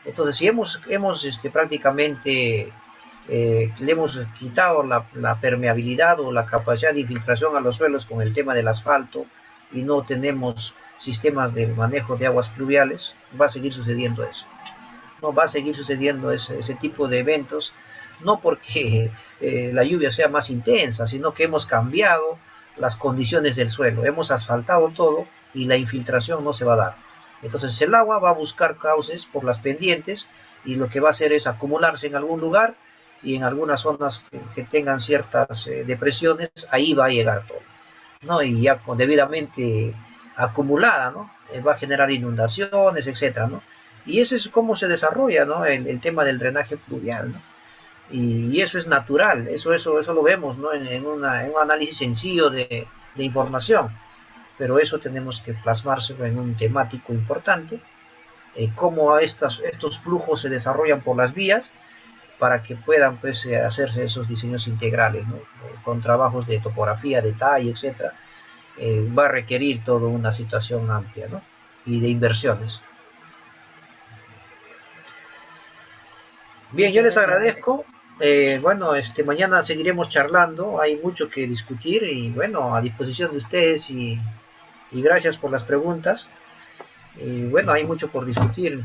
Entonces, si hemos prácticamente le hemos quitado la permeabilidad o la capacidad de infiltración a los suelos con el tema del asfalto y no tenemos sistemas de manejo de aguas pluviales, va a seguir sucediendo eso. No va a seguir sucediendo ese tipo de eventos, no porque la lluvia sea más intensa, sino que hemos cambiado las condiciones del suelo, hemos asfaltado todo y la infiltración no se va a dar. Entonces el agua va a buscar cauces por las pendientes y lo que va a hacer es acumularse en algún lugar y en algunas zonas que tengan ciertas depresiones, ahí va a llegar todo, ¿no? Y ya debidamente acumulada, ¿no? Va a generar inundaciones, etcétera, ¿no? Y ese es cómo se desarrolla, ¿no? El tema del drenaje pluvial, ¿no? Y eso es natural, eso lo vemos, ¿no? En un análisis sencillo de información, pero eso tenemos que plasmárselo en un temático importante, cómo estos flujos se desarrollan por las vías para que puedan pues hacerse esos diseños integrales, ¿no? Con trabajos de topografía, detalle, etcétera, va a requerir toda una situación amplia, ¿no? Y de inversiones. Bien, yo les agradezco. Bueno, mañana seguiremos charlando, hay mucho que discutir y bueno, a disposición de ustedes y gracias por las preguntas. Y bueno, hay mucho por discutir.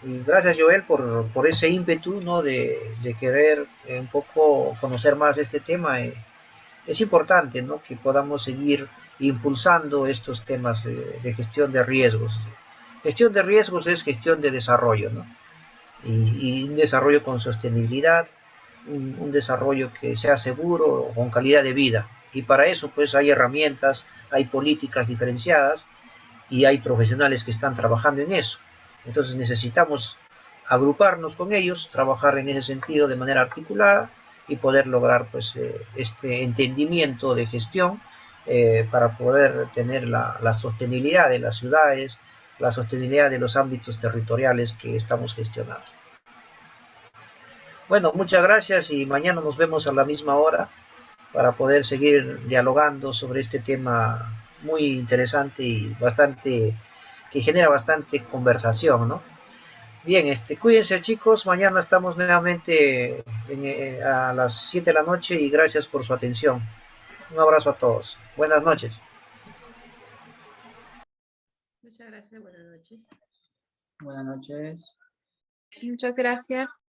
Y gracias, Joel, por ese ímpetu, ¿no? de querer un poco conocer más este tema. Es importante, ¿no? Que podamos seguir impulsando estos temas de gestión de riesgos. Gestión de riesgos es gestión de desarrollo, ¿no? Y un desarrollo con sostenibilidad, un desarrollo que sea seguro, con calidad de vida. Y para eso, pues, hay herramientas, hay políticas diferenciadas y hay profesionales que están trabajando en eso. Entonces necesitamos agruparnos con ellos, trabajar en ese sentido de manera articulada y poder lograr pues este entendimiento de gestión para poder tener la sostenibilidad de las ciudades, la sostenibilidad de los ámbitos territoriales que estamos gestionando. Bueno, muchas gracias y mañana nos vemos a la misma hora para poder seguir dialogando sobre este tema muy interesante y que genera bastante conversación, ¿no? Bien, cuídense chicos, mañana estamos nuevamente a las 7 de la noche y gracias por su atención. Un abrazo a todos. Buenas noches. Muchas gracias, buenas noches. Buenas noches. Muchas gracias.